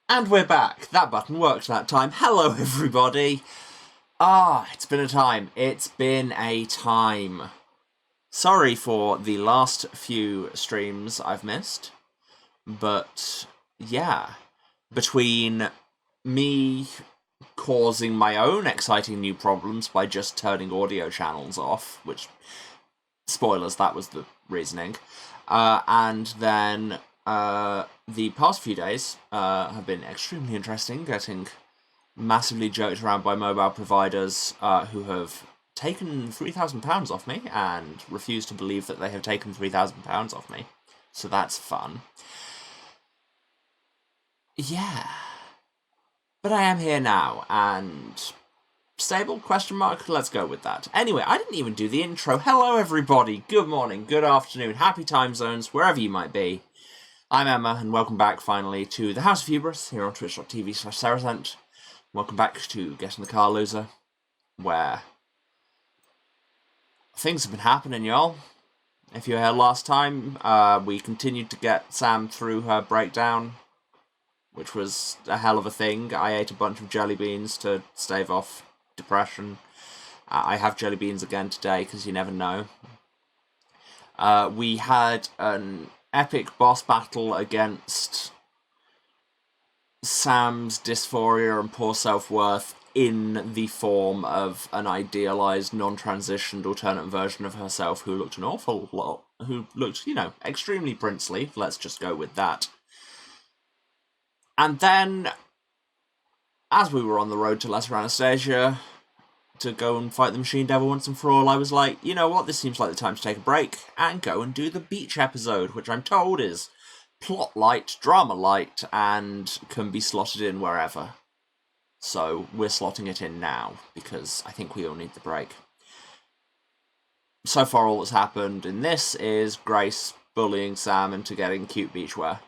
And we're back. That button worked that time. Hello, everybody. It's been a time. It's been a time. Sorry for the last few streams I've missed. But, yeah. Between me causing my own exciting new problems by just turning audio channels off, which, spoilers, that was the reasoning, and then the past few days have been extremely interesting, getting massively joked around by mobile providers who have taken £3,000 off me and refuse to believe that they have taken £3,000 off me. So that's fun. Yeah. But I am here now, and stable, question mark, let's go with that. Anyway, I didn't even do the intro. Hello everybody, good morning, good afternoon, happy time zones, wherever you might be. I'm Emma, and welcome back, finally, to the House of Hubris, here on twitch.tv/Saracent. Welcome back to Get in the Car Loser, where things have been happening, y'all. If you were here last time, we continued to get Sam through her breakdown, which was a hell of a thing. I ate a bunch of jelly beans to stave off depression. I have jelly beans again today, because you never know. We had an epic boss battle against Sam's dysphoria and poor self-worth in the form of an idealized, non-transitioned alternate version of herself who looked an awful lot, who looked, extremely princely. Let's just go with that. And then, as we were on the road to Lesser Anastasia to go and fight the Machine Devil once and for all, I was like, you know what, this seems like the time to take a break and go and do the beach episode, which I'm told is plot light, drama light, and can be slotted in wherever. So we're slotting it in now, because I think we all need the break. So far all that's happened in this is Grace bullying Sam into getting cute beachwear.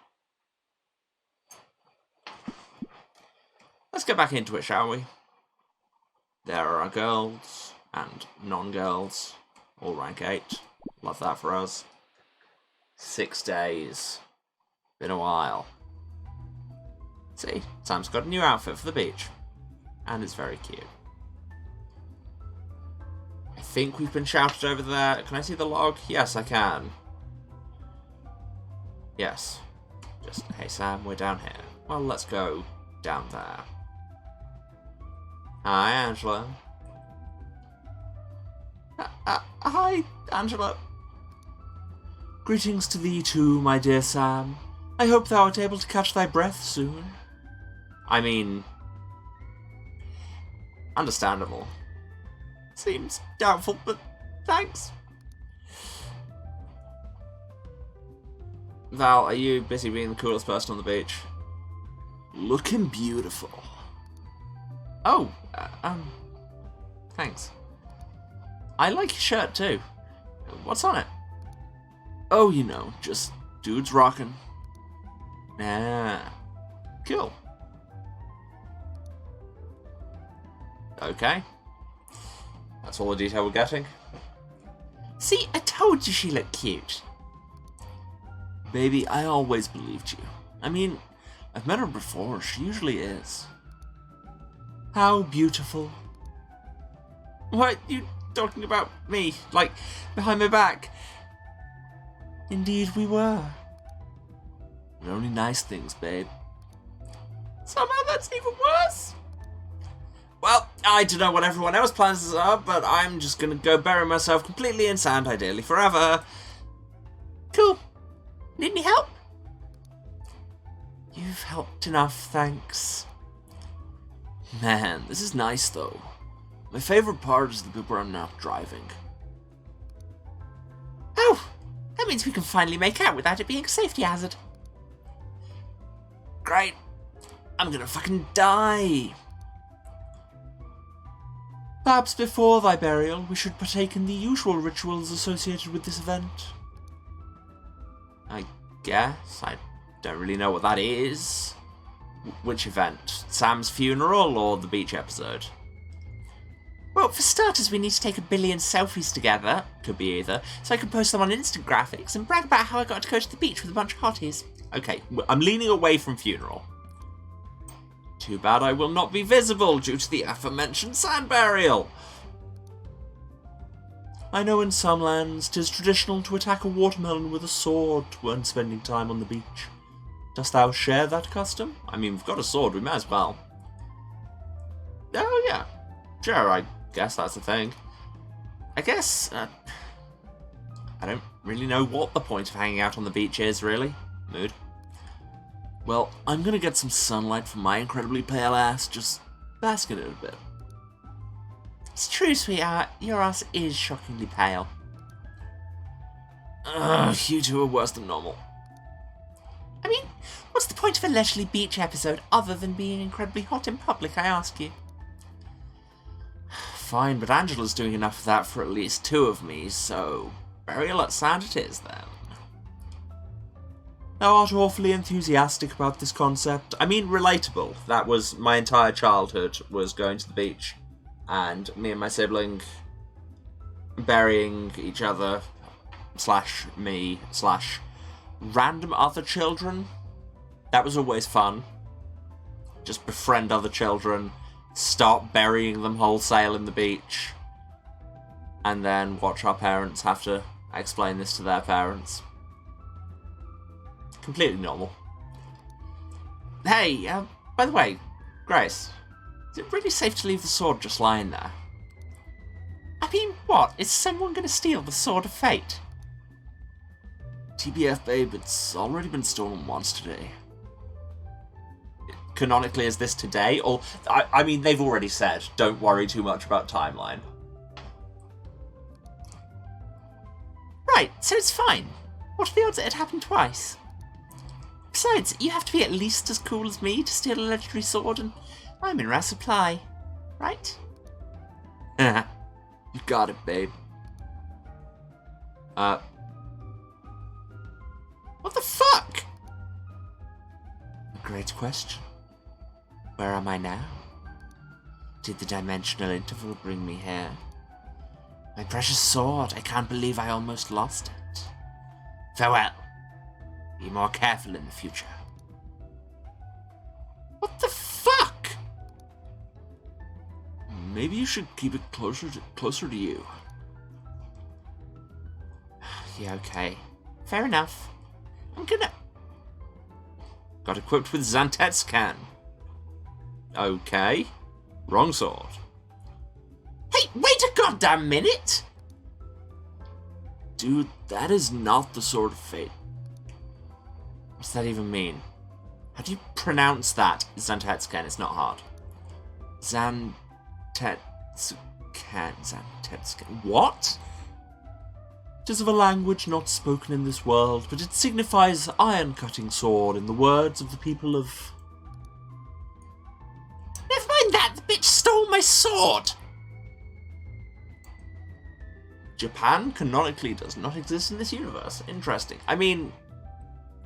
Let's get back into it, shall we? There are our girls and non-girls, all rank 8. Love that for us. 6 days. Been a while. See, Sam's got a new outfit for the beach. And it's very cute. I think we've been shouted over there. Can I see the log? Yes, I can. Yes. Just, hey Sam, we're down here. Well, let's go down there. Hi, Angela. Hi, Angela. Greetings to thee too, my dear Sam. I hope thou art able to catch thy breath soon. I mean, understandable. Seems doubtful, but thanks. Val, are you busy being the coolest person on the beach? Looking beautiful. Oh, thanks. I like your shirt too. What's on it? Oh, just dudes rocking. Cool. Okay. That's all the detail we're getting. See, I told you she looked cute. Baby, I always believed you. I mean, I've met her before. She usually is. How beautiful. What? You talking about me? Like, behind my back? Indeed we were. But only nice things, babe. Somehow that's even worse. Well, I don't know what everyone else's plans are, but I'm just gonna go bury myself completely in sand, ideally forever. Cool. Need any help? You've helped enough, thanks. Man, this is nice though. My favourite part is the bit where I'm not driving. Oh, that means we can finally make out without it being a safety hazard. Great. I'm gonna fucking die. Perhaps before thy burial, we should partake in the usual rituals associated with this event. I guess. I don't really know what that is. Which event? Sam's funeral or the beach episode? Well, for starters, we need to take 1 billion selfies together. Could be either. So I can post them on instant graphics and brag about how I got to go to the beach with a bunch of hotties. Okay, I'm leaning away from funeral. Too bad I will not be visible due to the aforementioned sand burial. I know in some lands 'tis traditional to attack a watermelon with a sword when spending time on the beach. Dost thou share that custom? I mean, we've got a sword, we may as well. Oh yeah, sure, I guess that's the thing. I guess, I don't really know what the point of hanging out on the beach is, really. Mood. Well, I'm gonna get some sunlight from my incredibly pale ass, just bask in it a bit. It's true, sweetheart. Your ass is shockingly pale. Ugh, you two are worse than normal. I mean, what's the point of a leisurely beach episode other than being incredibly hot in public, I ask you? Fine, but Angela's doing enough of that for at least two of me, so burial at sand it is, then. Thou art awfully enthusiastic about this concept. I mean, relatable. That was my entire childhood, was going to the beach, and me and my sibling burying each other, / me, / random other children. That was always fun. Just befriend other children, start burying them wholesale in the beach, and then watch our parents have to explain this to their parents. Completely normal. Hey, by the way, Grace, is it really safe to leave the sword just lying there? I mean, what? Is someone going to steal the Sword of Fate? TBF, babe, it's already been stolen once today. Canonically, is this today? Or, I mean, they've already said, don't worry too much about timeline. Right, so it's fine. What are the odds that it happened twice? Besides, you have to be at least as cool as me to steal a legendary sword, and I'm in rare supply. Right? You got it, babe. What the fuck? A great question. Where am I now? Did the dimensional interval bring me here? My precious sword, I can't believe I almost lost it. Farewell. Be more careful in the future. What the fuck? Maybe you should keep it closer to you. Yeah, okay. Fair enough. I'm gonna... Got equipped with Zantetscan. Okay. Wrong sword. Hey, wait a goddamn minute! Dude, that is not the Sword of Fate. What's that even mean? How do you pronounce that? Zantetscan, it's not hard. Zantetscan. What? It is of a language not spoken in this world, but it signifies iron-cutting sword in the words of the people of... Never mind that, the bitch stole my sword! Japan canonically does not exist in this universe. Interesting. I mean,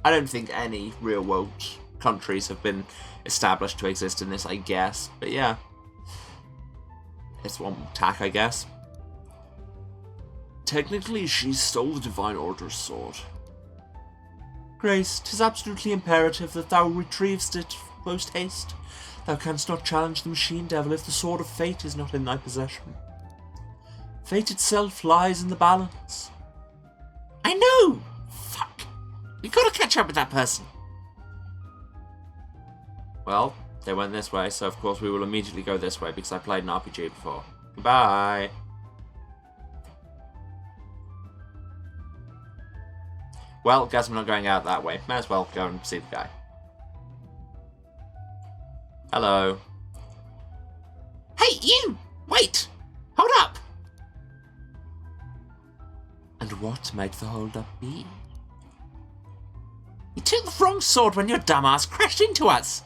I don't think any real-world countries have been established to exist in this, I guess. But yeah. It's one tack, I guess. Technically, she stole the Divine Order's sword. Grace, 'tis absolutely imperative that thou retrievest it post-haste. Thou canst not challenge the Machine Devil if the Sword of Fate is not in thy possession. Fate itself lies in the balance. I know! Fuck. We gotta catch up with that person. Well, they went this way, so of course we will immediately go this way because I played an RPG before. Goodbye. Well, guess I'm not going out that way. May as well go and see the guy. Hello. Hey, you! Wait! Hold up! And what might the hold-up be? You took the wrong sword when your dumbass crashed into us!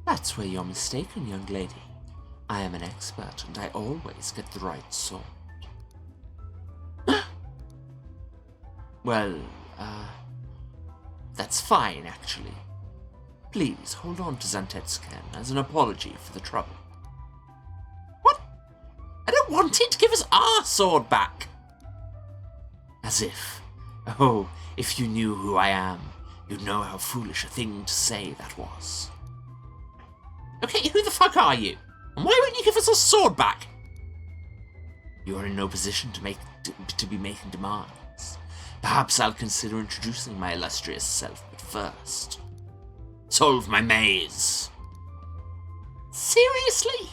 That's where you're mistaken, young lady. I am an expert, and I always get the right sword. Well, that's fine, actually. Please, hold on to Zantetscan as an apology for the trouble. What? I don't want it! Give us our sword back! As if. Oh, if you knew who I am, you'd know how foolish a thing to say that was. Okay, who the fuck are you? And why won't you give us our sword back? You are in no position to be making demands. Perhaps I'll consider introducing my illustrious self, but first, solve my maze. Seriously?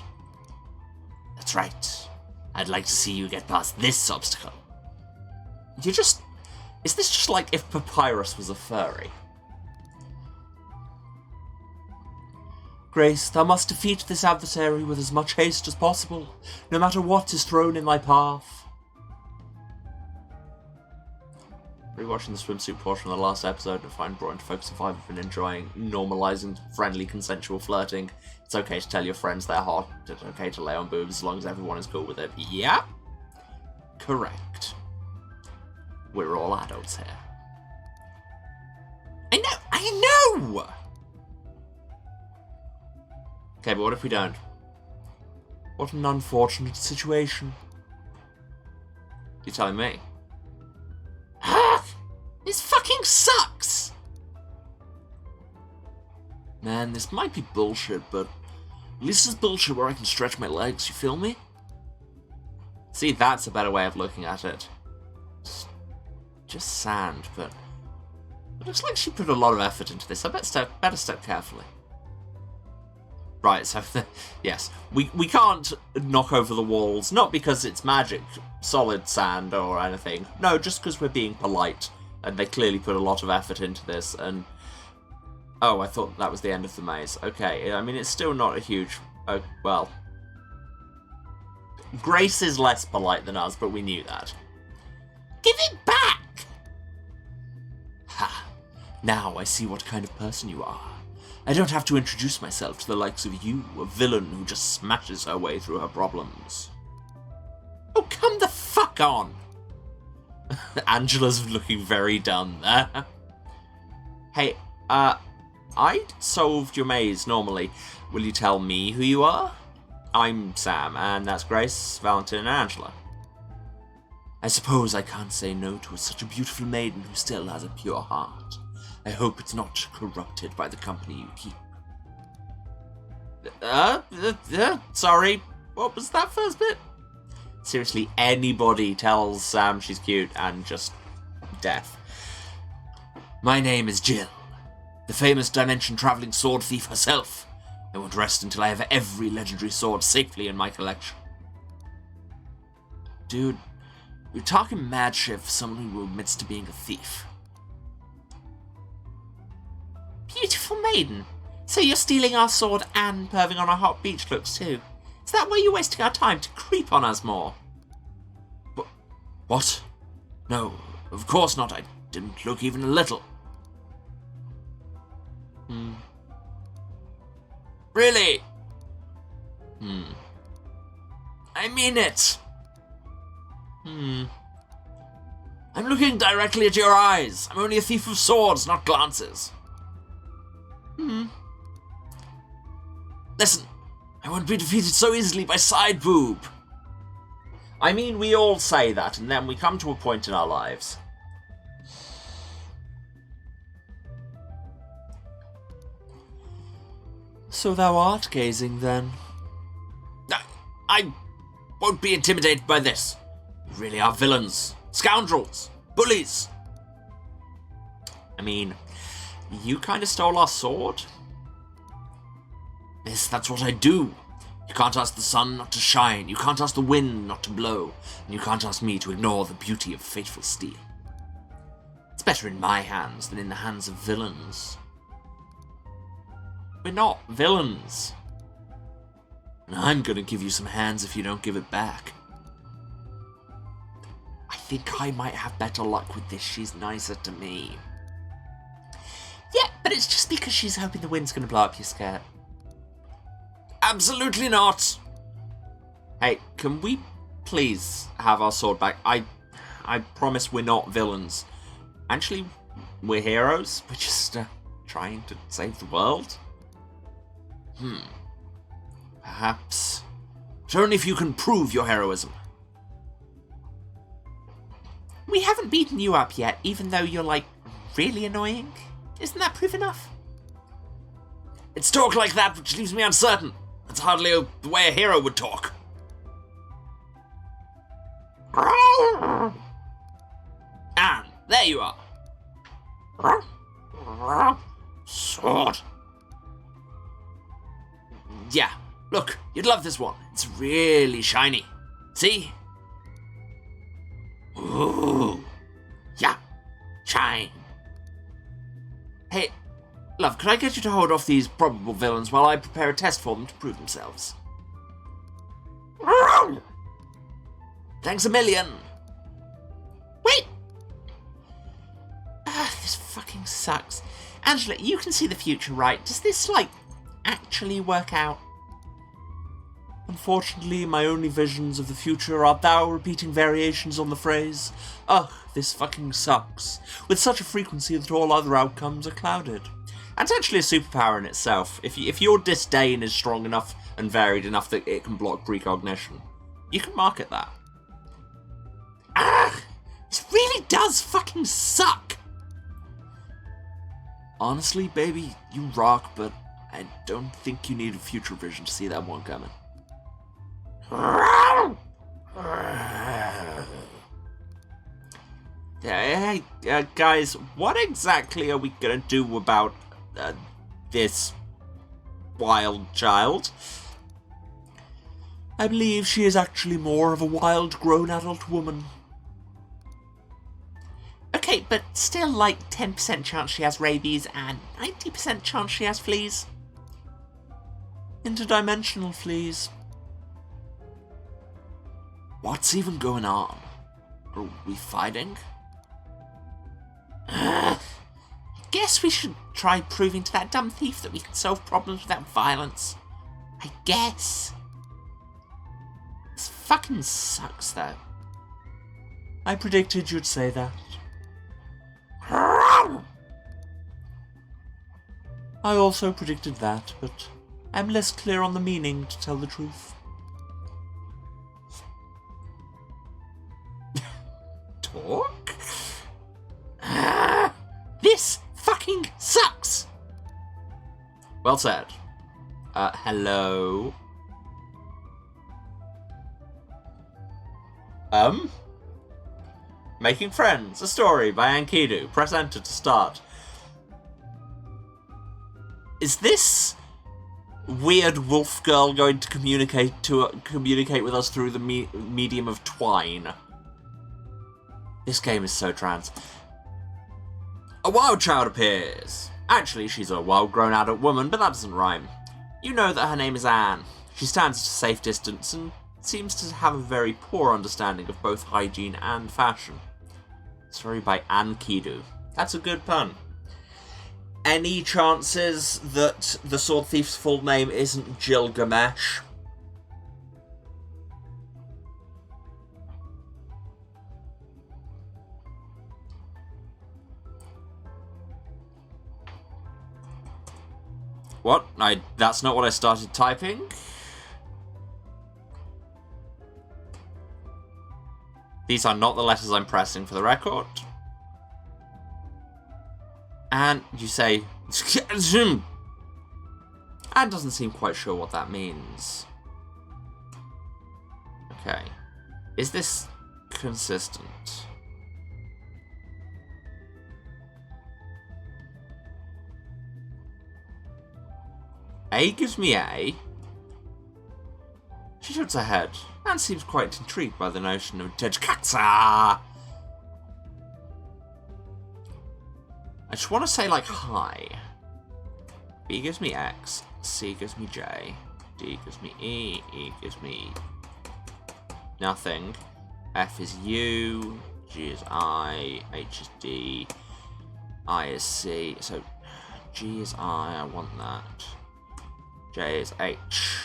That's right. I'd like to see you get past this obstacle. Is this just like if Papyrus was a furry? Grace, thou must defeat this adversary with as much haste as possible, no matter what is thrown in thy path. Rewatching the swimsuit portion of the last episode, I find brought into focus if I've been enjoying normalising friendly consensual flirting. It's okay to tell your friends they're hot, it's okay to lay on boobs as long as everyone is cool with it. Yeah? Correct. We're all adults here. I know! Okay, but what if we don't? What an unfortunate situation. You're telling me? This fucking sucks! Man, this might be bullshit, but at least it's bullshit where I can stretch my legs, you feel me? See, that's a better way of looking at it. Just sand, but it looks like she put a lot of effort into this. I better step carefully. Right, so, yes, we can't knock over the walls, not because it's magic, solid sand or anything. No, just because we're being polite, and they clearly put a lot of effort into this, and... Oh, I thought that was the end of the maze. Okay, I mean, it's still not a huge... well... Grace is less polite than us, but we knew that. Give it back! Ha! Now I see what kind of person you are. I don't have to introduce myself to the likes of you, a villain who just smashes her way through her problems. Oh, come the fuck on! Angela's looking very done there. Hey, I solved your maze normally. Will you tell me who you are? I'm Sam, and that's Grace, Valentin, and Angela. I suppose I can't say no to such a beautiful maiden who still has a pure heart. I hope it's not corrupted by the company you keep. Sorry, what was that first bit? Seriously, anybody tells Sam she's cute and just death. My name is Jill, the famous dimension-traveling sword thief herself. I won't rest until I have every legendary sword safely in my collection. Dude, you're talking mad shit for someone who admits to being a thief. Beautiful maiden. So you're stealing our sword and perving on our hot beach looks too. Is that why you're wasting our time to creep on us more? What? No, of course not. I didn't look even a little. Really? I mean it. I'm looking directly at your eyes. I'm only a thief of swords, not glances. Listen, I won't be defeated so easily by side boob. I mean, we all say that, and then we come to a point in our lives. So thou art gazing, then? I won't be intimidated by this. You really are villains, scoundrels, bullies. I mean, you kind of stole our sword? Yes, that's what I do. You can't ask the sun not to shine, you can't ask the wind not to blow, and you can't ask me to ignore the beauty of fateful steel. It's better in my hands than in the hands of villains. We're not villains. And I'm gonna give you some hands if you don't give it back. I think I might have better luck with this. She's nicer to me. Yeah, but it's just because she's hoping the wind's gonna blow up your skirt. Absolutely not! Hey, can we please have our sword back? I promise we're not villains. Actually, we're heroes. We're just trying to save the world. Perhaps. But only if you can prove your heroism. We haven't beaten you up yet, even though you're, like, really annoying. Isn't that proof enough? It's talk like that which leaves me uncertain. That's hardly the way a hero would talk. Anne, there you are. Sword. Yeah, look, you'd love this one. It's really shiny. See? Ooh. Yeah, shine. Hey, love, could I get you to hold off these probable villains while I prepare a test for them to prove themselves? Thanks a million. Wait! This fucking sucks. Angela, you can see the future, right? Does this, actually work out? Unfortunately, my only visions of the future are thou repeating variations on the phrase, ugh, this fucking sucks, with such a frequency that all other outcomes are clouded. And it's actually a superpower in itself. If your disdain is strong enough and varied enough that it can block precognition, you can market that. Ah! This really does fucking suck! Honestly, baby, you rock, but I don't think you need a future vision to see that one coming. Hey, guys, what exactly are we gonna do about this wild child? I believe she is actually more of a wild grown adult woman. Okay, but still 10% chance she has rabies and 90% chance she has fleas. Interdimensional fleas. What's even going on? Are we fighting? I guess we should try proving to that dumb thief that we can solve problems without violence. I guess. This fucking sucks, though. I predicted you'd say that. I also predicted that, but I'm less clear on the meaning, to tell the truth. Talk? This fucking sucks! Well said. Hello? Making Friends, a story by Ankidu. Press enter to start. Is this weird wolf girl going to communicate with us through the medium of twine? This game is so trans. A wild child appears. Actually, she's a wild-grown adult woman, but that doesn't rhyme. You know that her name is Anne. She stands at a safe distance and seems to have a very poor understanding of both hygiene and fashion. Story by Ankidu. That's a good pun. Any chances that the sword thief's full name isn't Gilgamesh? What? That's not what I started typing? These are not the letters I'm pressing, for the record. And you say... Anne doesn't seem quite sure what that means. Okay. Is this consistent? A gives me A. She shoots her head and seems quite intrigued by the notion of Tejkatsa. I just want to say, hi. B gives me X, C gives me J, D gives me E, E gives me nothing, F is U, G is I, H is D, I is C, so G is I want that, J is H.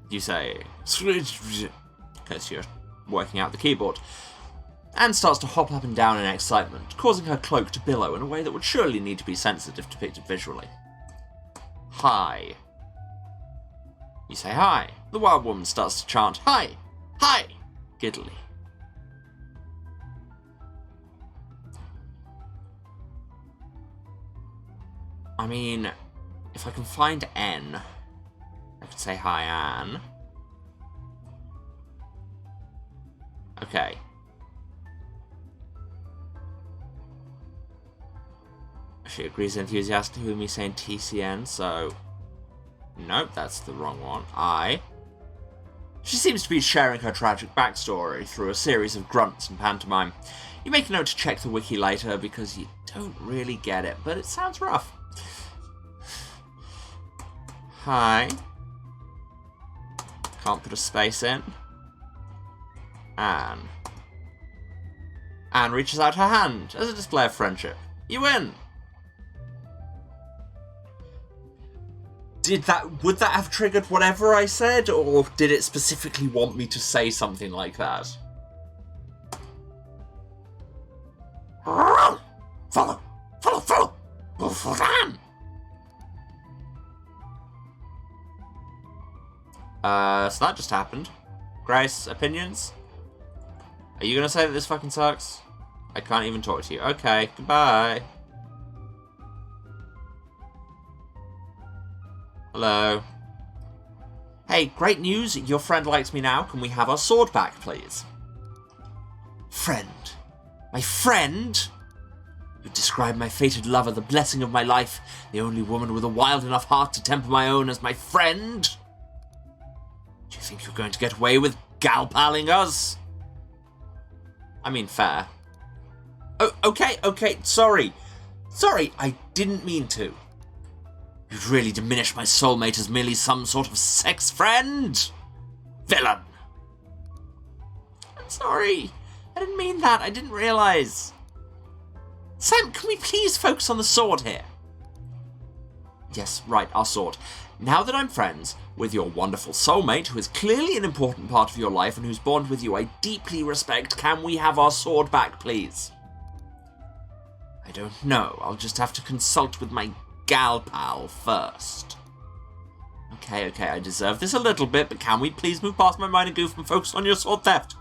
You say, because you're working out the keyboard. Anne starts to hop up and down in excitement, causing her cloak to billow in a way that would surely need to be sensitive depicted visually. Hi. You say hi. The wild woman starts to chant, hi! Hi! Giddily. I mean, if I can find N, I could say hi, Anne. Okay. She agrees enthusiastically with me saying TCN, so... Nope, that's the wrong one. I. She seems to be sharing her tragic backstory through a series of grunts and pantomime. You make a note to check the wiki later because you don't really get it, but it sounds rough. Hi. Can't put a space in. Anne. Anne reaches out her hand as a display of friendship. You win! Would that have triggered whatever I said, or did it specifically want me to say something like that? Follow! Follow! Go for Anne! So that just happened. Grace, opinions? Are you gonna say that this fucking sucks? I can't even talk to you. Okay, goodbye. Hello. Hey, great news. Your friend likes me now. Can we have our sword back, please? Friend. My friend? You describe my fated lover, the blessing of my life, the only woman with a wild enough heart to temper my own as my friend? Do you think you're going to get away with gal-palling us? I mean, fair. Oh, okay, sorry. Sorry, I didn't mean to. You'd really diminish my soulmate as merely some sort of sex friend? Villain! I'm sorry. I didn't mean that. I didn't realise. Sam, can we please focus on the sword here? Yes, right, our sword. Now that I'm friends with your wonderful soulmate, who is clearly an important part of your life and whose bond with you I deeply respect, can we have our sword back, please? I don't know. I'll just have to consult with my gal pal first. Okay, I deserve this a little bit, but can we please move past my minor goof and focus on your sword theft?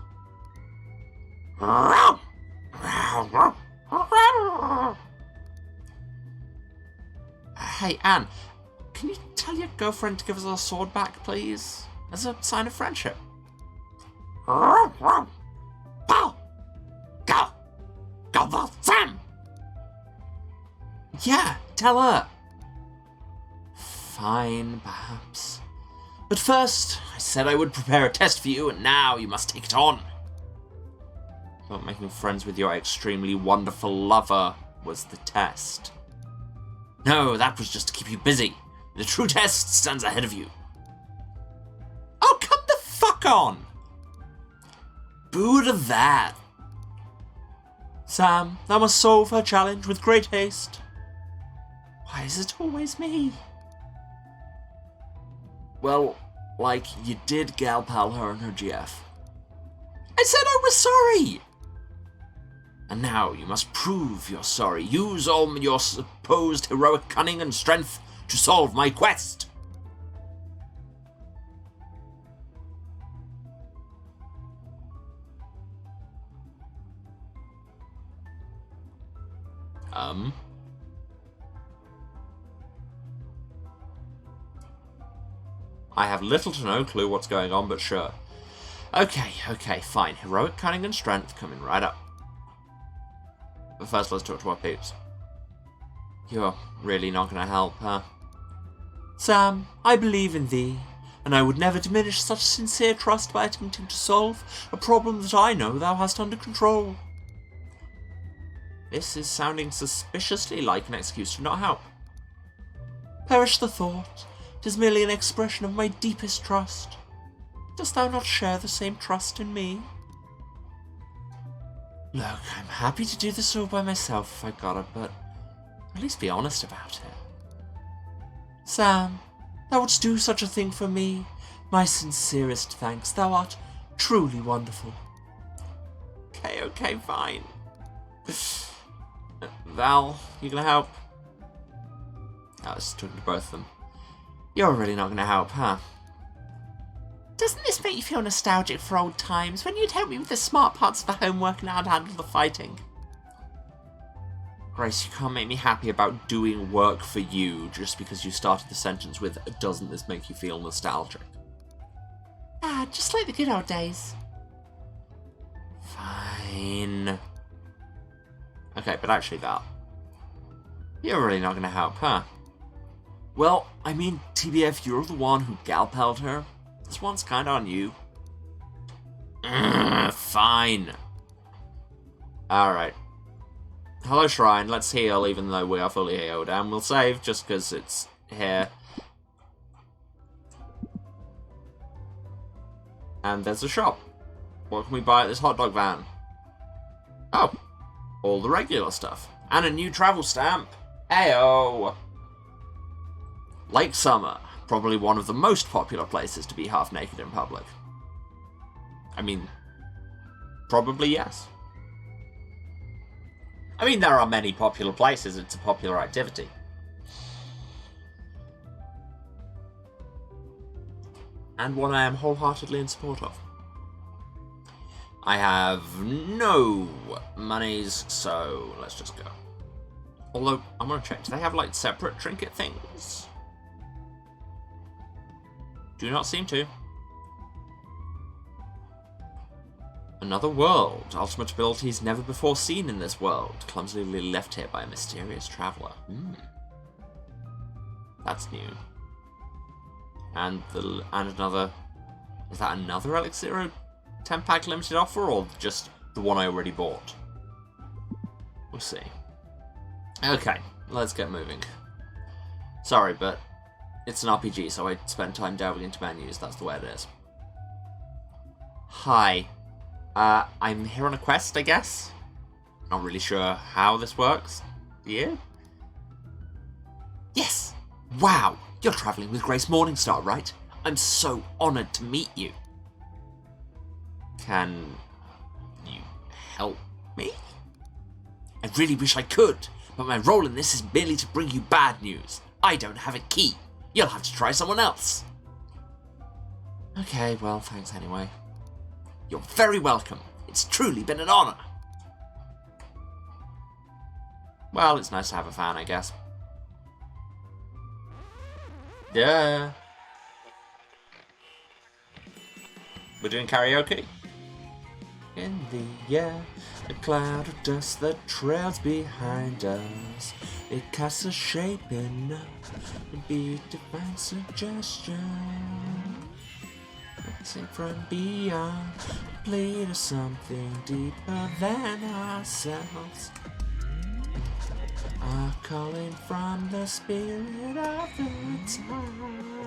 Hey, Anne, can you tell your girlfriend to give us our sword back, please? As a sign of friendship. Go, Sam! Yeah, tell her. Fine, perhaps. But first, I said I would prepare a test for you, and now you must take it on. Not making friends with your extremely wonderful lover was the test. No, that was just to keep you busy. The true test stands ahead of you. Oh, come the fuck on! Boo to that. Sam, thou must solve her challenge with great haste. Why is it always me? Well, like, you did gal pal her and her GF. I said I was sorry! And now you must prove you're sorry. Use all your supposed heroic cunning and strength to solve my quest. I have little to no clue what's going on, but sure. Okay, fine. Heroic cunning and strength coming right up. But first, let's talk to our peeps. You're really not going to help, huh? Sam, I believe in thee, and I would never diminish such sincere trust by attempting to solve a problem that I know thou hast under control. This is sounding suspiciously like an excuse to not help. Perish the thought. 'Tis merely an expression of my deepest trust. Dost thou not share the same trust in me? Look, I'm happy to do this all by myself if I gotta, but at least be honest about it. Sam, thou wouldst do such a thing for me. My sincerest thanks. Thou art truly wonderful. Okay, fine. Val, you gonna help? I was talking to both of them. You're really not gonna help, huh? Doesn't this make you feel nostalgic for old times, when you'd help me with the smart parts of the homework and I'd handle the fighting? Grace, you can't make me happy about doing work for you just because you started the sentence with, doesn't this make you feel nostalgic? Ah, just like the good old days. Fine. Okay, but actually that. You're really not going to help, huh? Well, I mean, TBF, you're the one who galpelled her. This one's kind of on you. Fine. Alright. Hello, Shrine. Let's heal, even though we are fully healed. And we'll save, just because it's here. And there's a shop. What can we buy at this hot dog van? Oh. All the regular stuff. And a new travel stamp. Ayo! Lake Summer. Probably one of the most popular places to be half naked in public. I mean, probably yes. I mean, there are many popular places. It's a popular activity. And one I am wholeheartedly in support of. I have no monies, so let's just go. Although, I'm gonna check. Do they have, like, separate trinket things? Do not seem to. Another world. Ultimate abilities never before seen in this world. Clumsily left here by a mysterious traveller. That's new. And another... Is that another Elixir 10-pack limited offer, or just the one I already bought? We'll see. Okay, let's get moving. Sorry, but it's an RPG, so I spend time delving into menus. That's the way it is. Hi. I'm here on a quest, I guess? Not really sure how this works. Yeah? Yes! Wow! You're travelling with Grace Morningstar, right? I'm so honoured to meet you. Can you help me? I really wish I could, but my role in this is merely to bring you bad news. I don't have a key. You'll have to try someone else. Okay, well, thanks anyway. You're very welcome. It's truly been an honour. Well, it's nice to have a fan, I guess. Yeah. We're doing karaoke? In the air, a cloud of dust that trails behind us. It casts a shape in us, a beat divine suggestion. Rising from beyond, complete of something deeper than ourselves. Are calling from the spirit of the times.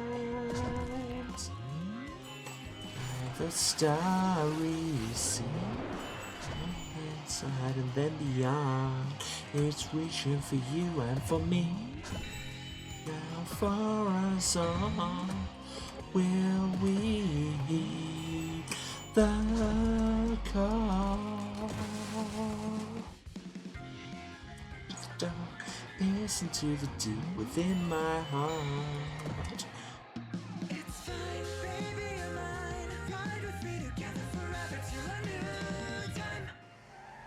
The starry sea, inside and then beyond. It's reaching for you and for me. Now for us all, will we heed the call? Dark, listen to the deep within my heart.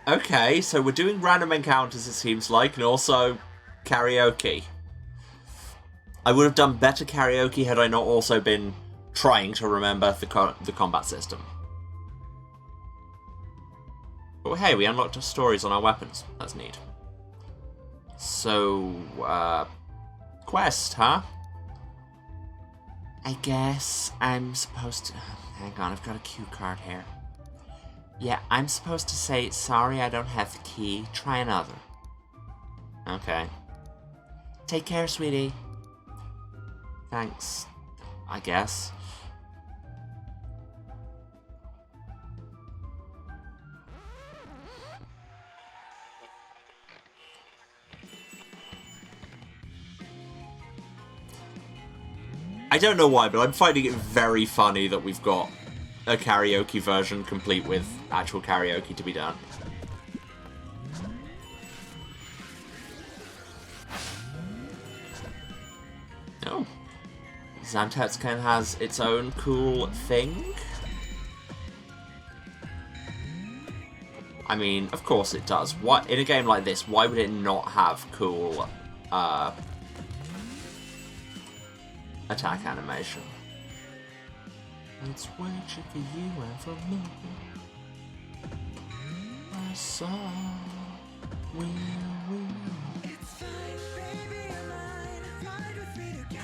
Okay, so we're doing random encounters, it seems like, and also karaoke. I would have done better karaoke had I not also been trying to remember the combat system. But hey, we unlocked stories on our weapons. That's neat. So, quest, huh? I guess I'm supposed to... Hang on, I've got a cue card here. Yeah, I'm supposed to say, sorry, I don't have the key. Try another. Okay. Take care, sweetie. Thanks, I guess. I don't know why, but I'm finding it very funny that we've got a karaoke version complete with actual karaoke to be done. Oh. Xantetscan has its own cool thing. I mean, of course it does. What in a game like this, why would it not have cool attack animation? It's waiting for you and for me. I saw we.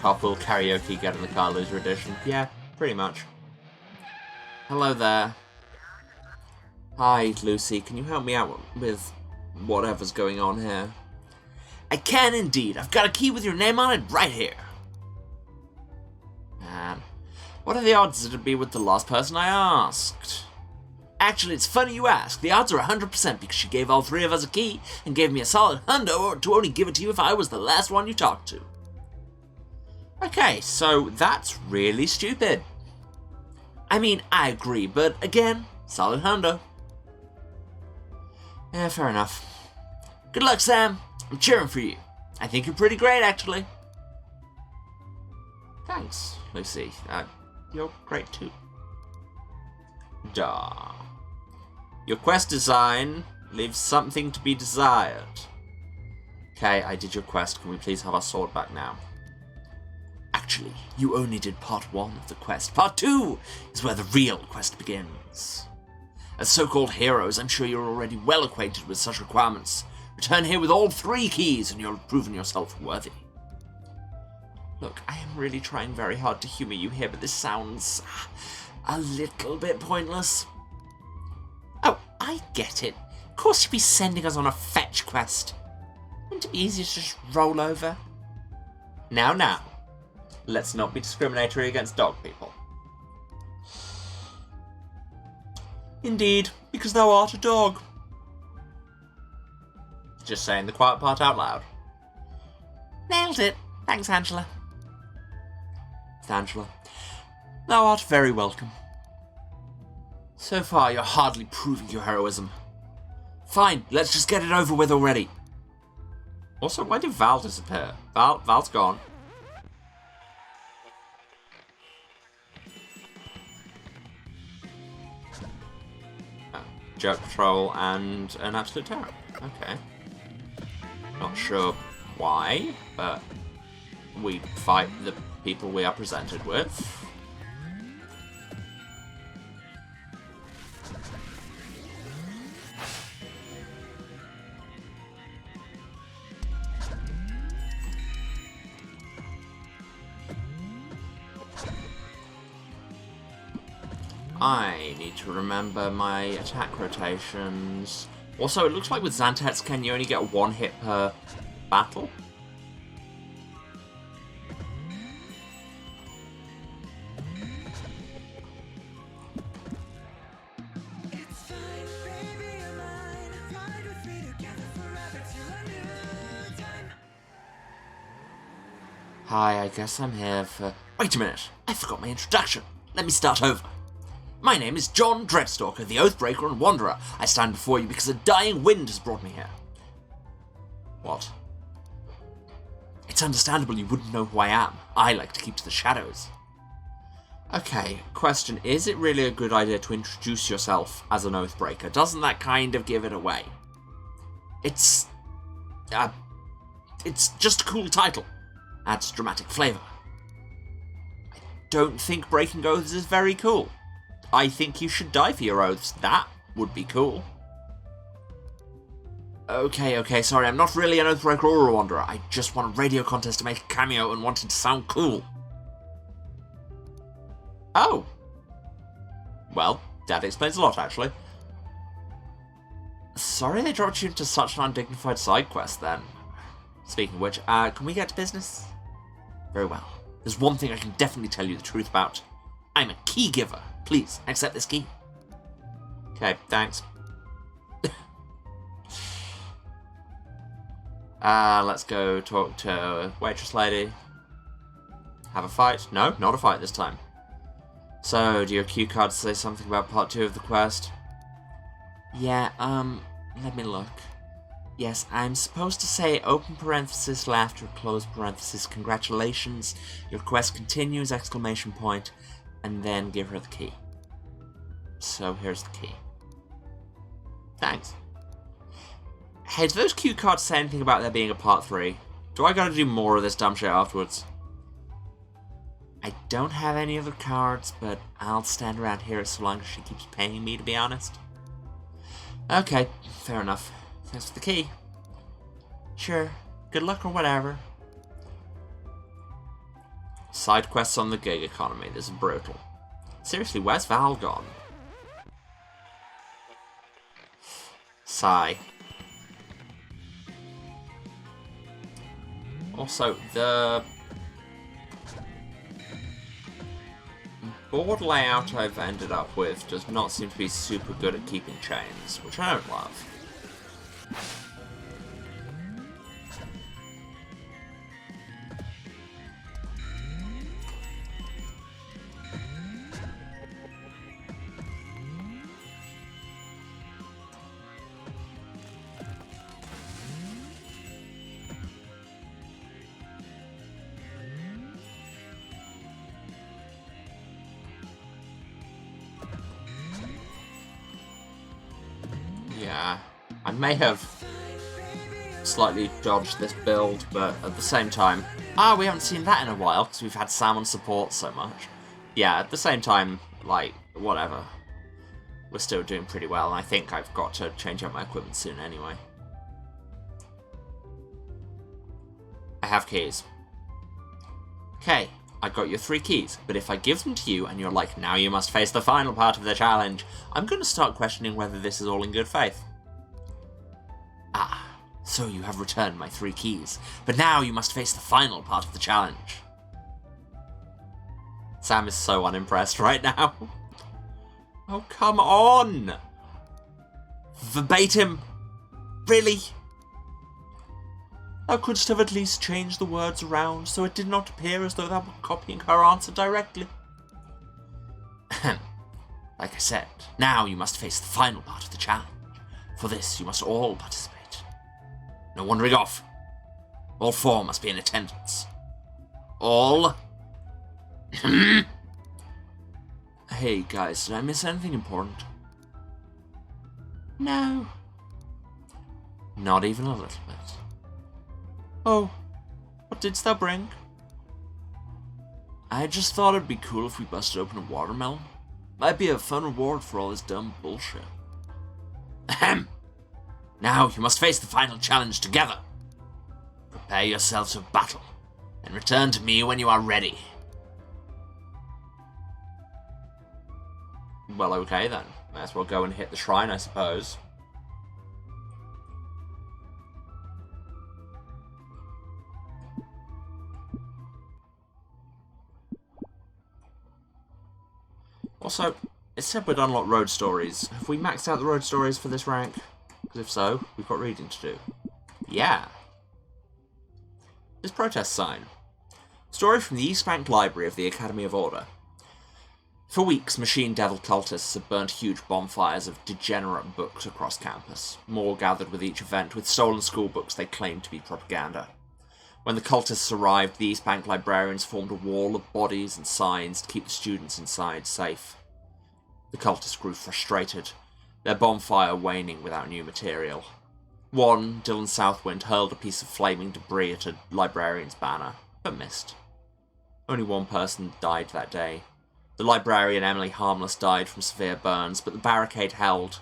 Carpool karaoke, get in the car, loser edition. Yeah, pretty much. Hello there. Hi, Lucy. Can you help me out with whatever's going on here? I can indeed. I've got a key with your name on it right here. Man, what are the odds it'd be with the last person I asked? Actually, it's funny you ask. The odds are 100% because she gave all three of us a key and gave me a solid hundo to only give it to you if I was the last one you talked to. Okay, so that's really stupid. I mean, I agree, but again, solid hundo. Yeah, fair enough. Good luck, Sam. I'm cheering for you. I think you're pretty great, actually. Thanks, Lucy. You're great too. Duh. Your quest design leaves something to be desired. Okay, I did your quest. Can we please have our sword back now? Actually, you only did part 1 of the quest. Part 2 is where the real quest begins. As so-called heroes, I'm sure you're already well acquainted with such requirements. Return here with all 3 keys and you'll have proven yourself worthy. Look, I am really trying very hard to humor you here, but this sounds a little bit pointless. Oh, I get it. Of course you'd be sending us on a fetch quest. Wouldn't it be easier to just roll over? Now. Let's not be discriminatory against dog people. Indeed, because thou art a dog. Just saying the quiet part out loud. Nailed it. Thanks, Angela. Angela. Thou art very welcome. So far, you're hardly proving your heroism. Fine, let's just get it over with already. Also, why did Val disappear? Val's gone. Jerk Patrol and an Absolute Terror. Okay. Not sure why, but we fight the people we are presented with. I need to remember my attack rotations. Also, it looks like with Zantetsuken you only get 1 hit per battle. Hi, I guess I'm here for... Wait a minute, I forgot my introduction. Let me start over. My name is John Dreadstalker, the Oathbreaker and Wanderer. I stand before you because a dying wind has brought me here. What? It's understandable you wouldn't know who I am. I like to keep to the shadows. Okay, question. Is it really a good idea to introduce yourself as an Oathbreaker? Doesn't that kind of give it away? It's just a cool title. Adds dramatic flavour. I don't think breaking oaths is very cool. I think you should die for your oaths. That would be cool. Okay, sorry, I'm not really an Oathbreaker or a Wanderer. I just want a radio contest to make a cameo and wanted to sound cool. Oh. Well, that explains a lot, actually. Sorry they dropped you into such an undignified side quest, then. Speaking of which, can we get to business? Very well. There's one thing I can definitely tell you the truth about. I'm a key giver. Please, accept this key. Okay, thanks. Let's go talk to waitress lady. Have a fight? No, not a fight this time. So, do your cue cards say something about part 2 of the quest? Yeah, let me look. Yes, I'm supposed to say open parenthesis, laughter, close parenthesis, congratulations, your quest continues, exclamation point, and then give her the key. So here's the key. Thanks. Hey, do those cue cards say anything about there being a part 3? Do I gotta do more of this dumb shit afterwards? I don't have any other cards, but I'll stand around here so long as she keeps paying me, to be honest. Okay, fair enough. Thanks for the key. Sure, good luck or whatever. Side quests on the gig economy, this is brutal. Seriously, where's Val gone? Sigh. Also, the board layout I've ended up with does not seem to be super good at keeping chains, which I don't love. Yeah, I may have slightly dodged this build, but at the same time... we haven't seen that in a while, because we've had Sam on support so much. Yeah, at the same time, like, whatever. We're still doing pretty well, and I think I've got to change out my equipment soon anyway. I have keys. Okay, I got your 3 keys, but if I give them to you and you're like, now you must face the final part of the challenge, I'm going to start questioning whether this is all in good faith. Ah, so you have returned my 3 keys, but now you must face the final part of the challenge. Sam is so unimpressed right now. Oh, come on! Verbatim? Really? Thou couldst have at least changed the words around, so it did not appear as though thou were copying her answer directly. Like I said, now you must face the final part of the challenge. For this, you must all participate. No wandering off. All 4 must be in attendance. All? Hey guys, did I miss anything important? No. Not even a little bit. Oh, what didst thou bring? I just thought it'd be cool if we busted open a watermelon. Might be a fun reward for all this dumb bullshit. Ahem! Now you must face the final challenge together. Prepare yourselves for battle, and return to me when you are ready. Well, okay then. Might as well go and hit the shrine, I suppose. Also, it said we'd unlock road stories. Have we maxed out the road stories for this rank? Because if so, we've got reading to do. Yeah. This protest sign. Story from the East Bank Library of the Academy of Order. For weeks, Machine Devil cultists have burnt huge bonfires of degenerate books across campus. More gathered with each event, with stolen school books they claimed to be propaganda. When the cultists arrived, the East Bank librarians formed a wall of bodies and signs to keep the students inside safe. The cultists grew frustrated, their bonfire waning without new material. One, Dylan Southwind, hurled a piece of flaming debris at a librarian's banner, but missed. Only one person died that day. The librarian Emily Harmless died from severe burns, but the barricade held,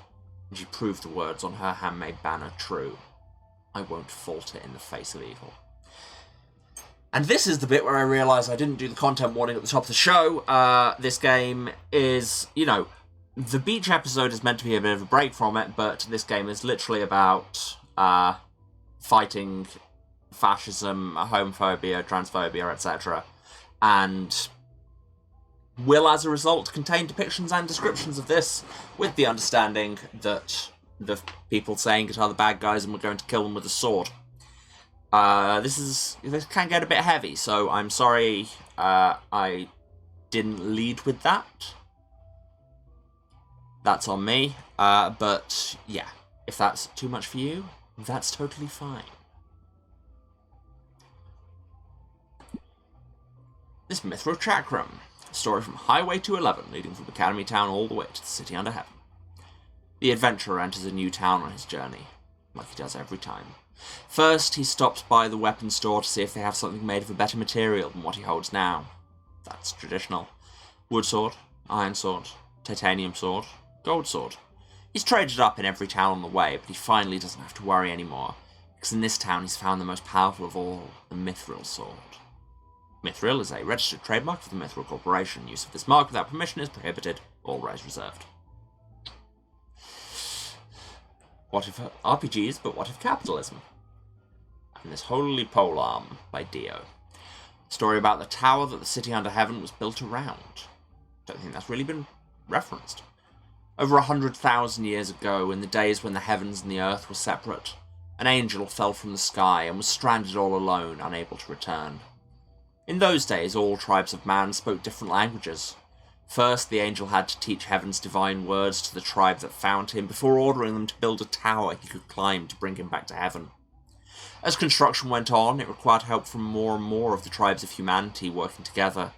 and she proved the words on her handmade banner true. I won't falter in the face of evil. And this is the bit where I realise I didn't do the content warning at the top of the show. This game is, you know, the beach episode is meant to be a bit of a break from it, but this game is literally about fighting fascism, homophobia, transphobia, etc. And will, as a result, contain depictions and descriptions of this, with the understanding that the people saying it are the bad guys and we're going to kill them with a sword. This can get a bit heavy, so I'm sorry I didn't lead with that. That's on me. But yeah, if that's too much for you, that's totally fine. This Mithra Chakram, a story from Highway 211, leading from Academy Town all the way to the City Under Heaven. The adventurer enters a new town on his journey, like he does every time. First, he stops by the weapons store to see if they have something made of a better material than what he holds now. That's traditional. Wood sword, iron sword, titanium sword, gold sword. He's traded up in every town on the way, but he finally doesn't have to worry anymore, because in this town he's found the most powerful of all, the mithril sword. Mithril is a registered trademark for the Mithril Corporation. Use of this mark without permission is prohibited, all rights reserved. What if RPGs, but what if capitalism? And this Holy Polearm by Dio. Story about the tower that the city under heaven was built around. Don't think that's really been referenced. Over 100,000 years ago, in the days when the heavens and the earth were separate, an angel fell from the sky and was stranded all alone, unable to return. In those days, all tribes of man spoke different languages. First, the angel had to teach heaven's divine words to the tribe that found him, before ordering them to build a tower he could climb to bring him back to heaven. As construction went on, it required help from more and more of the tribes of humanity working together.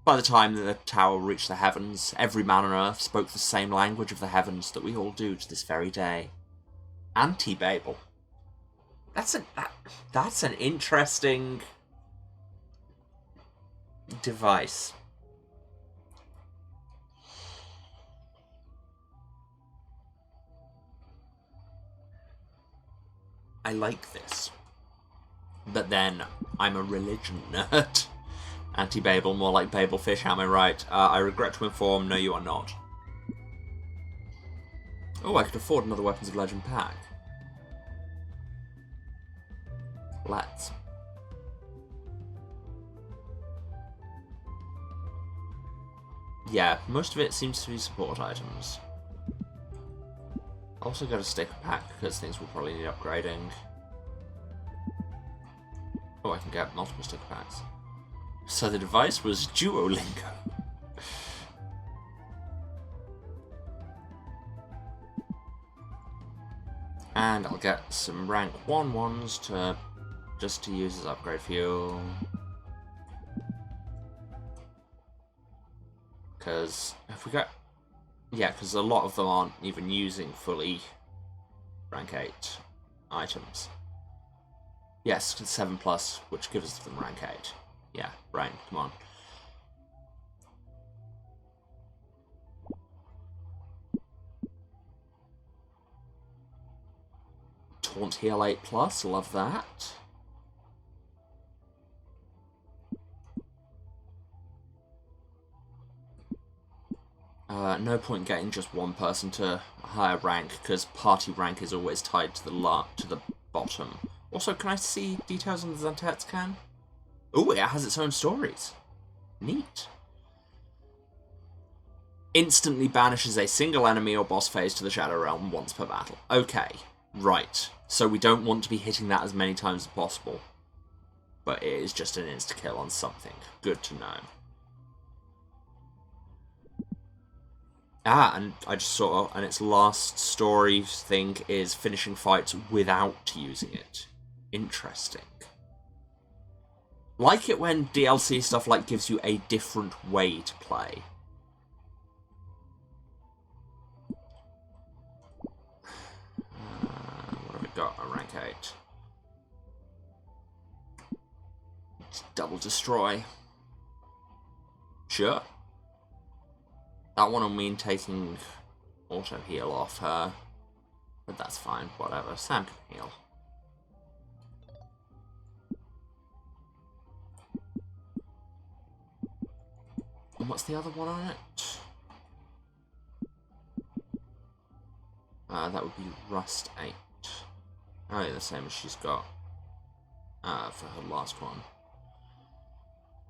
By the time that the tower reached the heavens, every man on earth spoke the same language of the heavens that we all do to this very day. Anti-Babel. That's an interesting device. I like this. But then, I'm a religion nerd. Anti-Babel, more like Babelfish, am I right? I regret to inform, no you are not. Oh, I could afford another Weapons of Legend pack. Let's. Yeah, most of it seems to be support items. Also got a sticker pack, because things will probably need upgrading. Oh, I can get multiple sticker packs. So the device was Duolingo. And I'll get some rank 1 ones just to use as upgrade fuel. Because if we got... Yeah, because a lot of them aren't even using fully rank 8 items. Yes, 7+, which gives them rank 8. Yeah, right, come on. Taunt heal 8+, love that. No point getting just one person to a higher rank, because party rank is always tied to the bottom. Also, can I see details on the Zantet's can? Oh, it has its own stories. Neat. Instantly banishes a single enemy or boss phase to the Shadow Realm once per battle. Okay, right. So we don't want to be hitting that as many times as possible. But it is just an insta-kill on something. Good to know. Ah, and I just saw, and its last story thing is finishing fights without using it. Interesting. Like it when DLC stuff like gives you a different way to play. What have we got? A rank 8. It's double destroy. Sure. That one will mean taking auto heal off her. But that's fine, whatever. Sam can heal. And what's the other one on it? That would be Rust 8. Oh, yeah, the same as she's got for her last one.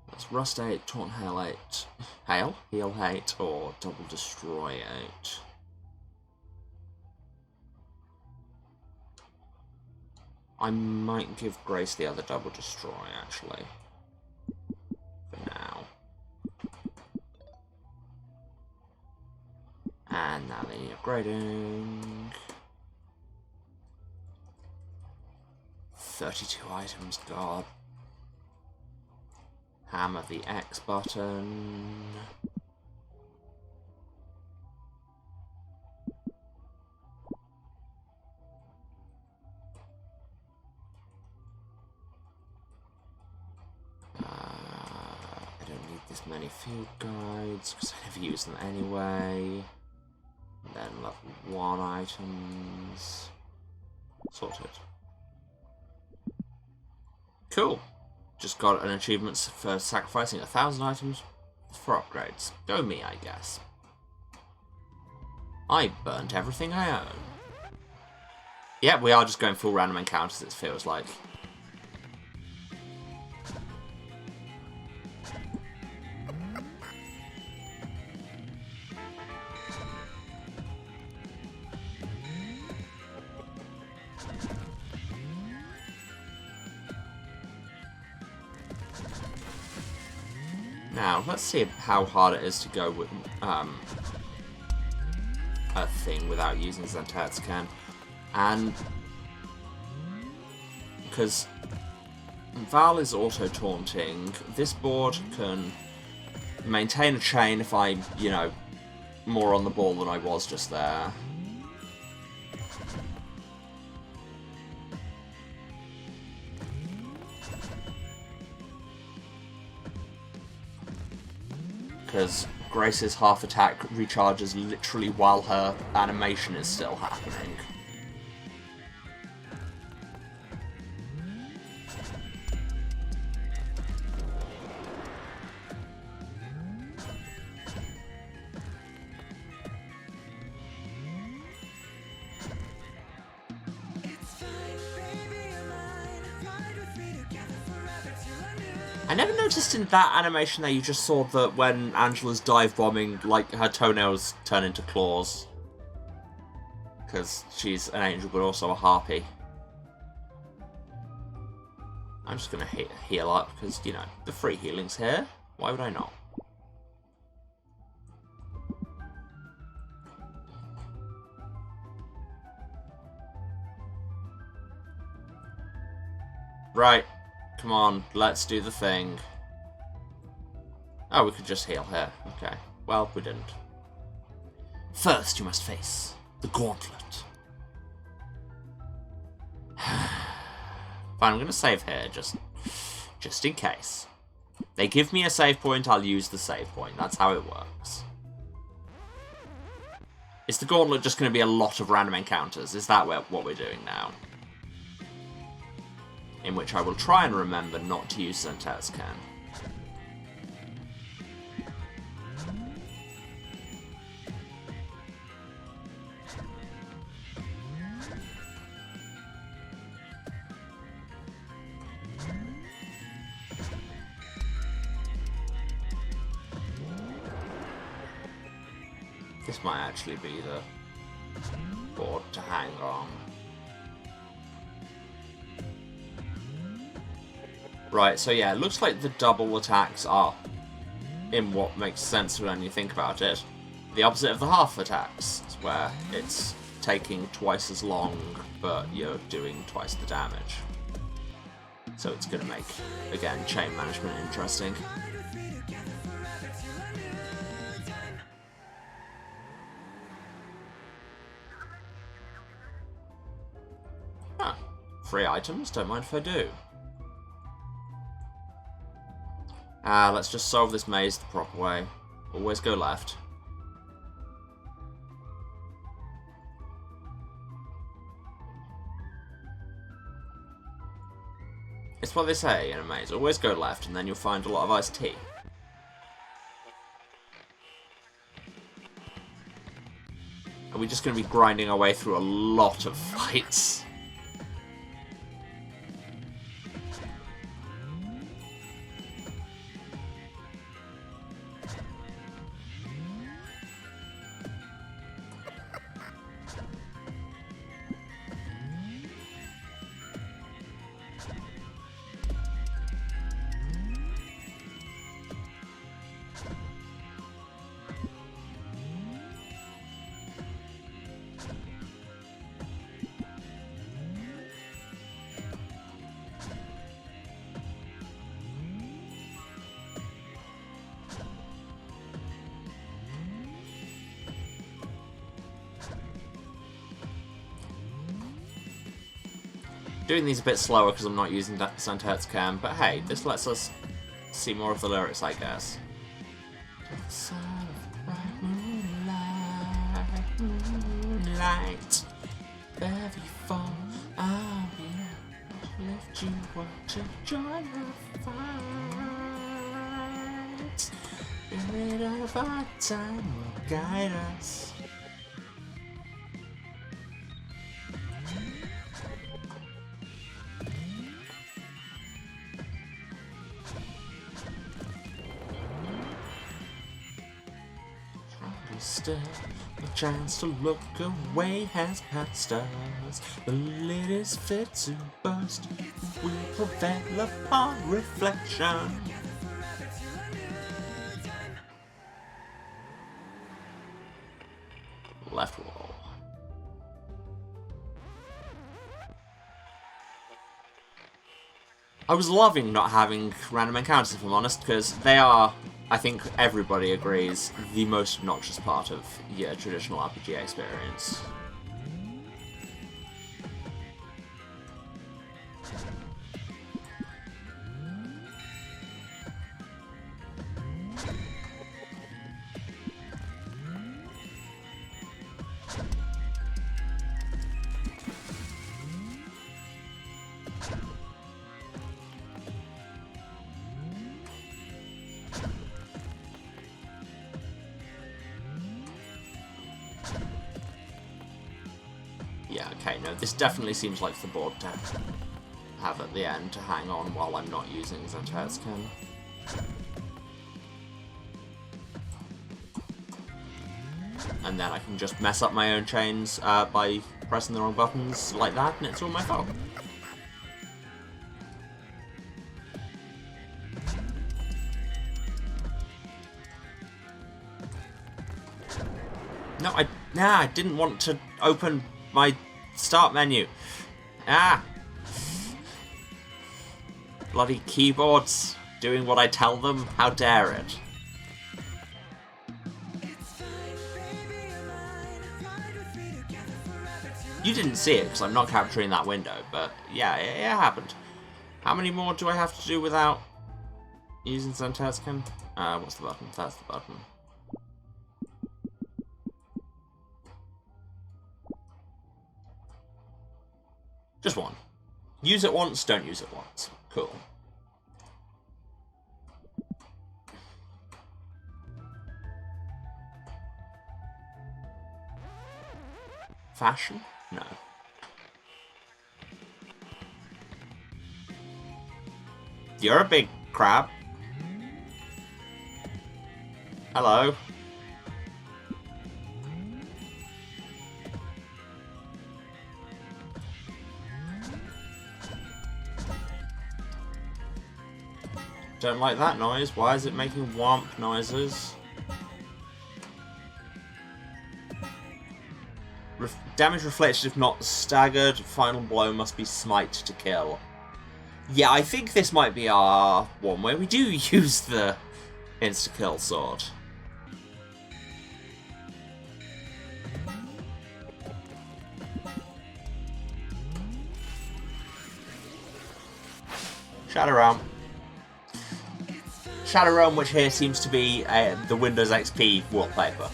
That's Rust 8, Taunt Hail 8. Hail? Heal 8, or Double Destroy 8. I might give Grace the other Double Destroy, actually. For now. And now they need upgrading. 32 items, god. Hammer the X button. as many field guides, because I never use them anyway. And then level 1 items. Sorted. Cool. Just got an achievement for sacrificing 1,000 items for upgrades. Go me, I guess. I burnt everything I own. Yeah, we are just going full random encounters, it feels like. Now, let's see how hard it is to go with a thing without using Zanterzcan. And because Val is auto-taunting, this board can maintain a chain if I'm, you know, more on the ball than I was just there. Because Grace's half attack recharges literally while her animation is still happening. I never noticed in that animation that you just saw that when Angela's dive bombing, like, her toenails turn into claws. Because she's an angel, but also a harpy. I'm just going to heal up, because, you know, the free healing's here. Why would I not? Right. Come on, let's do the thing. Oh, we could just heal here. Okay. Well, we didn't. First, you must face the gauntlet. Fine, I'm going to save here, just in case. They give me a save point, I'll use the save point. That's how it works. Is the gauntlet just going to be a lot of random encounters? Is that what we're doing now? In which I will try and remember not to use Zanterzcan. This might actually be the board to hang on. Right, so yeah, it looks like the double attacks are, in what makes sense when you think about it, the opposite of the half attacks, where it's taking twice as long, but you're doing twice the damage. So it's going to make, again, chain management interesting. Huh. Free items, don't mind if I do. Let's just solve this maze the proper way. Always go left. It's what they say in a maze. Always go left, and then you'll find a lot of iced tea. Are we just going to be grinding our way through a lot of fights? Doing these a bit slower because I'm not using Zanterzcan, but hey, this lets us see more of the lyrics, I guess. Sun, bright moonlight, every fall, I'll be lift you up to join our fight. Spirit of our time will guide us. Still, the chance to look away has passed us. The lid is fit to burst. We prevail upon reflection. Left wall. I was loving not having random encounters, if I'm honest, because they are, I think everybody agrees, the most obnoxious part of your traditional RPG experience. Yeah, okay, no, this definitely seems like the board to have at the end to hang on while I'm not using Zantarscan. And then I can just mess up my own chains by pressing the wrong buttons like that, and it's all my fault. No, I didn't want to open my start menu. Ah! Bloody keyboards doing what I tell them. How dare it? You didn't see it because I'm not capturing that window, but yeah, it happened. How many more do I have to do without using Zantarscan? What's the button? That's the button. Just one. Use it once, don't use it once. Cool. Fashion? No. You're a big crab. Hello. Don't like that noise. Why is it making womp noises? Damage reflected if not staggered. Final blow must be smite to kill. Yeah, I think this might be our one where we do use the insta-kill sword. Shadow Realm. Shadow Realm, which here seems to be the Windows XP wallpaper.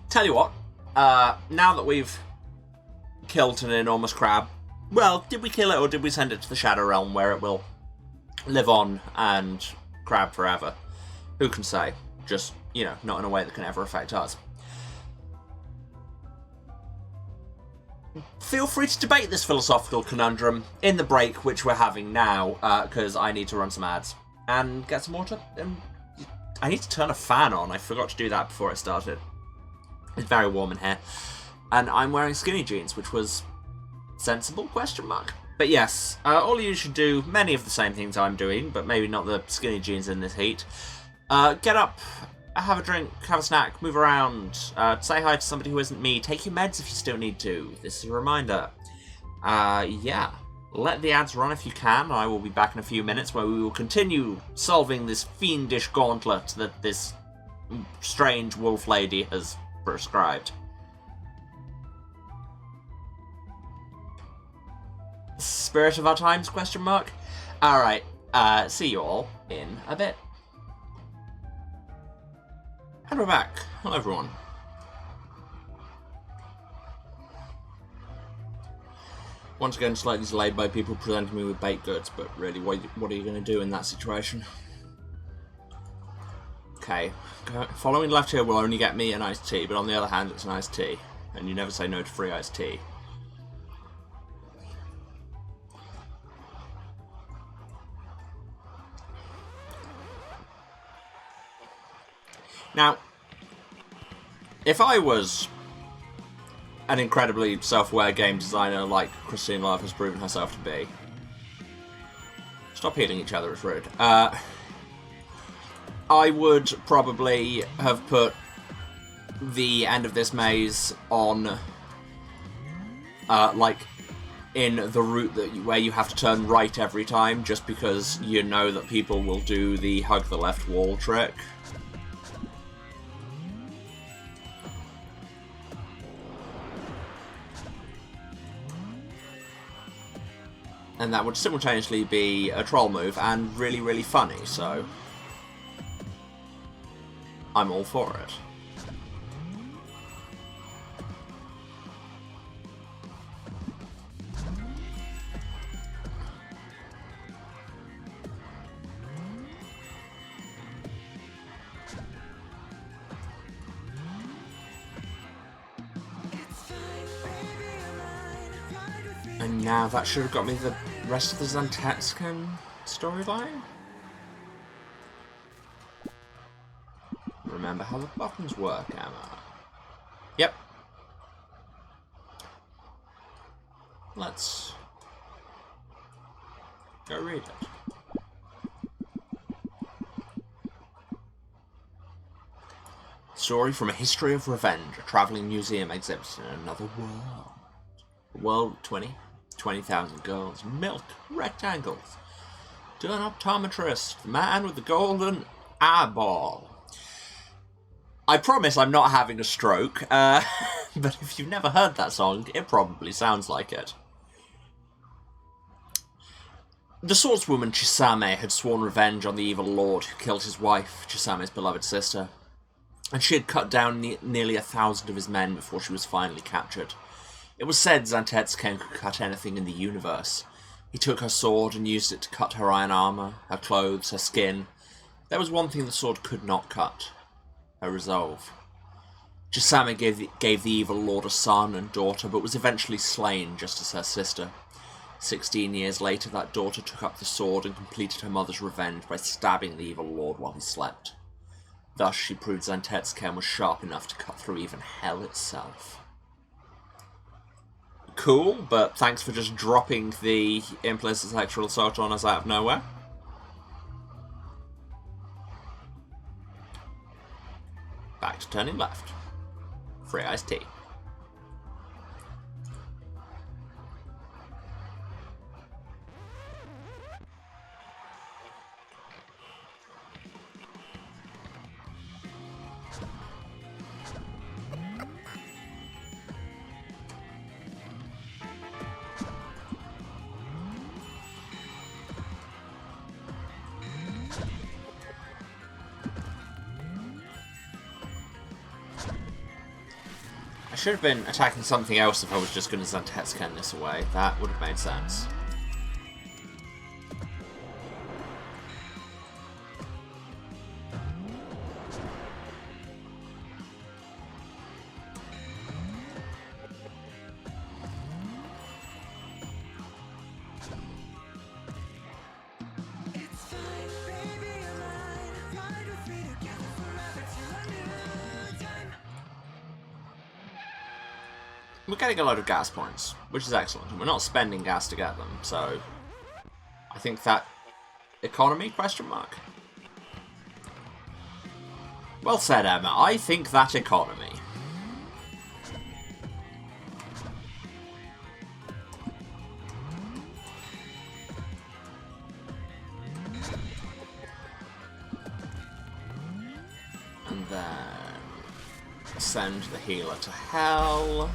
Tell you what, now that we've killed an enormous crab, well, did we kill it or did we send it to the Shadow Realm where it will live on and crab forever? Who can say? Just, you know, not in a way that can ever affect us. Feel free to debate this philosophical conundrum in the break, which we're having now, because I need to run some ads and get some water. I need to turn a fan on. I forgot to do that before I started. It's very warm in here. And I'm wearing skinny jeans, which was sensible, question mark. But yes, all you should do, many of the same things I'm doing, but maybe not the skinny jeans in this heat. Get up, have a drink, have a snack, move around, say hi to somebody who isn't me, take your meds if you still need to. This is a reminder. Yeah, let the ads run if you can. I will be back in a few minutes where we will continue solving this fiendish gauntlet that this strange wolf lady has prescribed. Spirit of our times, question mark? Alright, see you all in a bit. And we're back. Hello, everyone. Once again, slightly delayed by people presenting me with baked goods, but really, what are you going to do in that situation? Okay, following left here will only get me an iced tea, but on the other hand, it's an iced tea, and you never say no to free iced tea. Now, if I was an incredibly self-aware game designer like Christine Love has proven herself to be... Stop hitting each other, it's rude. I would probably have put the end of this maze on, like, in the route where you have to turn right every time, just because you know that people will do the hug the left wall trick. And that would simultaneously be a troll move and really, really funny, so I'm all for it. And now that should have got me the rest of the Zantetscan storyline. Remember how the buttons work, Emma. Yep. Let's go read it. Story from a History of Revenge, a travelling museum exhibits in another world. World 20,000 girls, milk, rectangles. To an optometrist, the man with the golden eyeball. I promise I'm not having a stroke, but if you've never heard that song, it probably sounds like it. The swordswoman Chisame had sworn revenge on the evil lord who killed his wife, Chisame's beloved sister, and she had cut down nearly 1,000 of his men before she was finally captured. It was said Zantetscan could cut anything in the universe. He took her sword and used it to cut her iron armor, her clothes, her skin. There was one thing the sword could not cut: her resolve. Chisame gave the evil lord a son and daughter, but was eventually slain just as her sister. 16 years later, that daughter took up the sword and completed her mother's revenge by stabbing the evil lord while he slept. Thus, she proved Zantetscan was sharp enough to cut through even hell itself. Cool, but thanks for just dropping the implicit sexual assault on us out of nowhere. Back to turning left. Free iced tea. I should have been attacking something else if I was just going to Zantetscan this away. That would have made sense. We're getting a load of gas points, which is excellent, and we're not spending gas to get them, so I think that economy, question mark? Well said, Emma. I think that economy. And then send the healer to hell.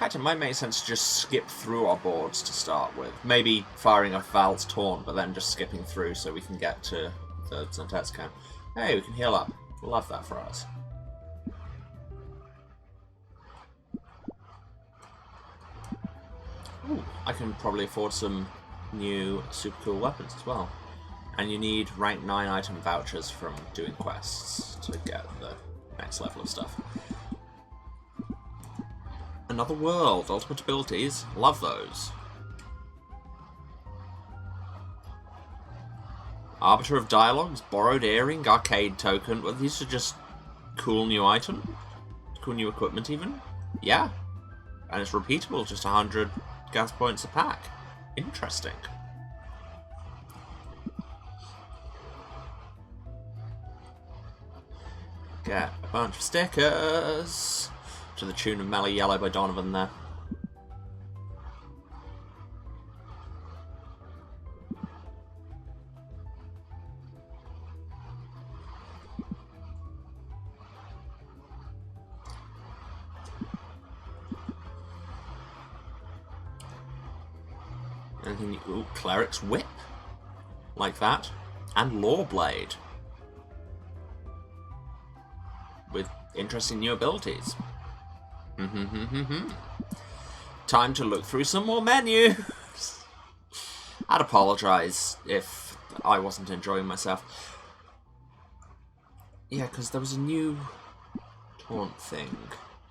fact, it might make sense to just skip through our boards to start with. Maybe firing off Val's Taunt, but then just skipping through so we can get to the Zentetsu camp. Hey, we can heal up. Love that for us. Ooh, I can probably afford some new super cool weapons as well. And you need rank 9 item vouchers from doing quests to get the next level of stuff. Another world, ultimate abilities, love those. Arbiter of Dialogues, borrowed earring, arcade token. Well, these are just cool new items, cool new equipment even. Yeah, and it's repeatable, just 100 gas points a pack. Interesting. Get a bunch of stickers to the tune of Melly Yellow by Donovan there. Anything? Ooh, Cleric's Whip, like that, and Lawblade, with interesting new abilities. Time to look through some more menus. I'd apologise if I wasn't enjoying myself. Yeah, because there was a new taunt thing.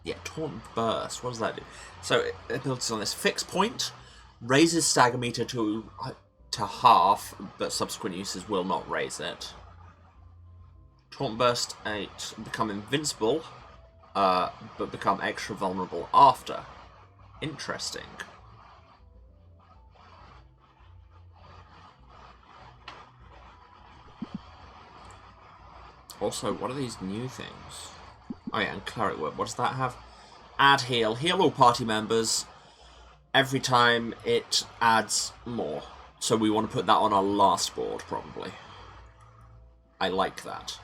Yeah, Taunt Burst. What does that do? So, abilities on this. Fixed point. Raises stagger meter to half, but subsequent uses will not raise it. Taunt Burst 8. Become invincible, but become extra vulnerable after. Interesting. Also, what are these new things? Oh yeah, and Cleric Whip. What does that have? Add heal. Heal all party members. Every time it adds more. So we want to put that on our last board, probably. I like that.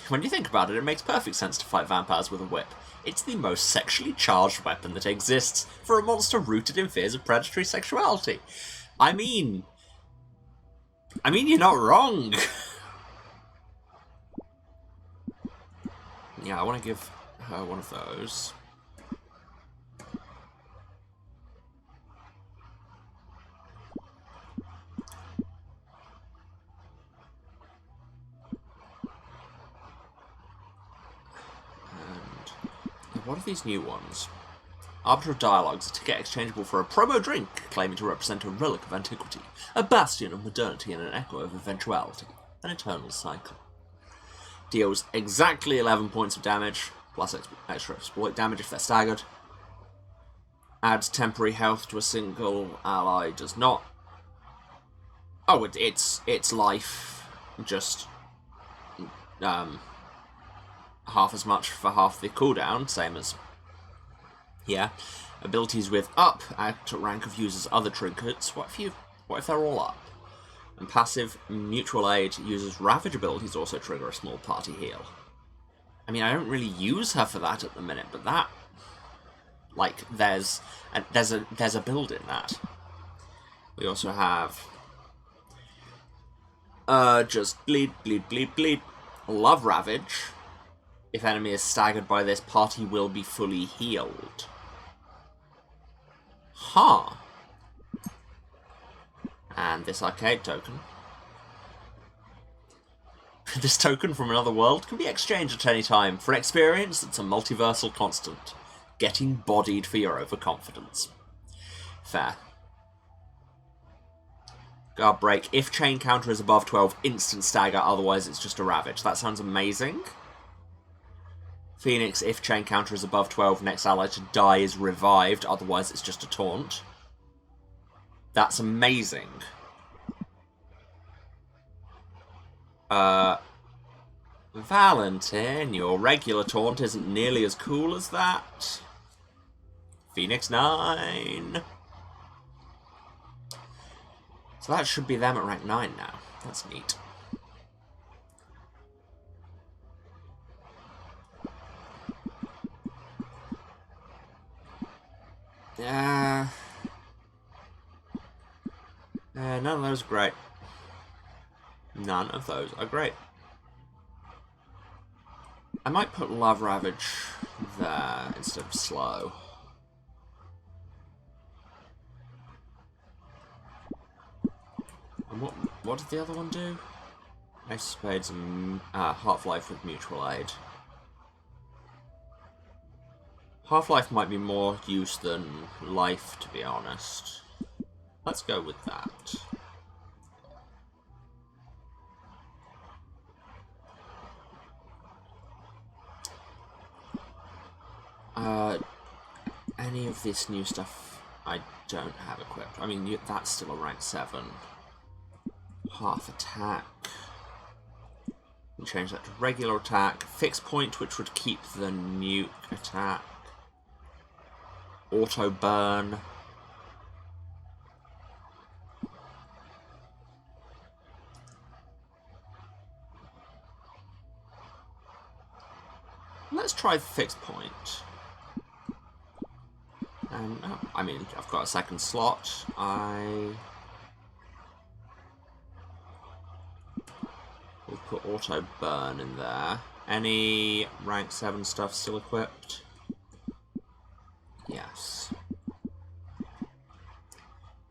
When you think about it, it makes perfect sense to fight vampires with a whip. It's the most sexually charged weapon that exists for a monster rooted in fears of predatory sexuality. I mean, you're not wrong. Yeah, I want to give her one of those. What are these new ones? Arbiter of Dialogues, a ticket exchangeable for a promo drink, claiming to represent a relic of antiquity, a bastion of modernity and an echo of eventuality, an eternal cycle. Deals exactly 11 points of damage, plus extra exploit damage if they're staggered. Adds temporary health to a single ally, does not. Oh, it's life, just half as much for half the cooldown, same as here. Abilities with up add to rank of users' other trinkets. What if they're all up? And passive mutual aid users' Ravage abilities also trigger a small party heal. I mean, I don't really use her for that at the minute, but that, like, there's a build in that. We also have just bleed. Love Ravage. If enemy is staggered by this, party will be fully healed. Huh. And this arcade token. This token from another world can be exchanged at any time for an experience that's a multiversal constant. Getting bodied for your overconfidence. Fair. Guard break. If chain counter is above 12, instant stagger, otherwise it's just a Ravage. That sounds amazing. Phoenix, if chain counter is above 12, next ally to die is revived, otherwise it's just a taunt. That's amazing. Valentin, your regular taunt isn't nearly as cool as that. Phoenix 9. So that should be them at rank 9 now. That's neat. None of those are great. None of those are great. I might put Love Ravage there instead of Slow. And what did the other one do? Ace of Spades and Half-Life with Mutual Aid. Half-Life might be more use than life, to be honest. Let's go with that. Any of this new stuff I don't have equipped. I mean, that's still a rank 7. Half attack. We change that to regular attack. Fixed point, which would keep the nuke attack. Auto burn. Let's try fixed point. And I mean, I've got a second slot. I will put auto burn in there. Any rank 7 stuff still equipped? Yes.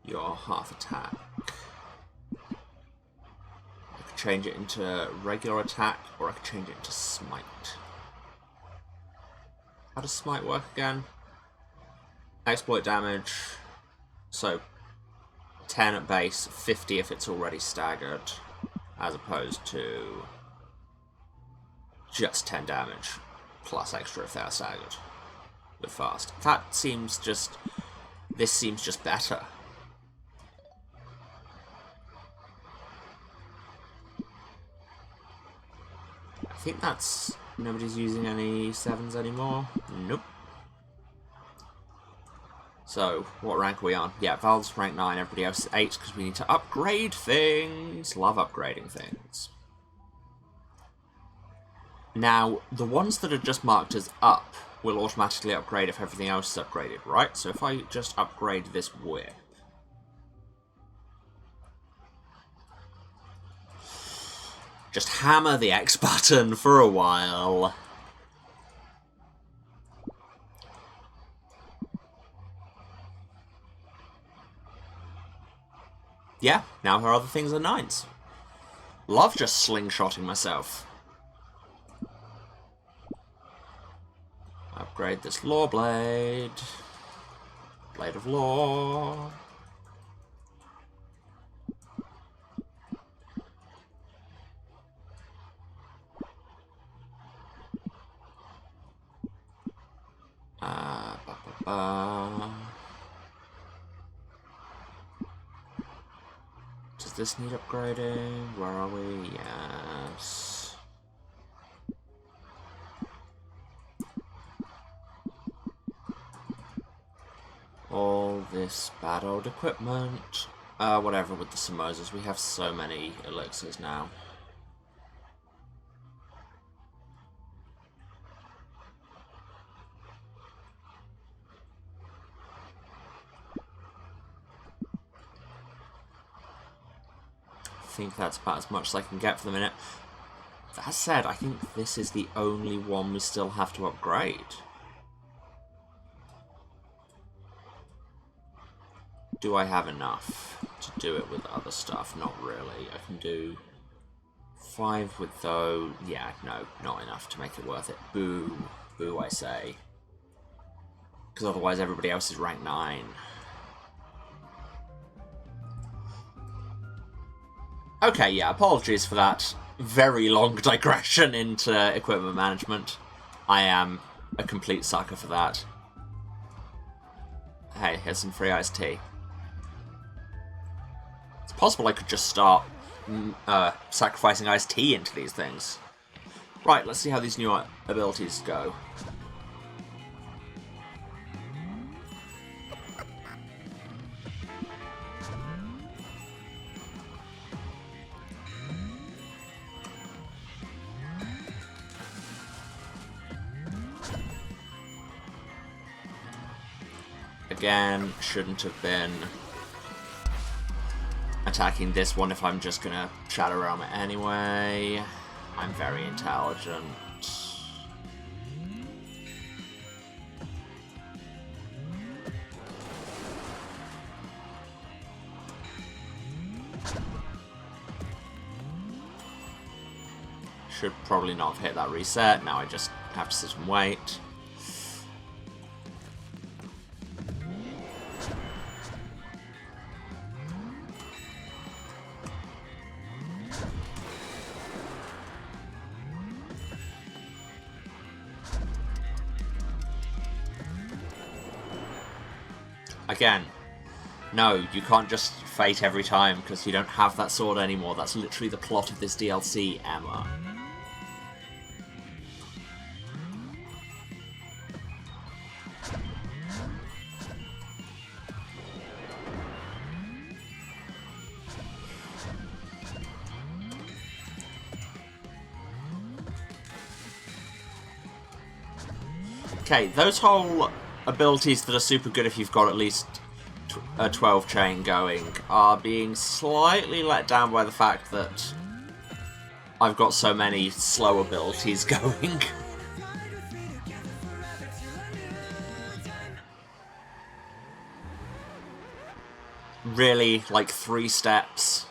Your half attack. I could change it into regular attack, or I could change it into smite. How does smite work again? Exploit damage. So 10 at base, 50 if it's already staggered, as opposed to just 10 damage plus extra if they're staggered with fast. That seems just... This seems just better. I think that's... Nobody's using any 7s anymore? Nope. So, what rank are we on? Yeah, Valve's rank 9, everybody else is 8, because we need to upgrade things. Love upgrading things. Now, the ones that are just marked as up will automatically upgrade if everything else is upgraded, right? So if I just upgrade this whip... Just hammer the X button for a while. Yeah, now her other things are 9s. Love just slingshotting myself. Upgrade this Law Blade. Blade of Law. Does this need upgrading? Where are we? Yes. All this bad old equipment. Whatever with the samosas. We have so many elixirs now. I think that's about as much as I can get for the minute. That said, I think this is the only one we still have to upgrade. Do I have enough to do it with other stuff? Not really. I can do 5 with those. Yeah, no, not enough to make it worth it. Boo. Boo, I say. Because otherwise everybody else is rank 9. Okay, yeah, apologies for that very long digression into equipment management. I am a complete sucker for that. Hey, here's some free iced tea. It's possible I could just start sacrificing iced tea into these things. Right, let's see how these new abilities go. Again, shouldn't have been attacking this one if I'm just gonna Shadow Realm it anyway. I'm very intelligent. Should probably not have hit that reset. Now I just have to sit and wait. Again, no, you can't just fate every time because you don't have that sword anymore. That's literally the plot of this DLC, Emma. Okay, those whole abilities that are super good if you've got at least a 12 chain going are being slightly let down by the fact that I've got so many slow abilities going. Really, like 3 steps.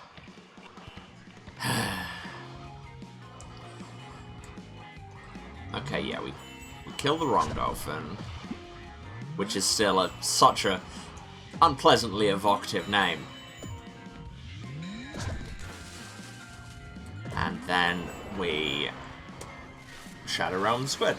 Okay, yeah, we kill the wrong dolphin, which is still such a unpleasantly evocative name. And then we Shadow Realm the squid.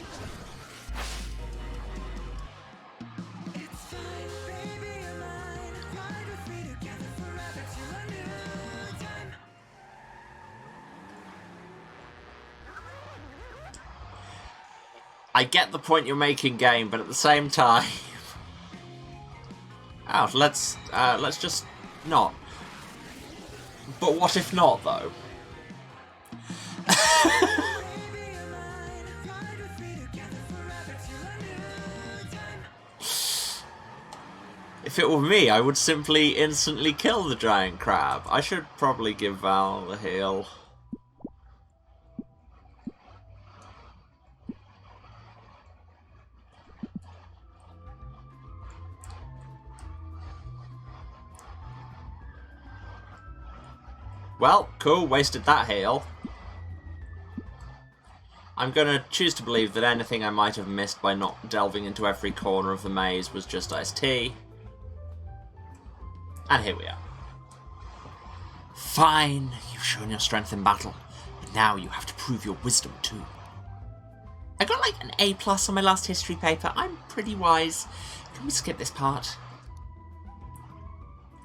I get the point you're making, game, but at the same time, ouch. Let's just not. But what if not, though? If it were me, I would simply instantly kill the giant crab. I should probably give Val the heal. Well, cool, wasted that heal. I'm gonna choose to believe that anything I might have missed by not delving into every corner of the maze was just iced tea. And here we are. Fine, you've shown your strength in battle, but now you have to prove your wisdom too. I got like an A+ on my last history paper. I'm pretty wise. Can we skip this part?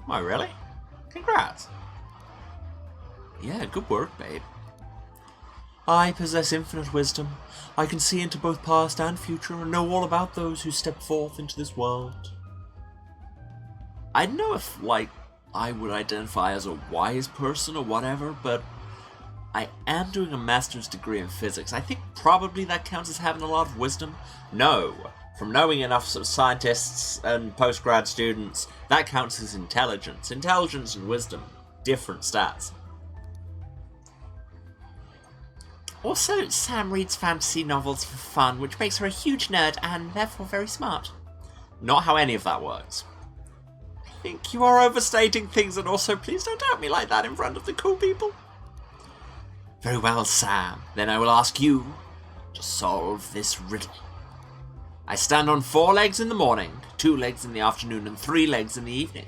Oh, really? Congrats. Yeah, good work, babe. I possess infinite wisdom. I can see into both past and future and know all about those who step forth into this world. I don't know if, like, I would identify as a wise person or whatever, but I am doing a master's degree in physics. I think probably that counts as having a lot of wisdom. No, from knowing enough sort of scientists and postgrad students, that counts as intelligence. Intelligence and wisdom, different stats. Also, Sam reads fantasy novels for fun, which makes her a huge nerd and therefore very smart. Not how any of that works. I think you are overstating things, and also please don't doubt me like that in front of the cool people. Very well, Sam. Then I will ask you to solve this riddle. I stand on 4 legs in the morning, 2 legs in the afternoon, and 3 legs in the evening.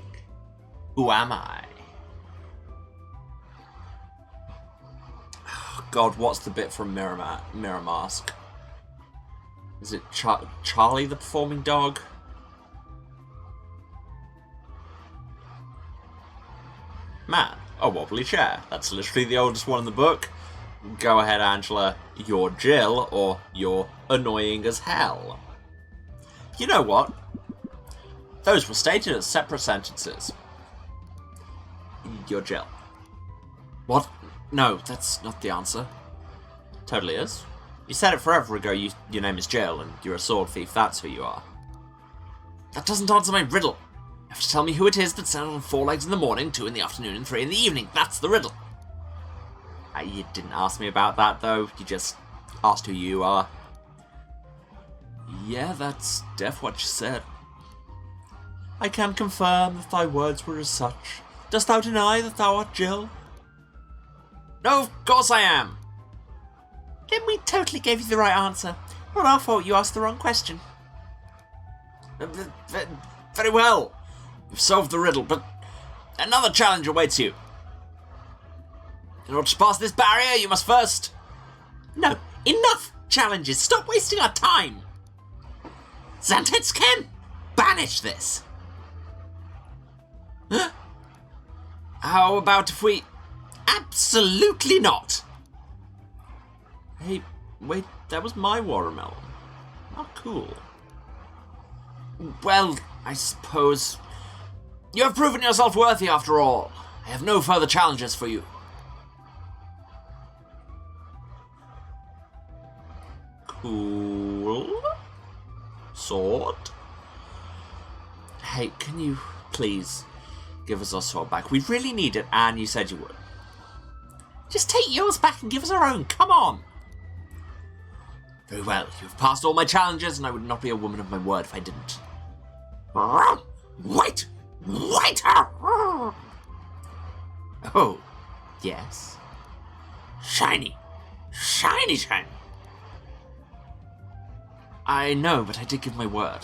Who am I? God, what's the bit from Mirror Mask? Is it Charlie the performing dog? Man, a wobbly chair. That's literally the oldest one in the book. Go ahead, Angela. You're Jill, or you're annoying as hell. You know what? Those were stated as separate sentences. You're Jill. What? No, that's not the answer. Totally is. You said it forever ago, your name is Jill, and you're a sword thief, that's who you are. that doesn't answer my riddle. You have to tell me who it is that stands on 4 legs in the morning, 2 in the afternoon, and 3 in the evening. That's the riddle. You didn't ask me about that, though. You just asked who you are. Yeah, that's def what you said. I can confirm that thy words were as such. Dost thou deny that thou art Jill? No, of course I am. Then we totally gave you the right answer. Not our fault you asked the wrong question. Very well. You've solved the riddle, but another challenge awaits you. In order to pass this barrier, you must first... No, enough challenges. Stop wasting our time. Zantetsken, banish this. Huh? How about if we... Absolutely not. Hey, wait, that was my watermelon. Not cool. Well, I suppose... You have proven yourself worthy after all. I have no further challenges for you. Cool. Sword? Hey, can you please give us our sword back? We really need it, and you said you would. Just take yours back and give us our own. Come on. Very well. You've passed all my challenges, and I would not be a woman of my word if I didn't. Wait! Wait! Oh, yes. Shiny. Shiny, shiny. I know, but I did give my word.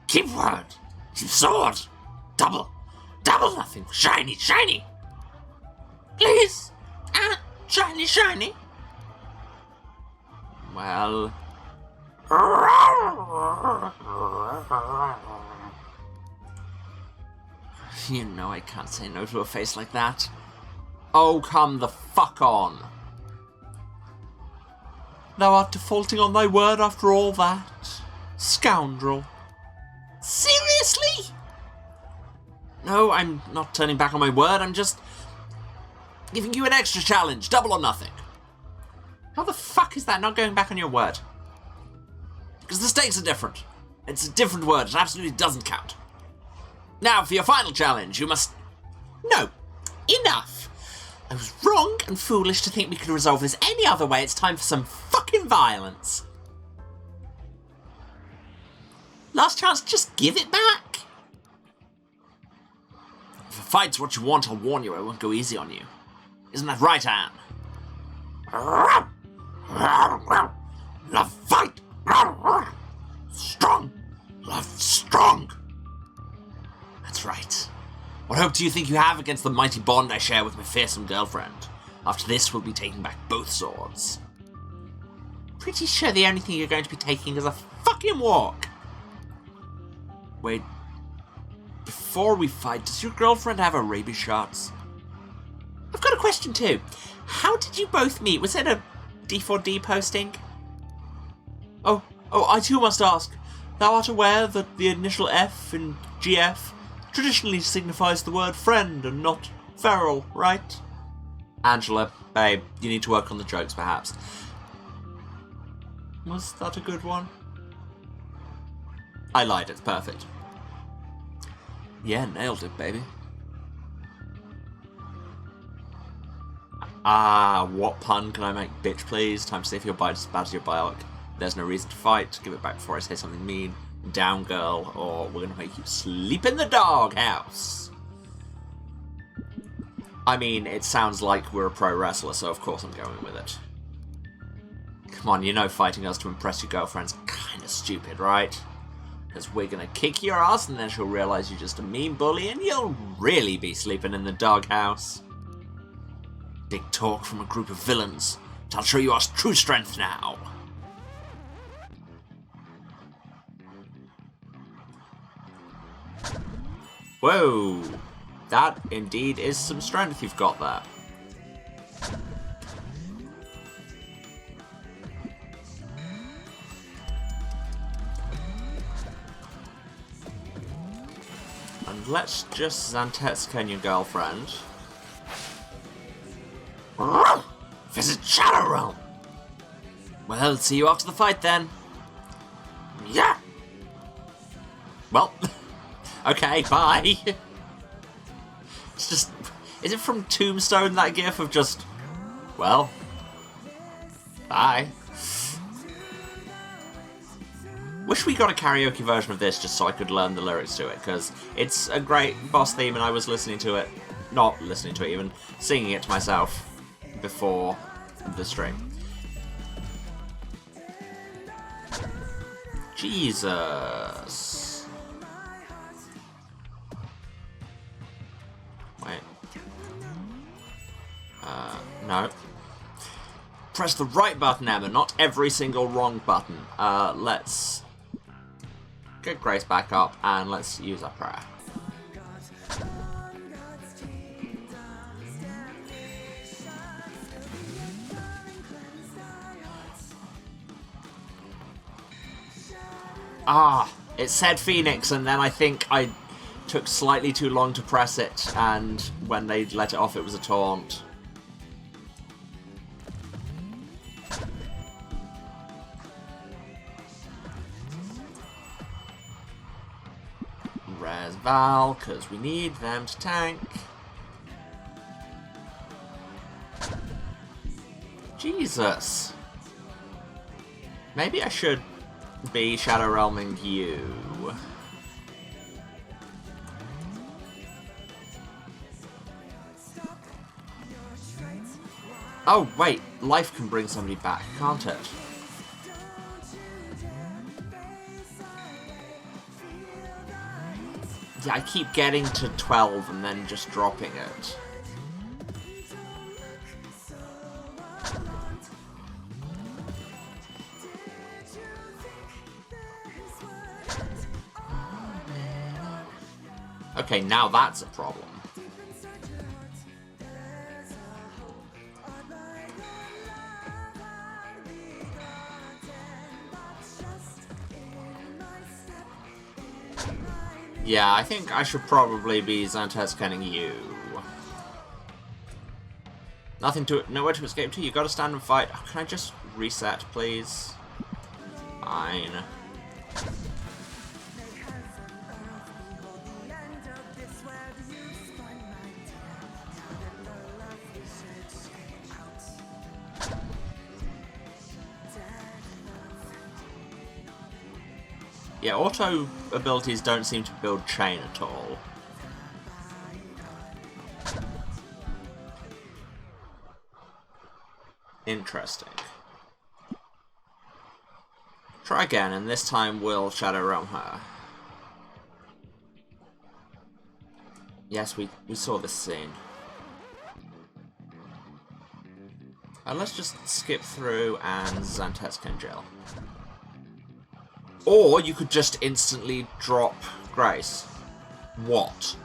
Keep word. Keep sword. Double. Double nothing. Shiny, shiny. Please. Shiny, shiny. Well... You know I can't say no to a face like that. Oh, come the fuck on. Thou art defaulting on thy word after all that? Scoundrel. Seriously? No, I'm not turning back on my word, I'm just giving you an extra challenge, double or nothing. How the fuck is that not going back on your word? Because the stakes are different. It's a different word, it absolutely doesn't count. Now, for your final challenge, you must... No, enough. I was wrong and foolish to think we could resolve this any other way. It's time for some fucking violence. Last chance, just give it back. If a fight's what you want, I'll warn you, I won't go easy on you. Isn't that right, Anne? Love fight. Strong. Love strong. That's right. What hope do you think you have against the mighty bond I share with my fearsome girlfriend? After this, we'll be taking back both swords. Pretty sure the only thing you're going to be taking is a fucking walk. Wait. Before we fight, does your girlfriend have her rabies shots? I've got a question too. How did you both meet? Was it a D4D posting? Oh, I too must ask. Thou art aware that the initial F in GF traditionally signifies the word friend and not feral, right? Angela, babe, you need to work on the jokes, perhaps. Was that a good one? I lied, it's perfect. Yeah, nailed it, baby. What pun can I make? Bitch, please. Time to see if your bite is as bad as your biolic. There's no reason to fight. Give it back before I say something mean. Down, girl, or we're gonna make you sleep in the doghouse. I mean, it sounds like we're a pro wrestler, so of course I'm going with it. Come on, you know fighting us to impress your girlfriend's kinda stupid, right? Because we're gonna kick your ass and then she'll realize you're just a mean bully and you'll really be sleeping in the doghouse. Big talk from a group of villains. But I'll show you our true strength now. Whoa, that indeed is some strength you've got there. And let's just Zantetsuken your girlfriend. Visit Shadow Realm! Well, see you after the fight then. Yeah! Well, okay, bye. It's just... Is it from Tombstone, that gif of just... Well... Bye. Wish we got a karaoke version of this just so I could learn the lyrics to it, because it's a great boss theme and I was listening to it... Not listening to it even, singing it to myself before the stream. Jesus. Wait. No. Press the right button, Emma, not every single wrong button. Let's get Grace back up and let's use our prayer. Ah, it said Phoenix, and then I think I took slightly too long to press it, and when they let it off, it was a taunt. Res Val, because we need them to tank. Jesus. Maybe I should be Shadow Realming you. Oh, wait. Life can bring somebody back, can't it? Yeah, I keep getting to 12 and then just dropping it. Okay, now that's a problem. Yeah, I think I should probably be Xantescanning you. Nowhere to escape to, you gotta stand and fight. Oh, can I just reset, please? Fine. Yeah, auto abilities don't seem to build chain at all. Interesting. Try again, and this time we'll Shadow Realm her. Yes, we saw this scene. Let's just skip through and Xantescan Gel. Or you could just instantly drop Grace. What?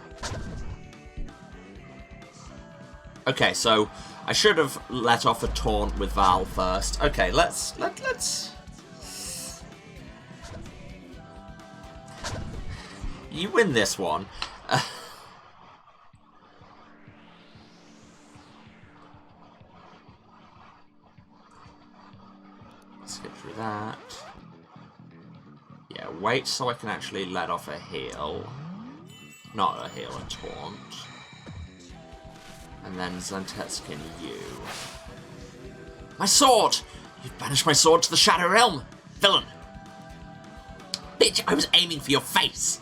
Okay, so I should have let off a taunt with Val first. Okay, let's you win this one. Skip through that. Yeah, wait so I can actually let off a heal. Not a heal, a taunt. And then Xantescan you. My sword! You've banished my sword to the Shadow Realm! Villain! Bitch, I was aiming for your face!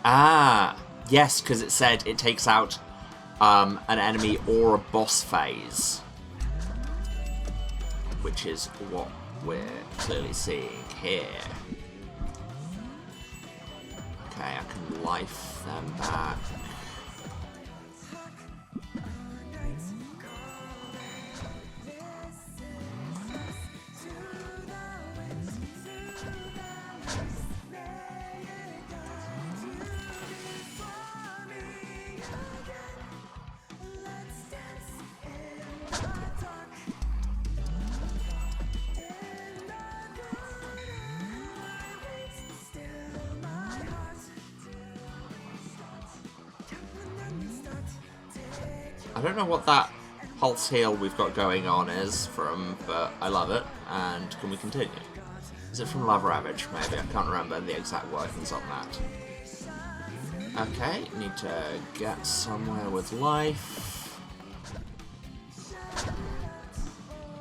Ah, yes, because it said it takes out an enemy or a boss phase. Which is what we're clearly seeing here. Okay, I can life them back. I don't know what that pulse heal we've got going on is from, but I love it. And can we continue? Is it from Love Ravage? Maybe. I can't remember the exact workings on that. Okay, need to get somewhere with life.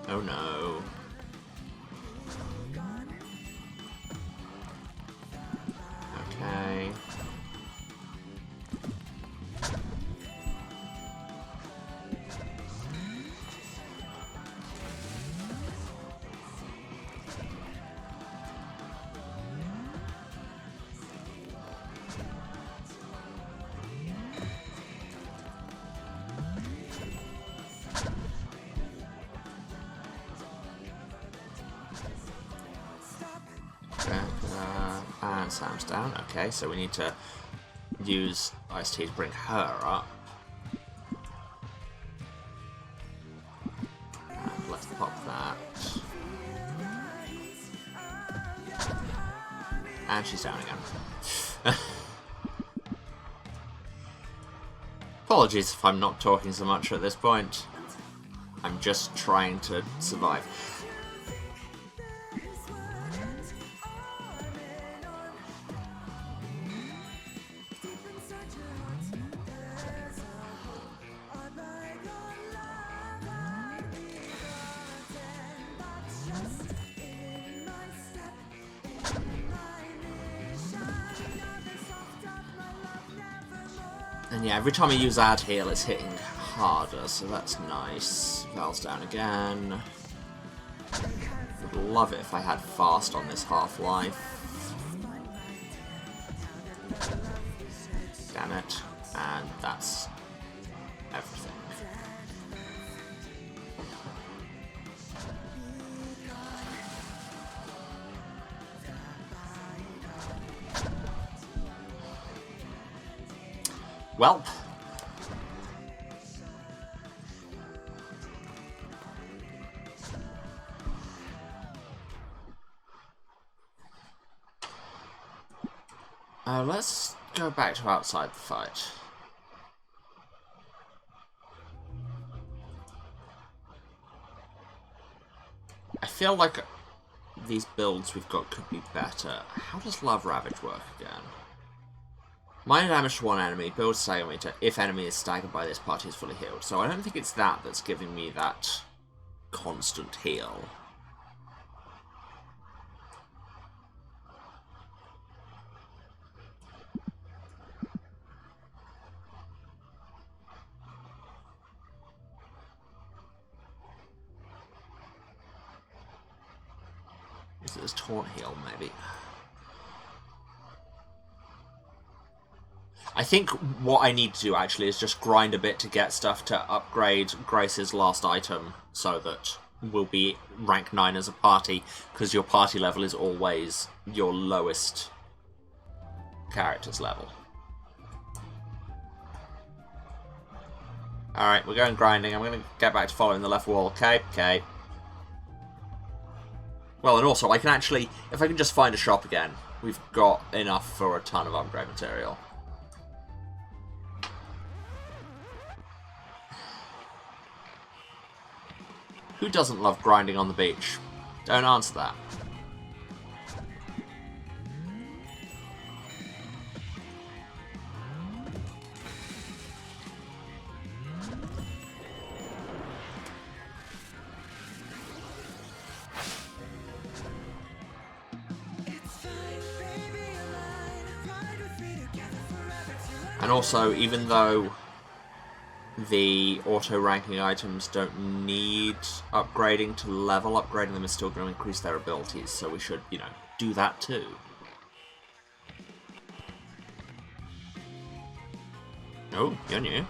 Oh no. Okay. And Sam's down. Okay, so we need to use Ice Tea to bring her up. And let's pop that. And she's down again. Apologies if I'm not talking so much at this point. I'm just trying to survive. And yeah, every time I use Add Heal, it's hitting harder, so that's nice. Val's down again. Would love it if I had Fast on this half-life. Damn it. And that's everything. Welp. Let's go back to outside the fight. I feel like these builds we've got could be better. How does Love Ravage work again? Minor damage to one enemy, build stagger meter. If enemy is staggered by this, party is fully healed. So I don't think it's that that's giving me that constant heal. Is it this taunt heal, maybe? I think what I need to do, actually, is just grind a bit to get stuff to upgrade Grace's last item, so that we'll be rank 9 as a party, because your party level is always your lowest character's level. Alright, we're going grinding. I'm going to get back to following the left wall. Okay, okay. Well, and also, I can actually, if I can just find a shop again, we've got enough for a ton of upgrade material. Who doesn't love grinding on the beach? Don't answer that. And also, even though the auto-ranking items don't need upgrading to level, upgrading them is still going to increase their abilities, so we should, you know, do that too. Oh, you're new.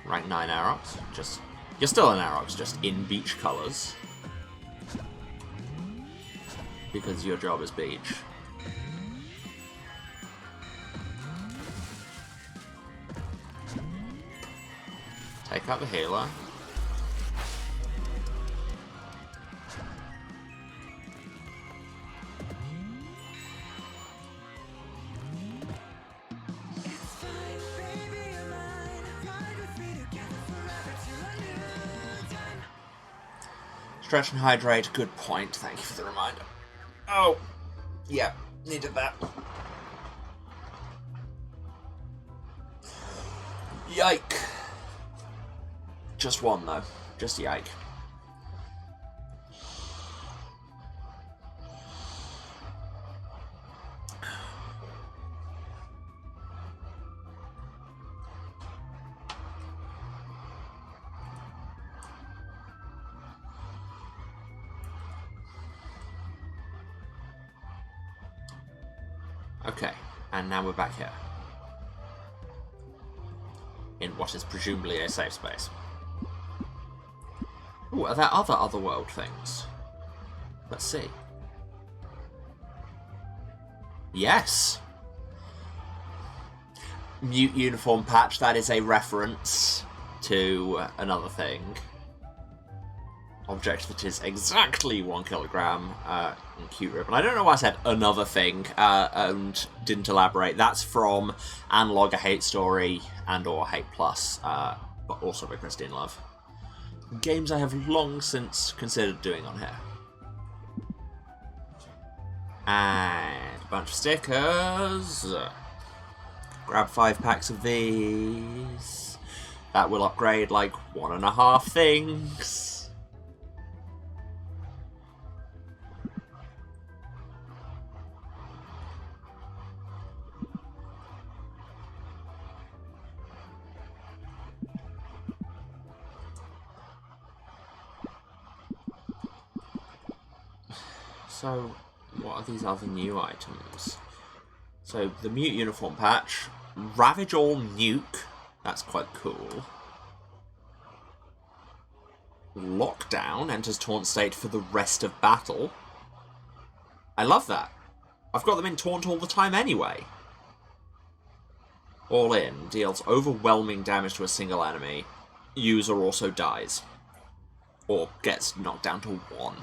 Rank 9 Arox. You're still an Arox, just in beach colours. Because your job is beach. Take out the healer. Stretch and hydrate, good point, thank you for the reminder. Oh, Yeah, needed that. Yike. Just one, though. Just yike. Okay, and now we're back here. In what is presumably a safe space. Ooh, are there other otherworld things? Let's see. Yes! Mute uniform patch, that is a reference to another thing. Object that is exactly 1 kilogram in cute ribbon. I don't know why I said another thing and didn't elaborate. That's from Analog, A Hate Story and or Hate Plus, but also by Christine Love. Games I have long since considered doing on here. And a bunch of stickers. Grab 5 packs of these. That will upgrade like 1.5 things. So, what are these other new items? So, the Mute Uniform Patch, Ravage All Nuke, that's quite cool. Lockdown, enters Taunt state for the rest of battle. I love that. I've got them in Taunt all the time anyway. All in, deals overwhelming damage to a single enemy. User also dies. Or gets knocked down to 1.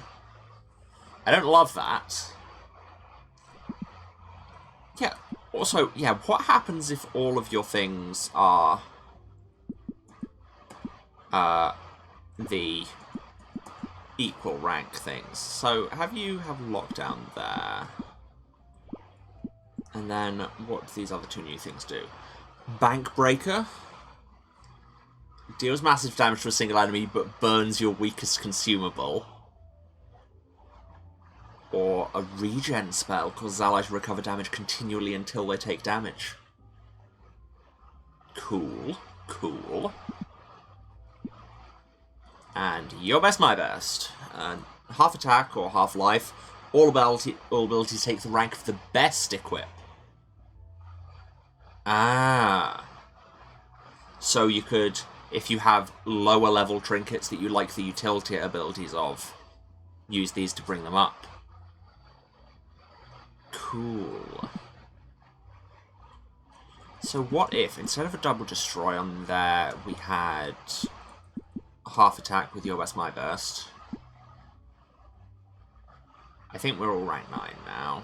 I don't love that. Yeah, also, yeah, what happens if all of your things are the equal rank things? So, have lockdown there. And then, what do these other 2 new things do? Bank Breaker. Deals massive damage to a single enemy, but burns your weakest consumable. Or a regen spell causes allies to recover damage continually until they take damage. Cool. Cool. And your best, my best. Half attack or half life. All abilities take the rank of the best equip. Ah. So you could, if you have lower level trinkets that you like the utility abilities of, use these to bring them up. Cool. So what if, instead of a double destroy on there, we had half attack with your best, my best? I think we're all rank 9 now.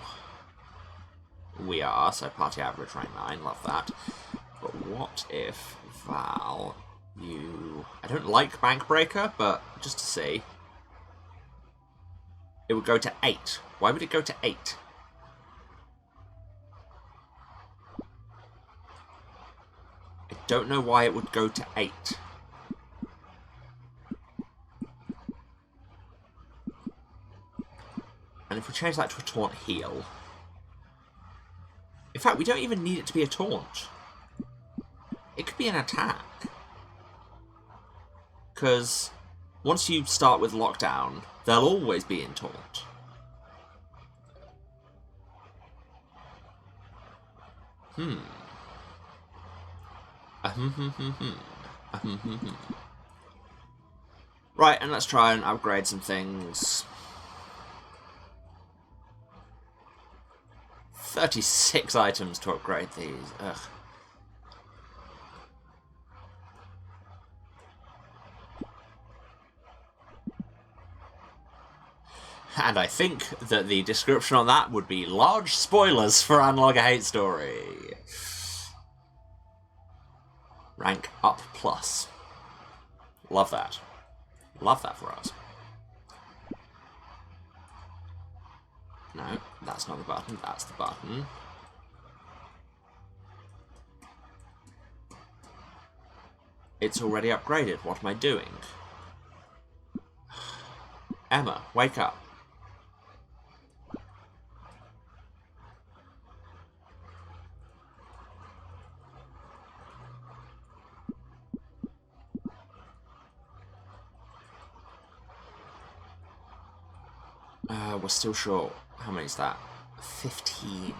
We are, so party average rank 9, love that. But what if, Val, you... I don't like Bank Breaker, but just to see. It would go to 8. Why would it go to 8? I don't know why it would go to 8. And if we change that to a taunt heal... In fact, we don't even need it to be a taunt. It could be an attack. Because once you start with lockdown, they'll always be in taunt. Right, and let's try and upgrade some things. 36 items to upgrade these. Ugh. And I think that the description on that would be large spoilers for Analog A Hate Story. Rank up plus. Love that. Love that for us. No, that's that's not the button, that's the button. It's already upgraded. What am I doing? Emma, wake up. We're still short. How many is that? 15.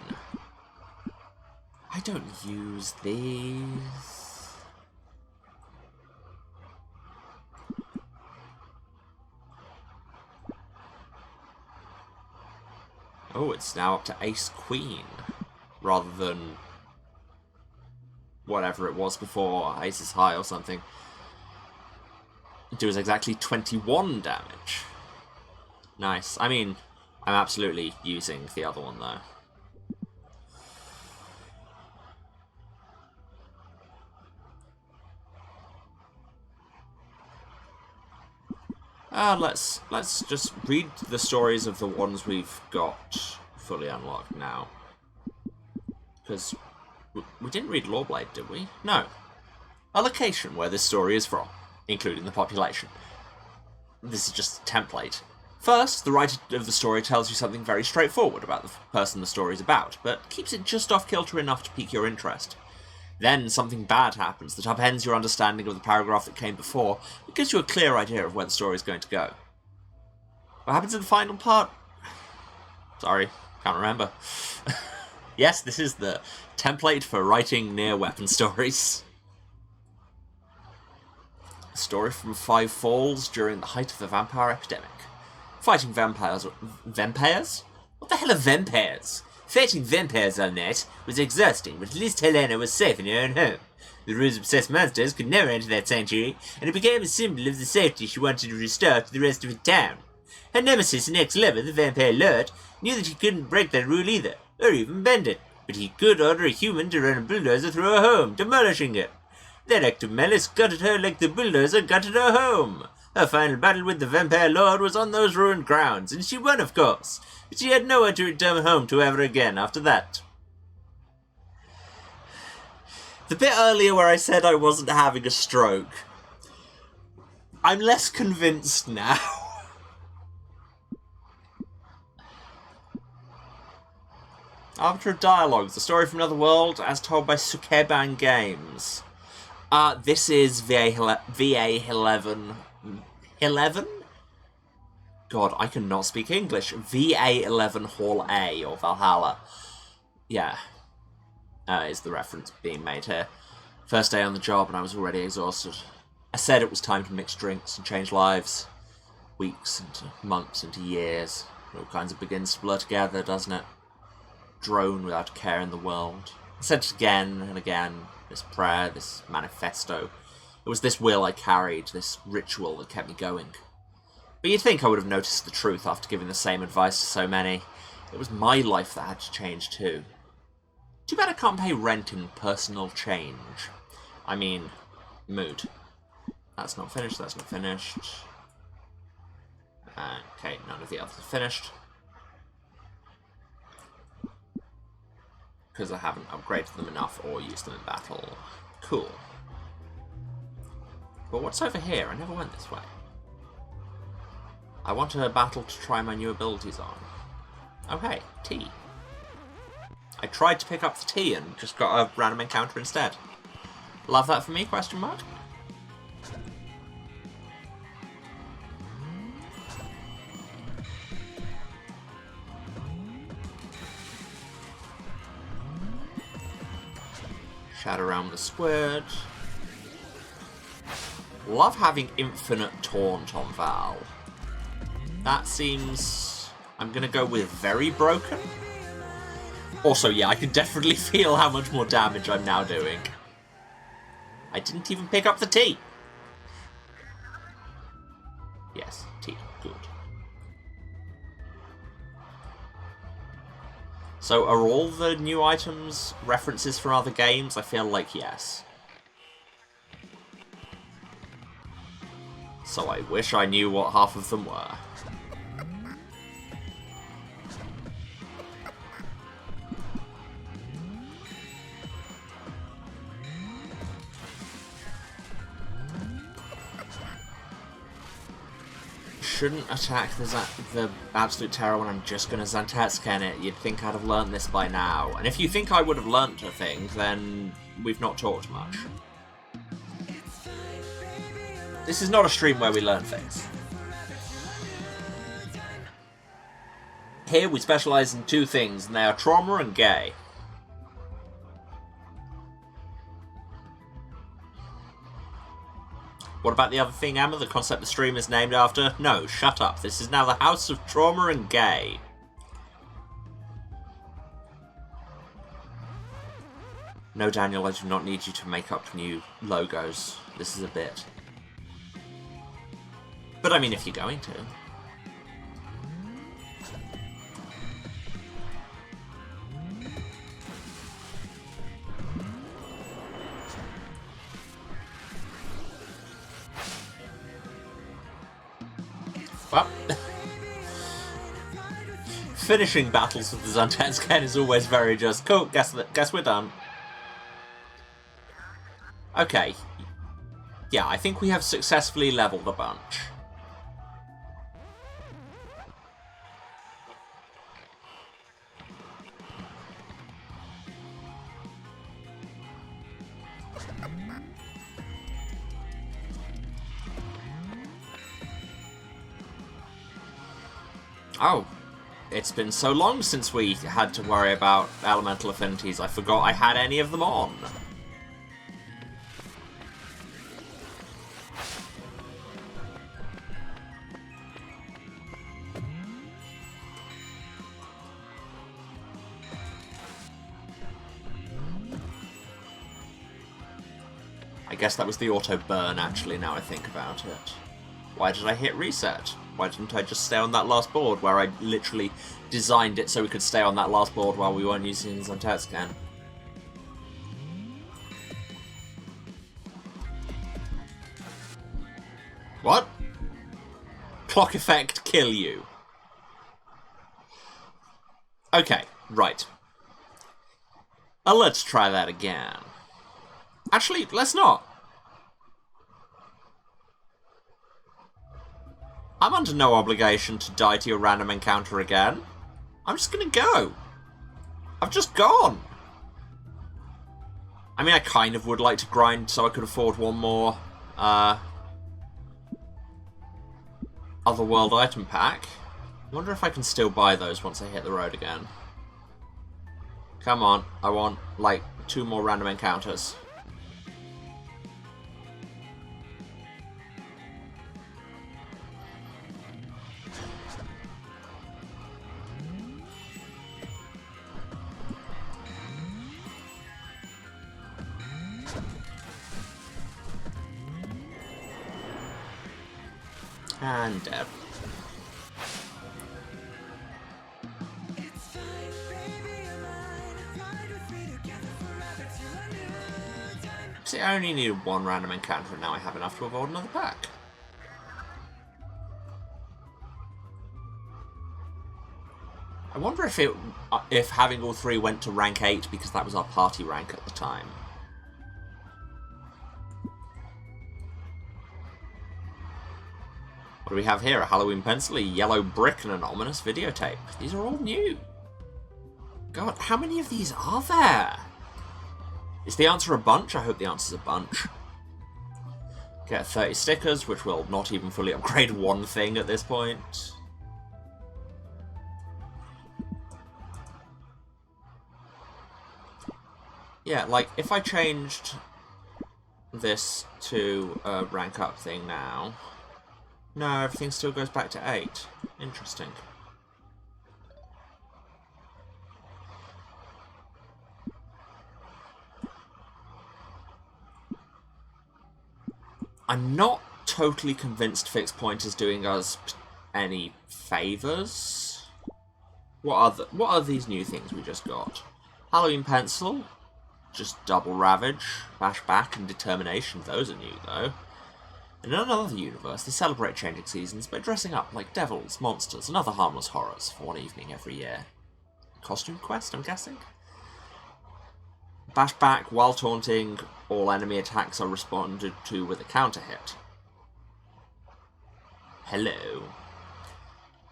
I don't use these. Oh, it's now up to Ace Queen, rather than whatever it was before, Aces High or something. It does exactly 21 damage. Nice. I mean, I'm absolutely using the other one, though. Let's just read the stories of the ones we've got fully unlocked now. Because we didn't read Lawblade, did we? No. A location where this story is from, including the population. This is just a template. First, the writer of the story tells you something very straightforward about the person the story is about, but keeps it just off-kilter enough to pique your interest. Then something bad happens that upends your understanding of the paragraph that came before. It gives you a clear idea of where the story is going to go. What happens in the final part? Sorry, can't remember. Yes, this is the template for writing near-weapon stories. A story from Five Falls during the height of the vampire epidemic. Fighting vampires... Vampires? What the hell are vampires? Fighting vampires all night was exhausting, but at least Helena was safe in her own home. The ruse-obsessed monsters could never enter that sanctuary, and it became a symbol of the safety she wanted to restore to the rest of the town. Her nemesis and ex-lover, the vampire lord, knew that he couldn't break that rule either, or even bend it, but he could order a human to run a bulldozer through her home, demolishing it. That act of malice gutted her like the bulldozer gutted her home. Her final battle with the vampire lord was on those ruined grounds, and she won, of course, but she had nowhere to return home to ever again after that. The bit earlier where I said I wasn't having a stroke, I'm less convinced now. Arbiter of Dialogues, a story from another world, as told by Sukeban Games. This is VA11... 11? God, I cannot speak English. VA11 Hall A, or Valhalla. Yeah. Is the reference being made here. First day on the job and I was already exhausted. I said it was time to mix drinks and change lives. Weeks into months into years. It all kinds of begins to blur together, doesn't it? Drone without a care in the world. I said it again and again. This prayer, this manifesto. It was this will I carried, this ritual that kept me going. But you'd think I would have noticed the truth after giving the same advice to so many. It was my life that had to change too. Too bad I can't pay rent in personal change. I mean, mood. That's not finished, that's not finished. Okay, none of the others are finished. Because I haven't upgraded them enough or used them in battle. Cool. But what's over here? I never went this way. I want a battle to try my new abilities on. Oh hey, tea. I tried to pick up the tea and just got a random encounter instead. Love that for me, question mark? Shadow Realm the Squid. Love having infinite taunt on Val. That seems... I'm gonna go with very broken. Also, yeah, I can definitely feel how much more damage I'm now doing. I didn't even pick up the tea. Yes, tea. Good. So are all the new items references from other games? I feel like yes. So I wish I knew what half of them were. shouldn't attack the Absolute Terror when I'm just going to Zantetsuken it. You'd think I'd have learnt this by now. And if you think I would have learnt a thing, then we've not talked much. This is not a stream where we learn things. Here we specialise in two things, and they are trauma and gay. What about the other thing, Emma? The concept the stream is named after? No, shut up. This is now the House of Trauma and Gay. No, Daniel, I do not need you to make up new logos. This is a bit. But I mean, if you're going to. Well, finishing battles with the Zantetsuken is always very just. Cool, guess we're done. Okay. Yeah, I think we have successfully leveled a bunch. Oh, it's been so long since we had to worry about elemental affinities, I forgot I had any of them on. I guess that was the auto burn, actually, now I think about it. Why did I hit reset? Why didn't I just stay on that last board where I literally designed it so we could stay on that last board while we weren't using Zantetsuken? What? Clock effect kill you. Okay, right. Let's try that again. Actually, let's not. I'm under no obligation to die to your random encounter again. I'm just gonna go. I've just gone. I mean, I kind of would like to grind so I could afford one more Otherworld item pack. I wonder if I can still buy those once I hit the road again. Come on, I want, like, 2 more random encounters. And dead. See, I only needed 1 random encounter and now I have enough to avoid another pack. I wonder if having all 3 went to rank 8 because that was our party rank at the time. What do we have here? A Halloween pencil, a yellow brick, and an ominous videotape. These are all new. God, how many of these are there? Is the answer a bunch? I hope the answer's a bunch. Get 30 stickers, which will not even fully upgrade one thing at this point. Yeah, like, if I changed this to a rank up thing now... No, everything still goes back to 8. Interesting. I'm not totally convinced Fixed Point is doing us any favours. What are these new things we just got? Halloween Pencil, just double Ravage, Bash Back, and Determination. Those are new, though. In another universe, they celebrate changing seasons by dressing up like devils, monsters, and other harmless horrors for one evening every year. Costume quest, I'm guessing? Bash back while taunting, all enemy attacks are responded to with a counter hit. Hello.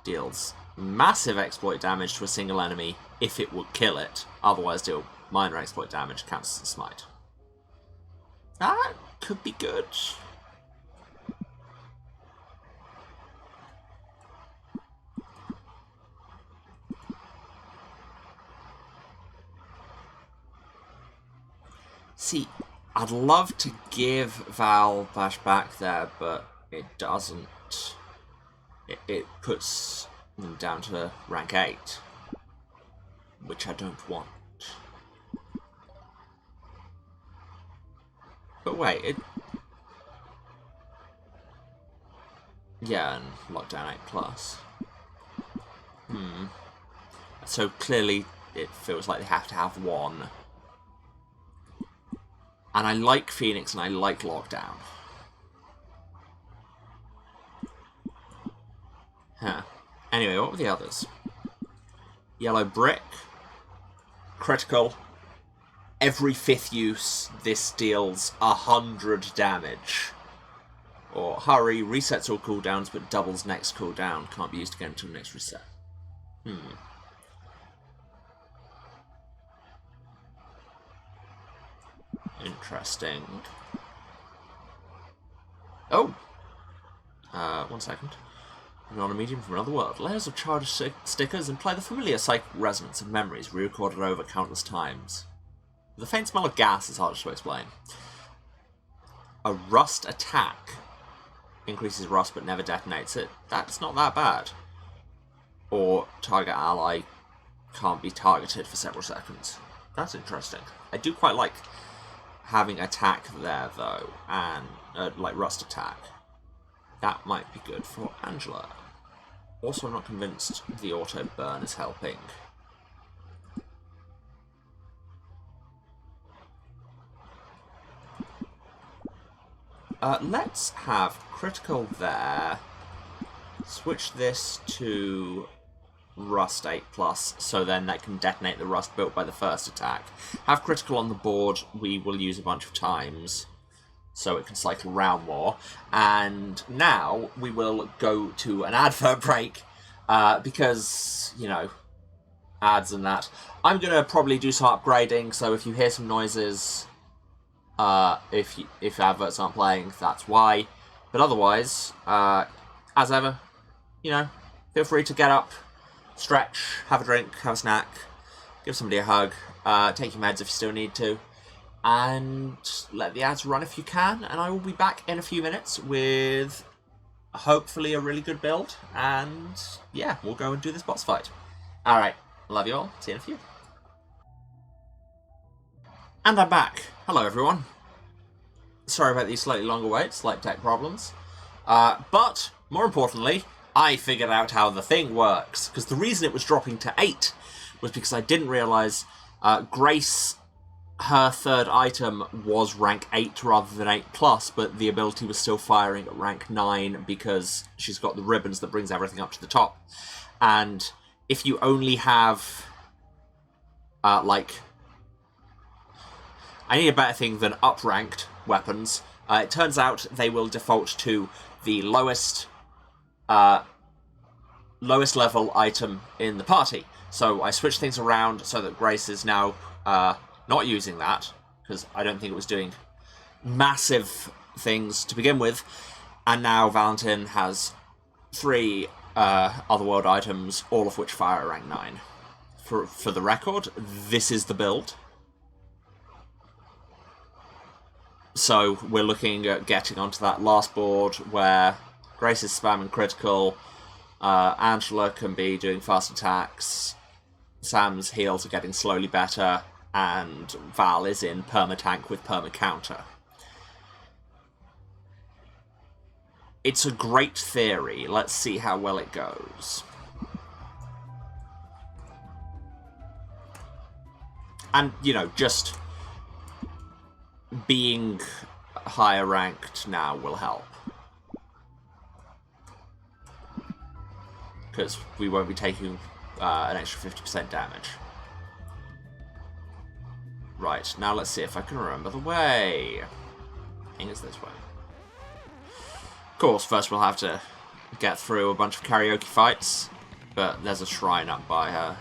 deals massive exploit damage to a single enemy if it would kill it. Otherwise, deal minor exploit damage, counts as a smite. That could be good. See, I'd love to give Val Bash back there, but it doesn't. It puts them down to rank 8, which I don't want. But wait, it... Yeah, and lockdown 8+. So clearly it feels like they have to have one. And I like Phoenix and I like Lockdown. Huh. Anyway, what were the others? Yellow Brick. Critical. Every 5th use, this deals 100 damage. Or Hurry, resets all cooldowns but doubles next cooldown. Can't be used again until next reset. Interesting. Oh! 1 second. We're on a medium from another world. Layers of charged stickers imply the familiar psychic resonance of memories re-recorded over countless times. The faint smell of gas is harder to explain. A rust attack increases rust but never detonates it. That's not that bad. Or target ally can't be targeted for several seconds. That's interesting. I do quite like having attack there, though, and, like, rust attack. That might be good for Angela. Also, I'm not convinced the auto burn is helping. Let's have critical there. Switch this to Rust 8+, so then that can detonate the rust built by the first attack. Have critical on the board, we will use a bunch of times, so it can cycle around more. And now we will go to an advert break, because, you know, ads and that. I'm going to probably do some upgrading, so if you hear some noises, if adverts aren't playing, that's why. But otherwise, as ever, you know, feel free to get up, stretch, have a drink, have a snack, give somebody a hug, take your meds if you still need to, and let the ads run if you can, and I will be back in a few minutes with hopefully a really good build, and yeah, we'll go and do this boss fight. Alright, love you all, see you in a few. And I'm back. Hello everyone. Sorry about these slightly longer waits, slight tech problems. But, more importantly, I figured out how the thing works, because the reason it was dropping to 8 was because I didn't realise Grace, her third item, was rank 8 rather than 8+, but the ability was still firing at rank 9 because she's got the ribbons that brings everything up to the top. And if you only have, like... I need a better thing than up-ranked weapons. It turns out they will default to the lowest level item in the party. So I switched things around so that Grace is now not using that, because I don't think it was doing massive things to begin with. And now Valentin has 3 otherworld items, all of which fire at rank 9. For the record, this is the build. So we're looking at getting onto that last board where Grace is spamming critical, Angela can be doing fast attacks, Sam's heals are getting slowly better, and Val is in perma-tank with perma-counter. It's a great theory. Let's see how well it goes. And, you know, just being higher ranked now will help. Because we won't be taking an extra 50% damage. Right, now let's see if I can remember the way. I think it's this way. Of course, first we'll have to get through a bunch of karaoke fights, but there's a shrine up by her.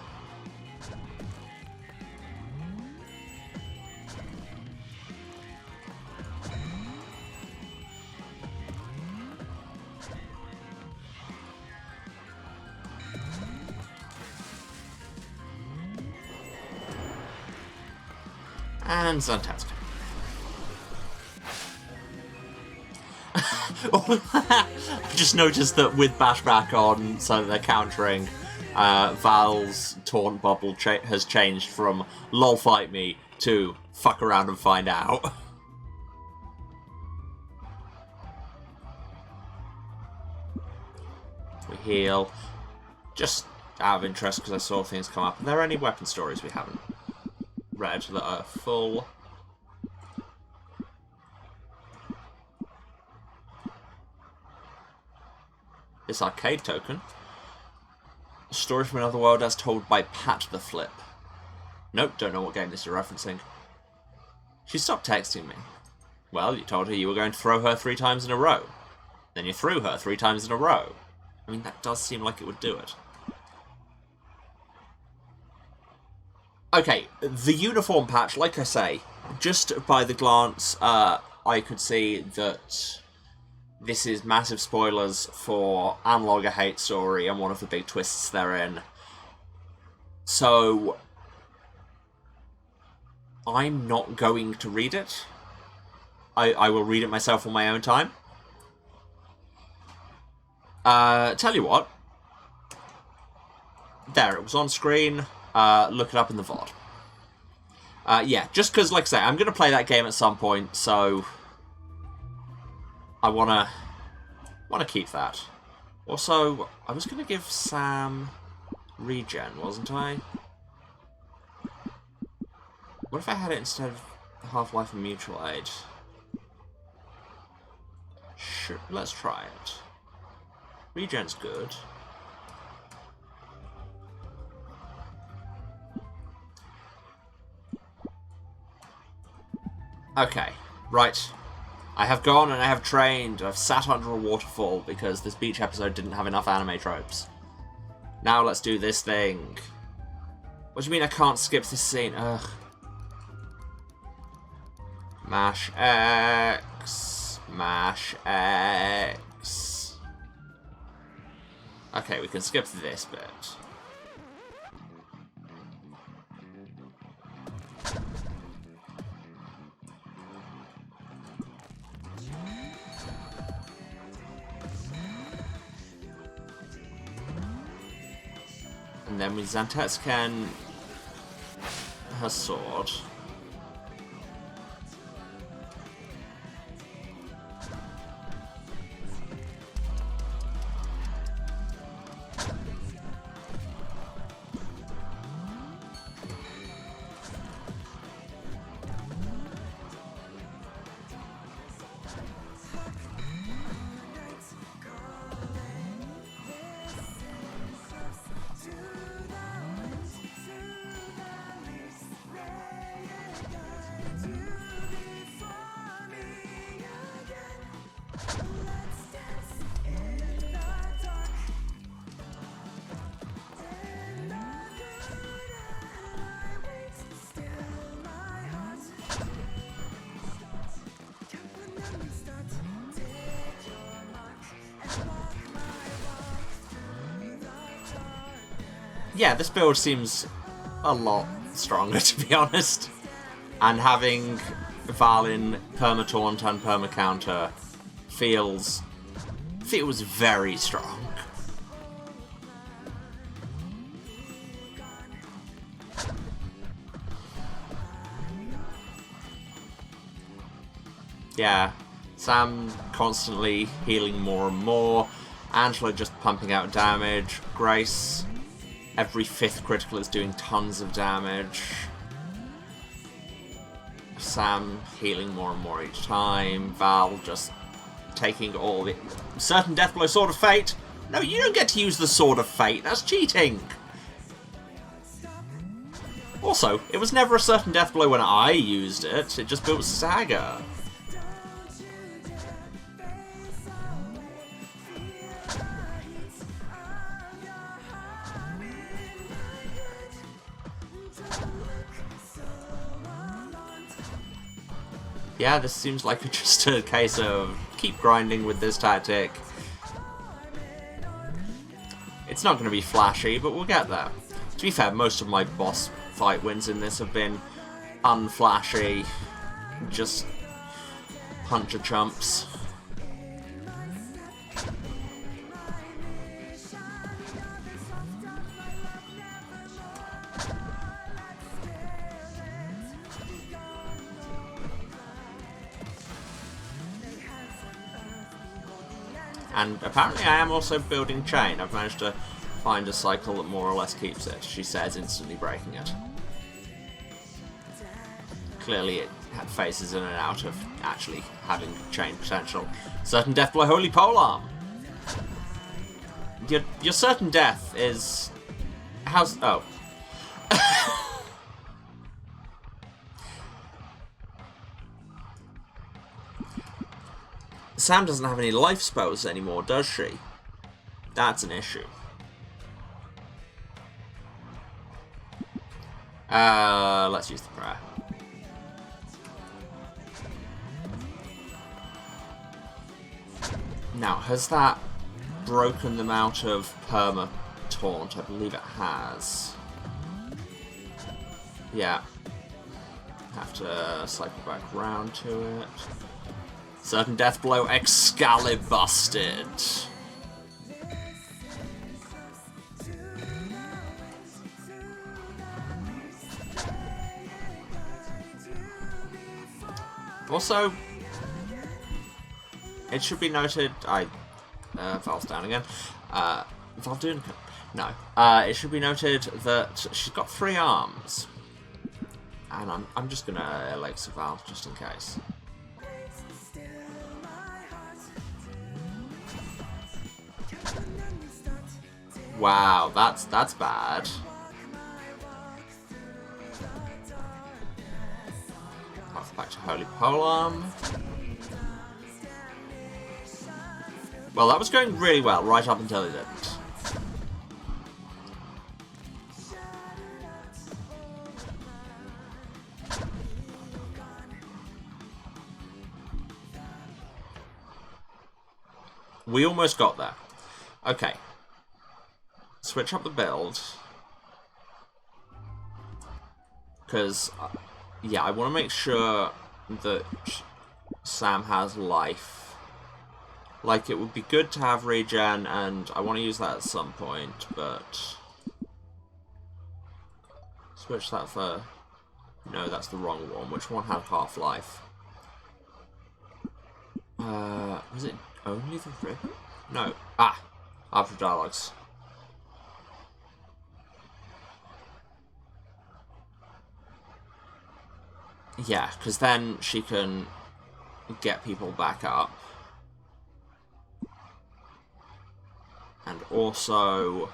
And Zantetsuka. I just noticed that with Bashback on, so they're countering, Val's taunt bubble has changed from lol fight me to fuck around and find out. We heal. Just out of interest because I saw things come up. Are there any weapon stories we haven't read that are full? This arcade token. A story from another world as told by Pat the Flip. Nope, don't know what game this is referencing. She stopped texting me. Well, you told her you were going to throw her 3 times in a row. Then you threw her 3 times in a row. I mean, that does seem like it would do it. Okay, the uniform patch, like I say, just by the glance, I could see that this is massive spoilers for Analog a Hate Story and one of the big twists therein. So I'm not going to read it. I will read it myself on my own time. Tell you what. There, it was on screen. Look it up in the VOD. Yeah, just because, like I say, I'm going to play that game at some point, so I wanna keep that. Also, I was going to give Sam regen, wasn't I? What if I had it instead of Half-Life and Mutual Aid? Sure, let's try it. Regen's good. Okay, right. I have gone and I have trained. I've sat under a waterfall because this beach episode didn't have enough anime tropes. Now let's do this thing. What do you mean I can't skip this scene? Ugh. Mash X. Mash X. Okay, we can skip this bit. And then with Zantetsuken, her sword. Yeah, this build seems a lot stronger, to be honest. And having Val in perma-taunt and perma-counter feels very strong. Yeah, Sam constantly healing more and more. Angela just pumping out damage. Grace, every 5th critical is doing tons of damage. Sam healing more and more each time. Val just taking all the... Certain Death Blow, Sword of Fate. No, you don't get to use the Sword of Fate. That's cheating. Also, it was never a Certain Death Blow when I used it. It just built Saga. Yeah, this seems like just a case of keep grinding with this tactic. It's not going to be flashy, but we'll get there. To be fair, most of my boss fight wins in this have been unflashy, just puncher chumps. And apparently I am also building chain. I've managed to find a cycle that more or less keeps it. She says, instantly breaking it. Clearly it phases in and out of actually having chain potential. Certain death by holy polearm. Your certain death is... How's... Oh. Sam doesn't have any life spells anymore, does she? That's an issue. Let's use the prayer. Now, has that broken them out of perma taunt? I believe it has. Yeah. Have to cycle back round to it. Certain death blow Excalibusted. Also, it should be noted, Val's down again. Val doing? No. It should be noted that she's got 3 arms. And I'm just gonna elixir Val, just in case. Wow, that's bad. Path back to Holy Polearm. Well, that was going really well, right up until it didn't. We almost got there. Okay. Switch up the build. Because, yeah, I want to make sure that Sam has life. Like, it would be good to have regen, and I want to use that at some point, but... Switch that for... No, that's the wrong one. Which one had half-life? Was it only the ribbon? No. Ah! After dialogues. Yeah, because then she can get people back up. And also,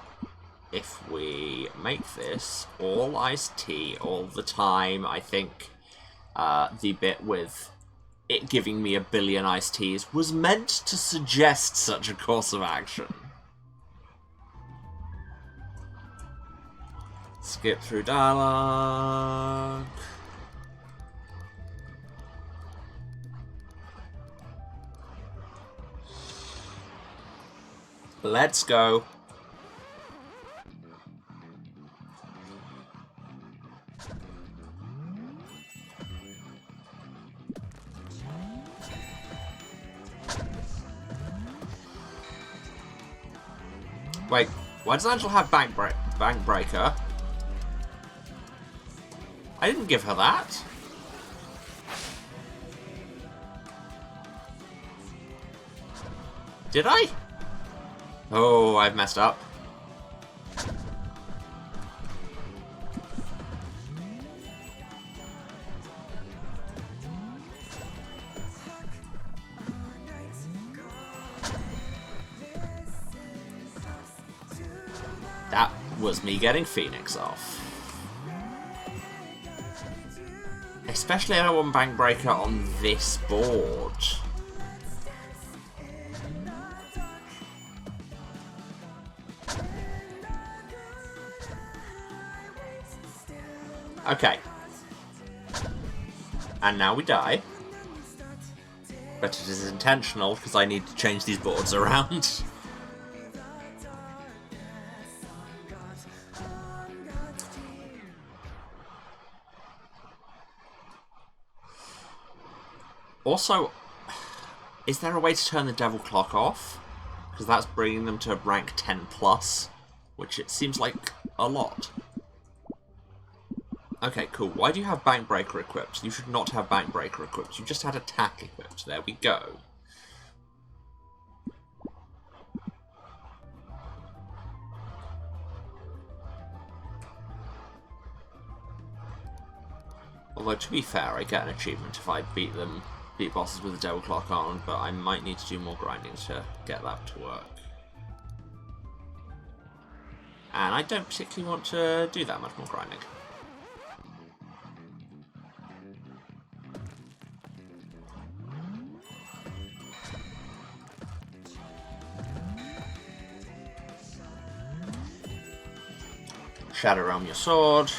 if we make this all iced tea all the time, I think the bit with it giving me a billion iced teas was meant to suggest such a course of action. Skip through dialogue. Let's go. Wait, why does Angela have bank breaker? I didn't give her that. Did I? Oh, I've messed up. That was me getting Phoenix off. Especially I don't want Bank Breaker on this board. Okay. And now we die. but it is intentional because I need to change these boards around. Also, is there a way to turn the devil clock off? Because that's bringing them to rank 10+, which it seems like a lot. Okay, cool. Why do you have Bank Breaker equipped? You should not have Bank Breaker equipped. You just had Attack equipped. There we go. Although, to be fair, I get an achievement if I beat bosses with the Devil Clock on, but I might need to do more grinding to get that to work. And I don't particularly want to do that much more grinding. Shadow Realm your sword.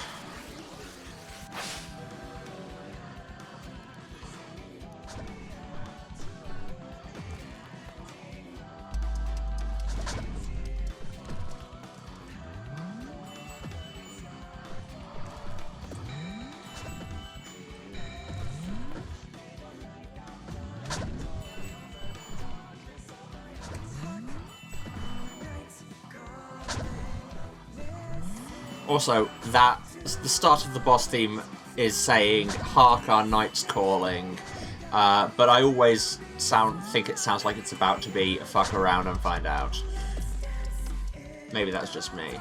Also, the start of the boss theme is saying, "Hark, our knight's calling," but I always think it sounds like it's about to be a fuck around and find out. Maybe that's just me.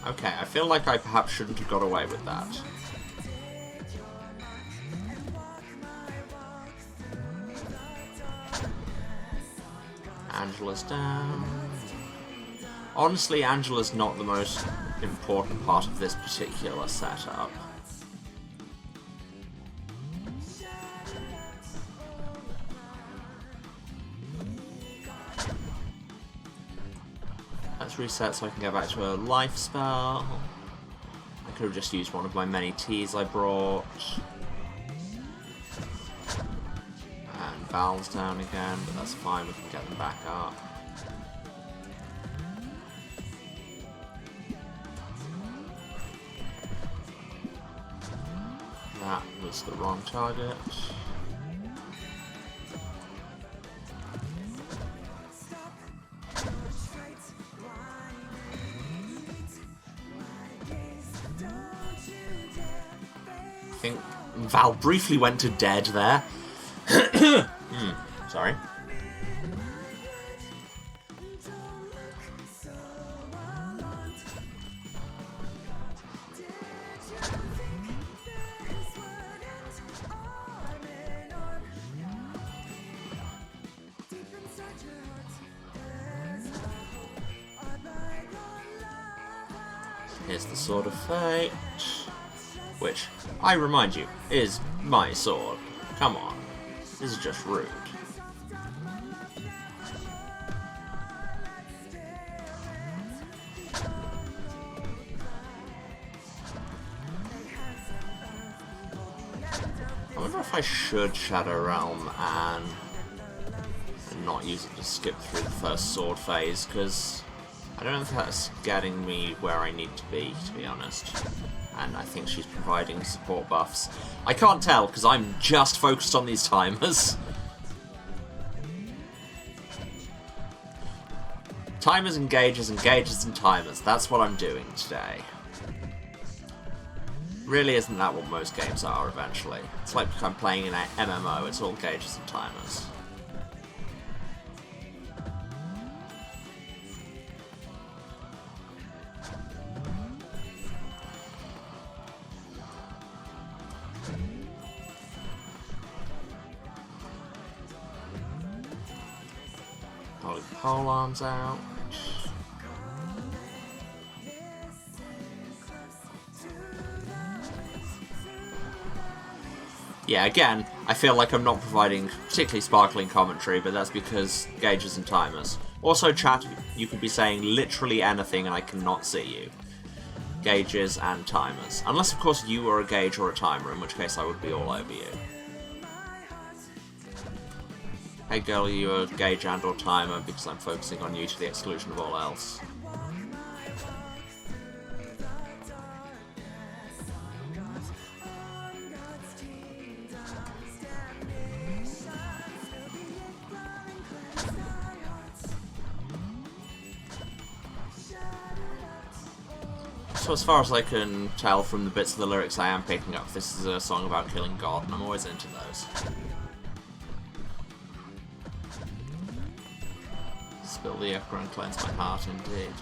Okay, I feel like I perhaps shouldn't have got away with that. Angela's down. Honestly, Angela's not the most important part of this particular setup. Let's reset so I can go back to a life spell. I could have just used one of my many teas I brought. Val's down again, but that's fine, we can get them back up. That was the wrong target. I think Val briefly went to dead there. Sorry. Here's the Sword of Fate, which, I remind you, is my sword. Come on. This is just rude. I wonder if I should Shadow Realm and not use it to skip through the first sword phase, because I don't know if that's getting me where I need to be honest. And I think she's providing support buffs. I can't tell, because I'm just focused on these timers. Timers and gauges and timers. That's what I'm doing today. Really isn't that what most games are eventually? It's like I'm playing in an MMO, it's all gauges and timers. Pole arms out. Yeah, again, I feel like I'm not providing particularly sparkling commentary, but that's because gauges and timers. Also, chat, you could be saying literally anything and I cannot see you. gauges and timers. Unless, of course, you are a gauge or a timer, in which case I would be all over you. Hey girl, are you a gauge and or timer? Because I'm focusing on you to the exclusion of all else. So as far as I can tell from the bits of the lyrics I am picking up, this is a song about killing God, and I'm always into those. Spill the ichor and cleanse my heart, indeed.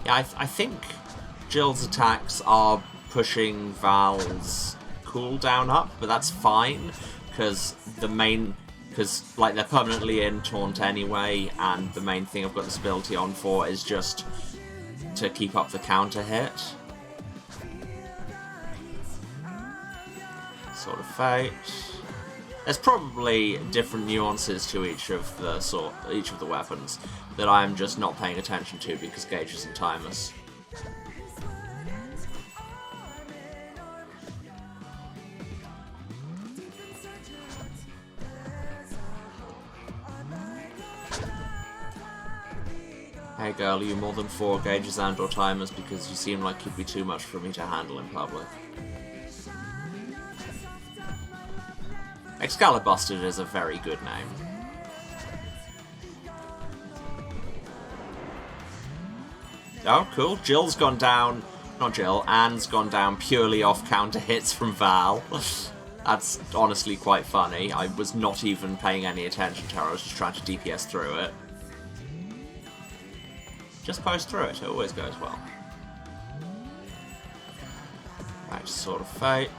Yeah, I think Jill's attacks are pushing Val's cooldown up, but that's fine, because like, they're permanently in Taunt anyway, and the main thing I've got this ability on for is just to keep up the counter hit. Sword of Fate. There's probably different nuances to each of the weapons that I'm just not paying attention to because gauges and timers. Hey girl, are you more than 4 gauges and or timers because you seem like you'd be too much for me to handle in public. Excalibusted is a very good name. Oh, cool. Jill's gone down. Not Jill, Anne's gone down purely off counter hits from Val. That's honestly quite funny. I was not even paying any attention to her, I was just trying to DPS through it. Just post through it always goes well. Right, Sword of Fate.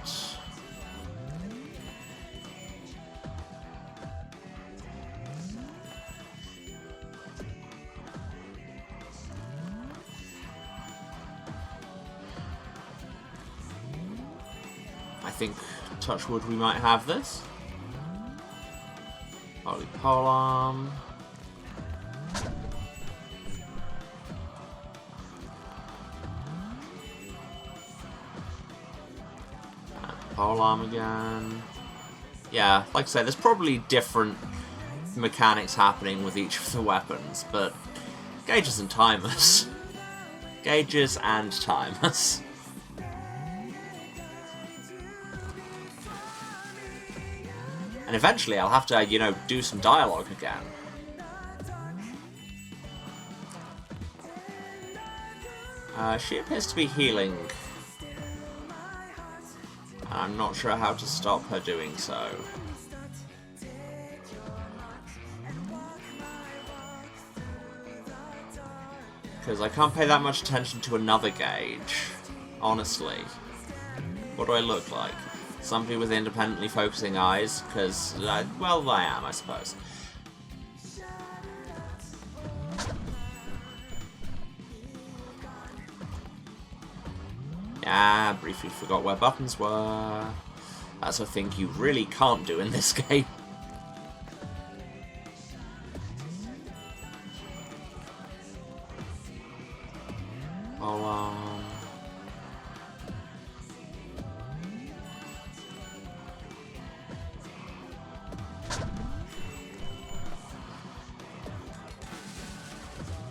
I think, touch wood, we might have this. Holy Polearm. Polearm again. Yeah, like I said, there's probably different mechanics happening with each of the weapons, but gauges and timers. Gauges and timers. And eventually I'll have to, you know, do some dialogue again. She appears to be healing. And I'm not sure how to stop her doing so. Because I can't pay that much attention to another gauge. Honestly. What do I look like? Somebody with independently focusing eyes? Because, well, I am, I suppose. Yeah, briefly forgot where buttons were. That's a thing you really can't do in this game.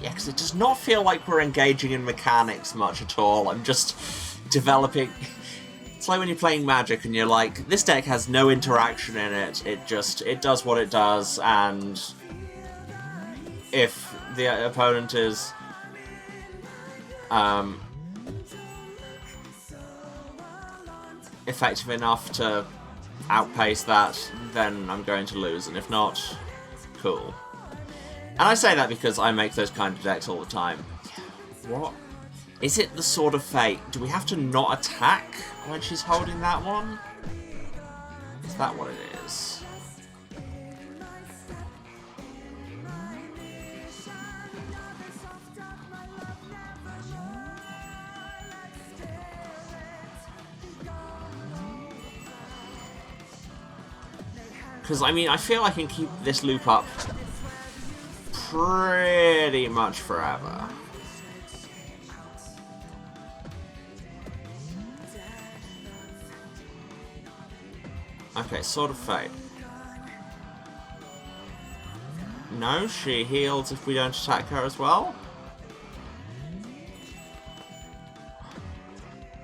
Yeah, because it does not feel like we're engaging in mechanics much at all. I'm just developing... It's like when you're playing Magic and you're like, this deck has no interaction in it. It does what it does, and if the opponent is effective enough to outpace that, then I'm going to lose, and if not, cool. And I say that because I make those kind of decks all the time. What? Is it the Sword of Fate? Do we have to not attack when she's holding that one? Is that what it is? Because, I mean, I feel I can keep this loop up pretty much forever. Okay, Sword of Fate. No, she heals if we don't attack her as well.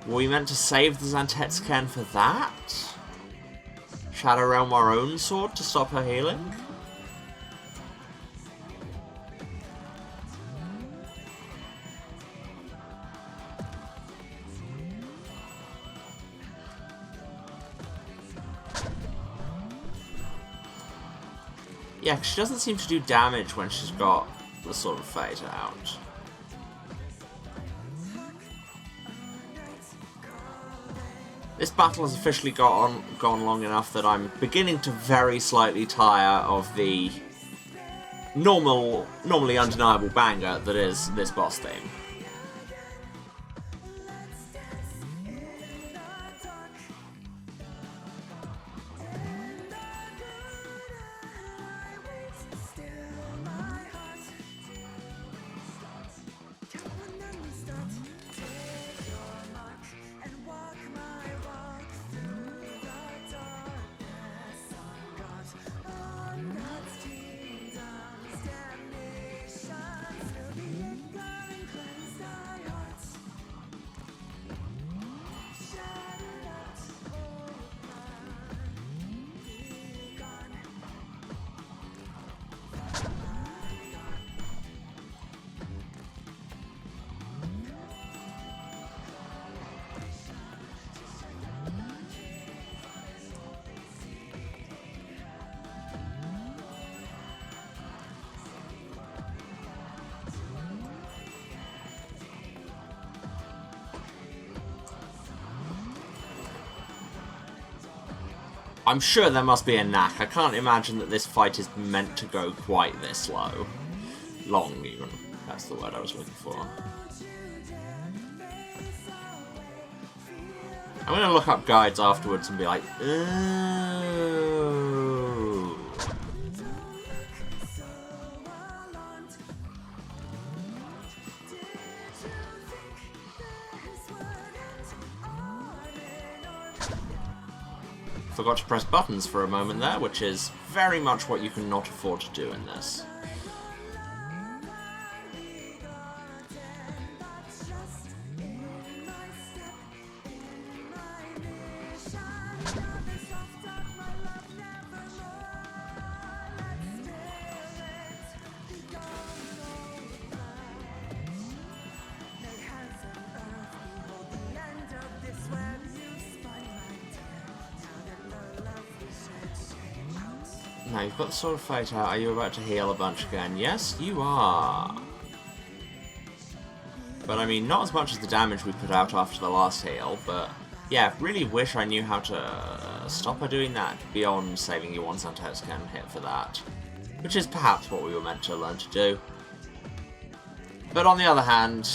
Were we meant to save the Zantetsuken for that? Shadow Realm our own sword to stop her healing? Yeah, 'cause she doesn't seem to do damage when she's got the Sword of Fate out. This battle has officially gone long enough that I'm beginning to very slightly tire of the normally undeniable banger that is this boss theme. I'm sure there must be a knack. I can't imagine that this fight is meant to go quite this low. Long, even. That's the word I was looking for. I'm going to look up guides afterwards and be like, ooh. Forgot to press buttons for a moment there, which is very much what you can not afford to do in this. Now, you've got the Sword of Fate out. Are you about to heal a bunch again? Yes, you are. But I mean, not as much as the damage we put out after the last heal, but yeah, really wish I knew how to stop her doing that beyond saving you one Zantetsuken hit for that. Which is perhaps what we were meant to learn to do. But on the other hand,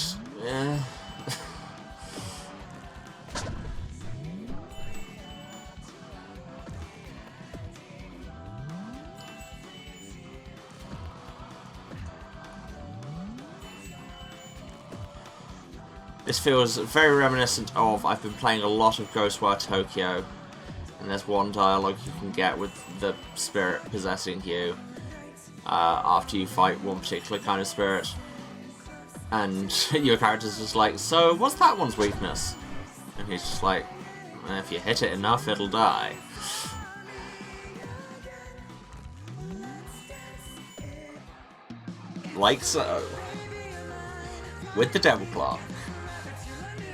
this feels very reminiscent of, I've been playing a lot of Ghostwire Tokyo, and there's one dialogue you can get with the spirit possessing you after you fight one particular kind of spirit. And your character's just like, so what's that one's weakness? And he's just like, if you hit it enough, it'll die. Like so. With the Devil Claw.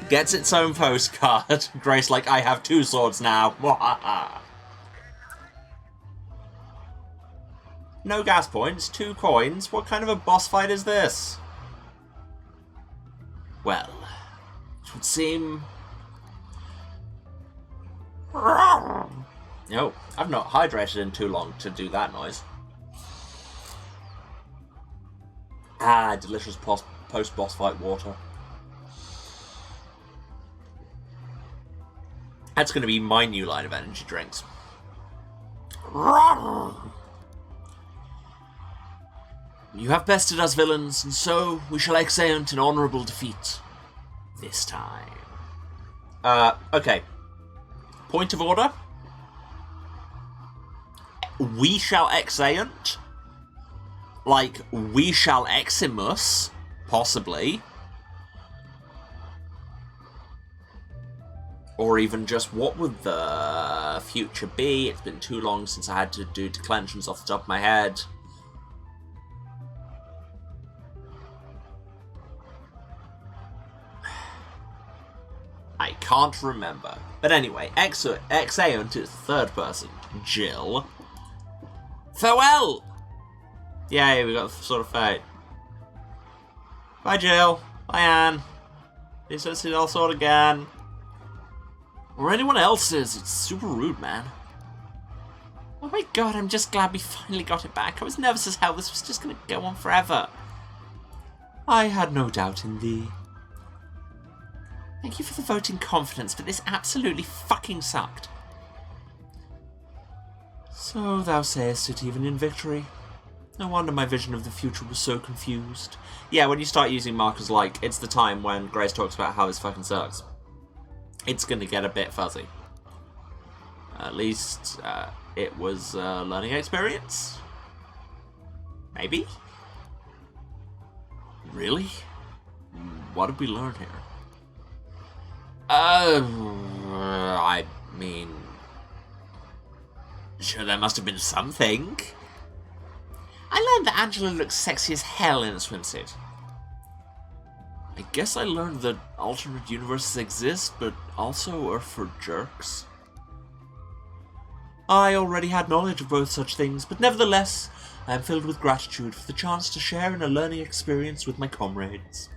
Gets its own postcard. Grace like, I have two swords now. No gas points, 2 coins. What kind of a boss fight is this? Well, it would seem... No, I've not hydrated in too long to do that noise. Ah, delicious post-boss fight water. That's going to be my new line of energy drinks. You have bested us, villains, and so we shall exeunt in honourable defeat. This time. Okay. Point of order. We shall exeunt. Like, we shall eximus, possibly. Or even just, what would the future be? It's been too long since I had to do declensions off the top of my head. I can't remember. But anyway, exeunt is third person. Jill. Farewell! Yay, we got the sort of fate. Bye, Jill. Bye, Anne. Please don't see the sword again. Or anyone else's. It's super rude, man. Oh my god, I'm just glad we finally got it back. I was nervous as hell. This was just going to go on forever. I had no doubt in thee. Thank you for the voting confidence, but this absolutely fucking sucked. So thou sayest it even in victory. No wonder my vision of the future was so confused. Yeah, when you start using markers like, it's the time when Grace talks about how this fucking sucks. It's going to get a bit fuzzy. At least, it was a learning experience? Maybe? Really? What did we learn here? I mean... Sure, there must have been something. I learned that Angela looks sexy as hell in a swimsuit. I guess I learned that alternate universes exist, but also are for jerks. I already had knowledge of both such things, but nevertheless, I am filled with gratitude for the chance to share in a learning experience with my comrades.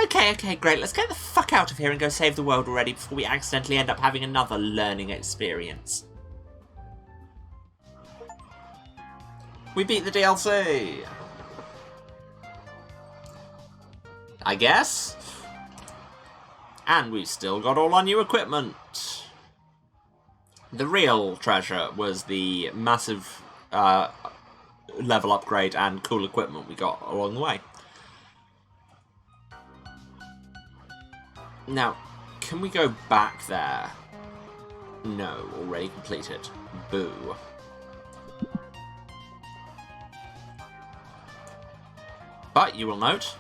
Okay, great. Let's get the fuck out of here and go save the world already before we accidentally end up having another learning experience. We beat the DLC! I guess? And we still got all our new equipment. The real treasure was the massive level upgrade and cool equipment we got along the way. Now, can we go back there? No, already completed. Boo. But you will note,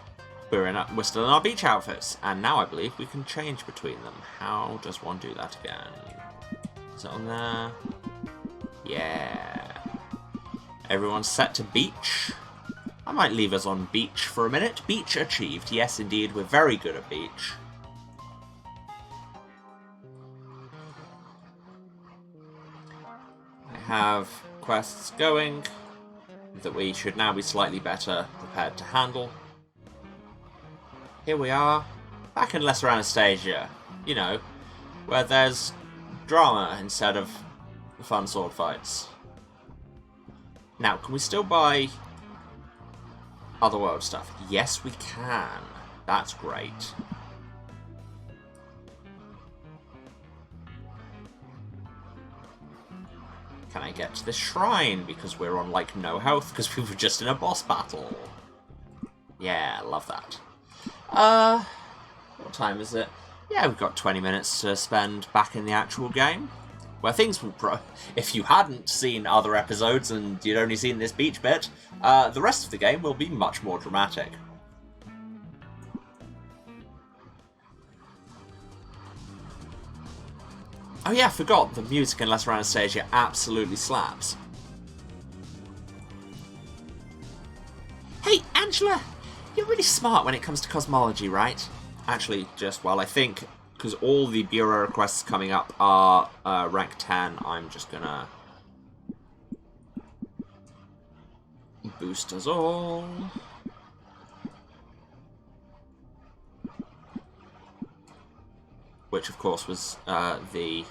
we're still in our beach outfits, and now I believe we can change between them. How does one do that again? Is it on there? Yeah. Everyone's set to beach. I might leave us on beach for a minute. Beach achieved. Yes, indeed, we're very good at beach. I have quests going that we should now be slightly better prepared to handle. Here we are, back in Lesser Anastasia, you know, where there's drama instead of fun sword fights. Now, can we still buy Otherworld stuff? Yes, we can. That's great. Can I get to the shrine? Because we're on, like, no health, because we were just in a boss battle. Yeah, love that. What time is it? Yeah, we've got 20 minutes to spend back in the actual game. Where things will if you hadn't seen other episodes and you'd only seen this beach bit, the rest of the game will be much more dramatic. Oh yeah, I forgot, the music in Lesser Anastasia absolutely slaps. Hey, Angela! You're really smart when it comes to cosmology, right? Actually, just while I think, because all the Bureau requests coming up are rank 10, I'm just gonna boost us all. Which, of course, was the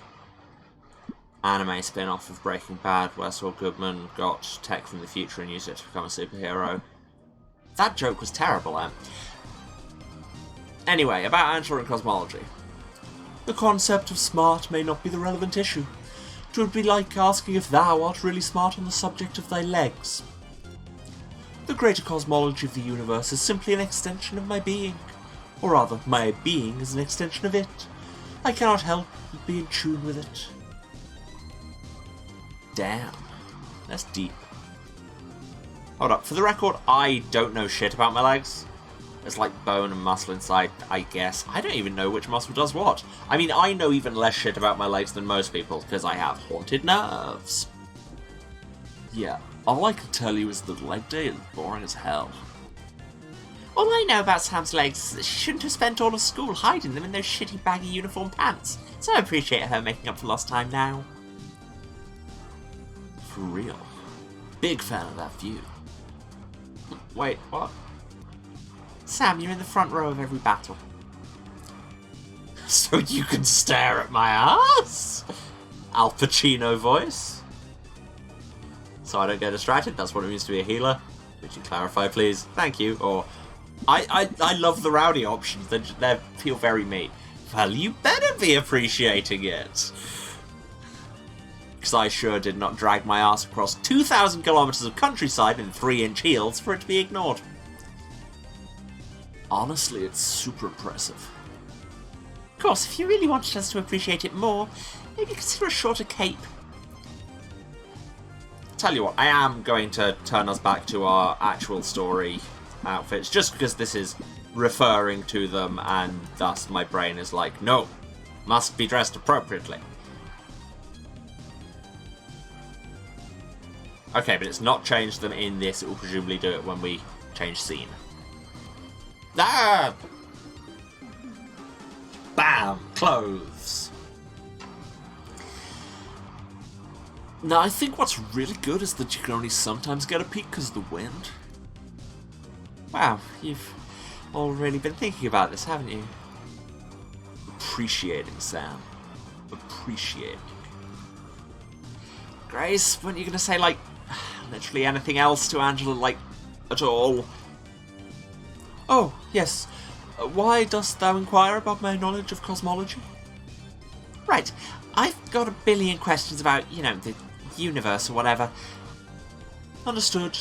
anime spin-off of Breaking Bad, where Saul Goodman got tech from the future and used it to become a superhero. That joke was terrible, Anyway, about Angela and cosmology. The concept of smart may not be the relevant issue. 'Twould be like asking if thou art really smart on the subject of thy legs. The greater cosmology of the universe is simply an extension of my being. Or rather, my being is an extension of it. I cannot help but be in tune with it. Damn. That's deep. Hold up, for the record, I don't know shit about my legs. There's like bone and muscle inside, I guess. I don't even know which muscle does what. I mean, I know even less shit about my legs than most people, because I have haunted nerves. Yeah, all I can tell you is that leg day is boring as hell. All I know about Sam's legs is that she shouldn't have spent all of school hiding them in those shitty baggy uniform pants, so I appreciate her making up for lost time now. For real. Big fan of that view. Wait, what? Sam, you're in the front row of every battle. So you can stare at my ass? Al Pacino voice. So I don't get distracted, that's what it means to be a healer. Could you clarify, please? Thank you. Or, I love the rowdy options, they feel very me. Well, you better be appreciating it. Because I sure did not drag my ass across 2,000 kilometers of countryside in 3-inch heels for it to be ignored. Honestly, it's super impressive. Of course, if you really wanted us to appreciate it more, maybe consider a shorter cape. Tell you what, I am going to turn us back to our actual story outfits, just because this is referring to them, and thus my brain is like, no, must be dressed appropriately. Okay, but it's not changed them in this, it will presumably do it when we change scene. Ah! Bam! Clothes. Now, I think what's really good is that you can only sometimes get a peek because of the wind. Wow, you've already been thinking about this, haven't you? Appreciating, Sam. Appreciating. Grace, weren't you going to say, like, literally anything else to Angela, like, at all? Oh, yes. Why dost thou inquire about my knowledge of cosmology? Right. I've got a billion questions about, you know, the universe or whatever. Understood.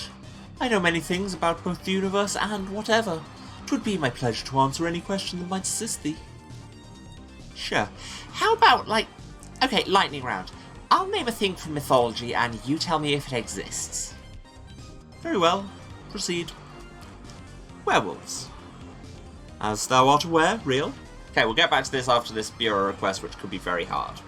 I know many things about both the universe and whatever. 'Twould be my pleasure to answer any question that might assist thee. Sure. How about, like... Okay, lightning round. I'll name a thing from mythology and you tell me if it exists. Very well. Proceed. Werewolves. As thou art aware, real. Okay, we'll get back to this after this bureau request, which could be very hard.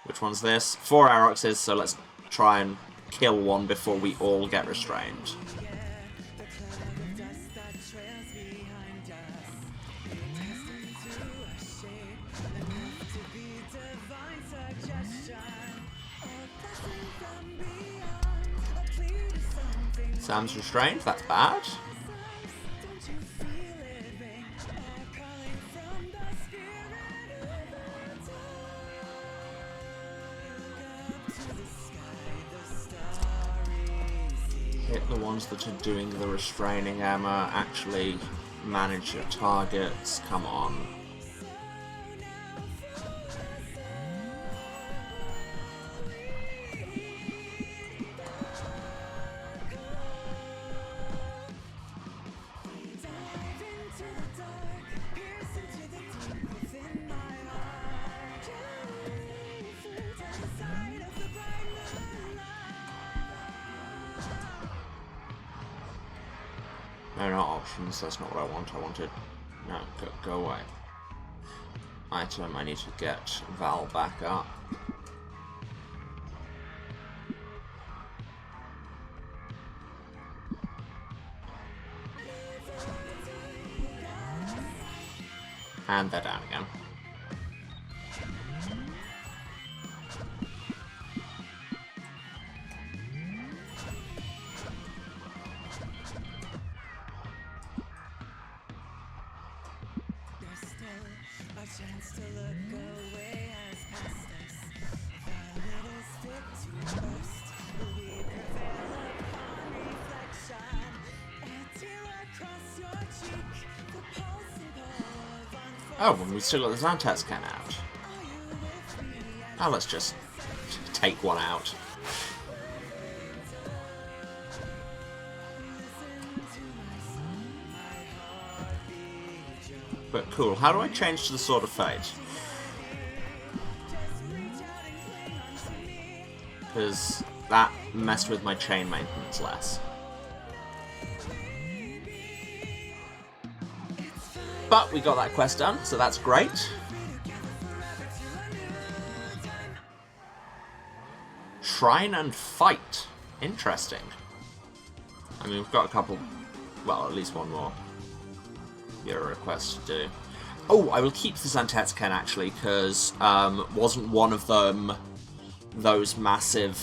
Which one's this? 4 Aurochses, so let's try and kill one before we all get restrained. Sam's restrained, that's bad. Hit the ones that are doing the restraining, Emma. Actually manage your targets. Come on. No, not options, that's not what I want. I wanted... No, go away. Item, I need to get Val back up. And they're down again. Oh, and we still got the Xantas can out. Now let's just take one out. But cool, how do I change to the Sword of Fate? Because that messed with my chain maintenance less. But we got that quest done, so that's great. Shrine and Fight. Interesting. I mean, we've got a couple... Well, at least one more. Your request to do. Oh, I will keep the Zantetsuken, actually, because wasn't one of them those massive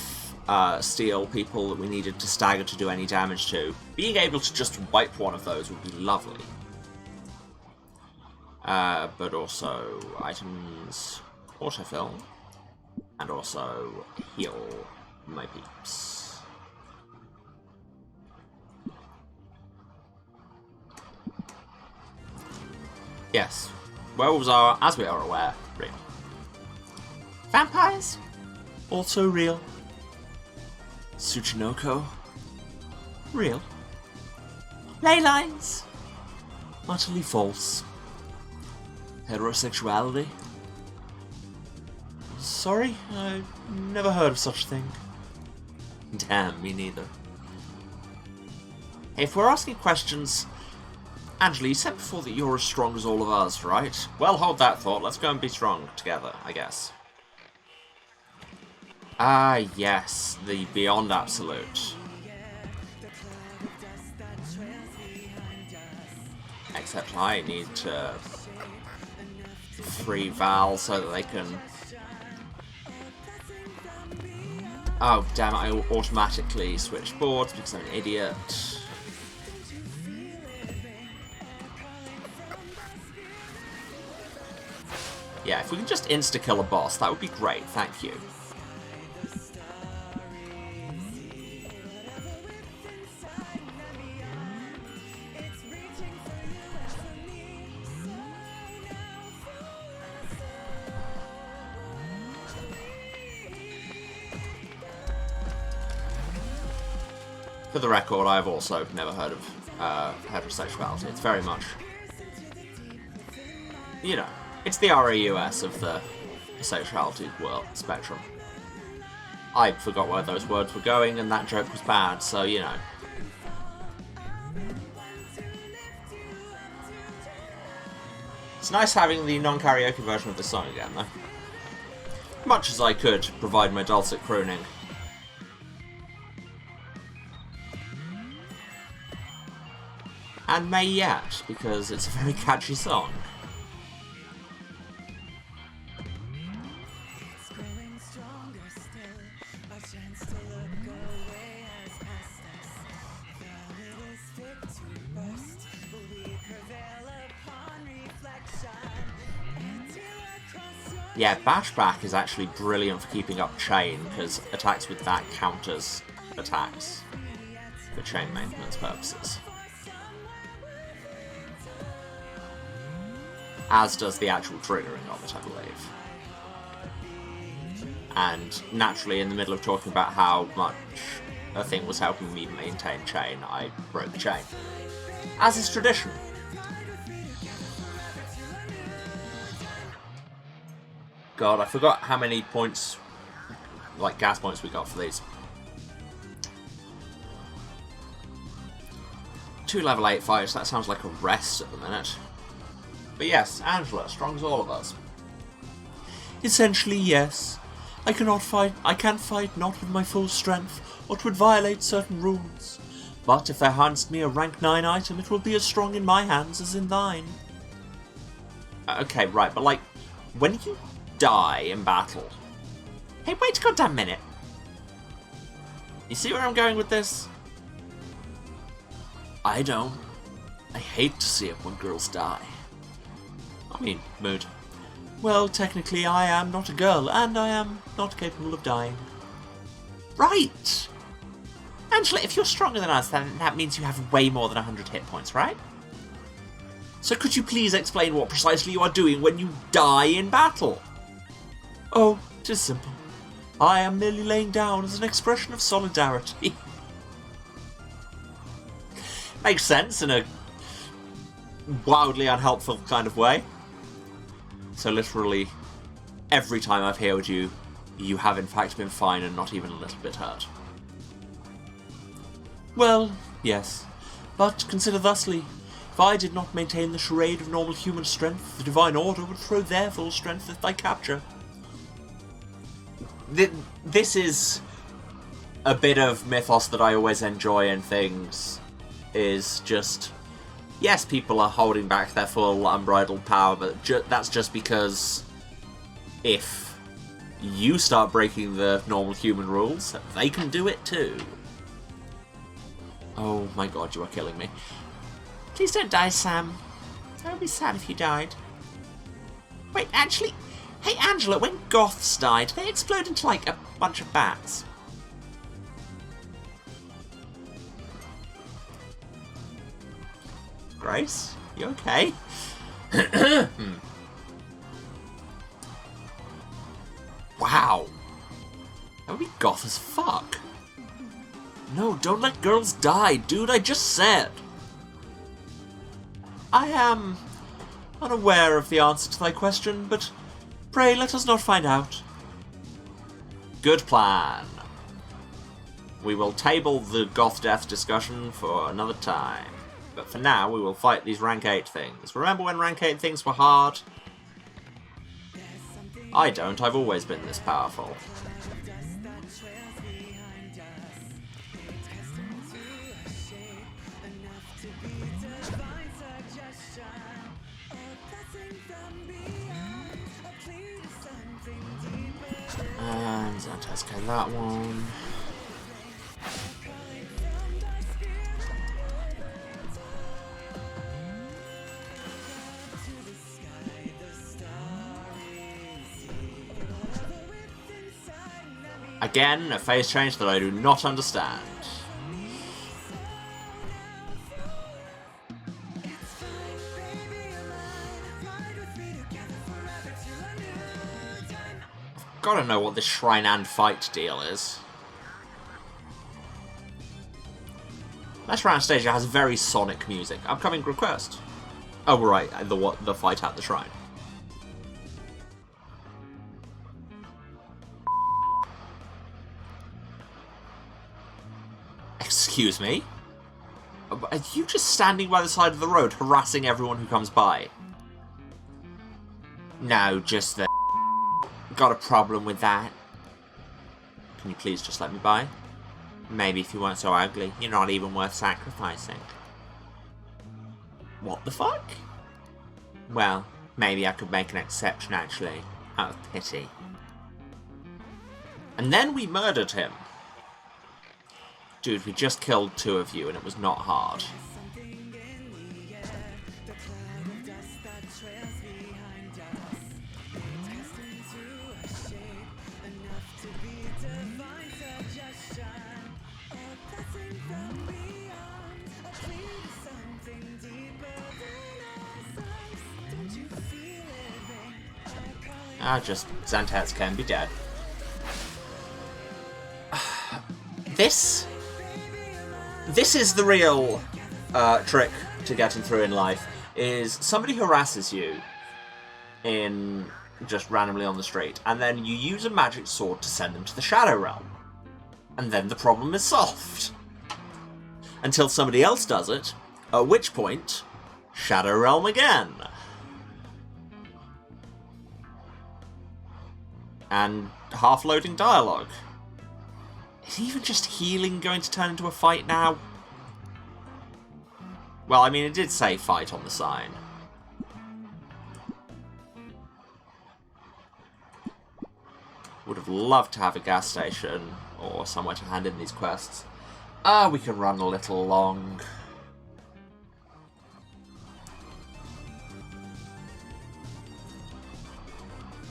steel people that we needed to stagger to do any damage to? Being able to just wipe one of those would be lovely. But also items autofill, and also heal my peeps. Yes, werewolves are, as we are aware, real. Vampires? Also real. Tsuchinoko? Real. Ley lines? Utterly false. Heterosexuality? Sorry, I've never heard of such a thing. Damn, me neither. Hey, if we're asking questions... Angela, you said before that you're as strong as all of us, right? Well, hold that thought. Let's go and be strong together, I guess. Ah, yes. The Beyond Absolute. Except I need to free Val so that they can... Oh, damn it. I automatically switched boards because I'm an idiot. Yeah, if we can just insta-kill a boss, that would be great, thank you. For the record, I've also never heard of heterosexuality. It's very much, you know, it's the RAUS of the sexuality world spectrum. I forgot where those words were going, and that joke was bad, so, you know. It's nice having the non-karaoke version of this song again, though. Much as I could provide my dulcet crooning. And may yet, because it's a very catchy song. Yeah, Bashback is actually brilliant for keeping up chain, because attacks with that counters attacks for chain maintenance purposes. As does the actual triggering of it, I believe. And naturally, in the middle of talking about how much a thing was helping me maintain chain, I broke chain. As is tradition. God, I forgot how many points, like gas points, we got for these. 2 level 8 fights, that sounds like a rest at the minute. But yes, Angela, strong as all of us. Essentially, yes. I can't fight not with my full strength, or 'twould violate certain rules. But if thou handst me a rank 9 item, it will be as strong in my hands as in thine. Okay, right, but like, when you die in battle... Hey, wait a goddamn minute! You see where I'm going with this? I don't. I hate to see it when girls die. I mean, mood. Well, technically I am not a girl, and I am not capable of dying. Right! Angela, if you're stronger than us, then that means you have way more than 100 hit points, right? So could you please explain what precisely you are doing when you die in battle? Oh, It is simple. I am merely laying down as an expression of solidarity. Makes sense in a wildly unhelpful kind of way. So literally, every time I've healed you, you have in fact been fine and not even a little bit hurt. Well, yes. But consider thusly, if I did not maintain the charade of normal human strength, the Divine Order would throw their full strength at thy capture. This is a bit of mythos that I always enjoy in things, is just, yes, people are holding back their full unbridled power, but that's just because if you start breaking the normal human rules, they can do it too. Oh my god, you are killing me. Please don't die, Sam. I would be sad if you died. Wait, actually... Hey, Angela, when Goths died, they explode into, like, a bunch of bats. Grace? You okay? Wow. That would be goth as fuck. No, don't let girls die, dude, I just said. I am unaware of the answer to thy question, but pray let us not find out. Good plan. We will table the goth death discussion for another time. But for now, we will fight these rank 8 things. Remember when rank 8 things were hard? I don't, I've always been this powerful. And Zantas, okay, that one. Again, a phase change that I do not understand. Gotta know what this shrine and fight deal is. That shrine stage has very sonic music. Upcoming request. Oh right, the fight at the shrine. Excuse me? Are you just standing by the side of the road harassing everyone who comes by? No, just the... Got a problem with that? Can you please just let me by? Maybe if you weren't so ugly, you're not even worth sacrificing. What the fuck? Well, maybe I could make an exception actually, out of pity. And then we murdered him. Dude, we just killed 2 of you and it was not hard. Just Zantats can be dead. This is the real trick to getting through in life, is somebody harasses you in just randomly on the street, and then you use a magic sword to send them to the Shadow Realm. And then the problem is solved. Until somebody else does it, at which point, Shadow Realm again. And half-loading dialogue. Is even just healing going to turn into a fight now? Well, I mean, it did say fight on the sign. Would have loved to have a gas station or somewhere to hand in these quests. We can run a little long.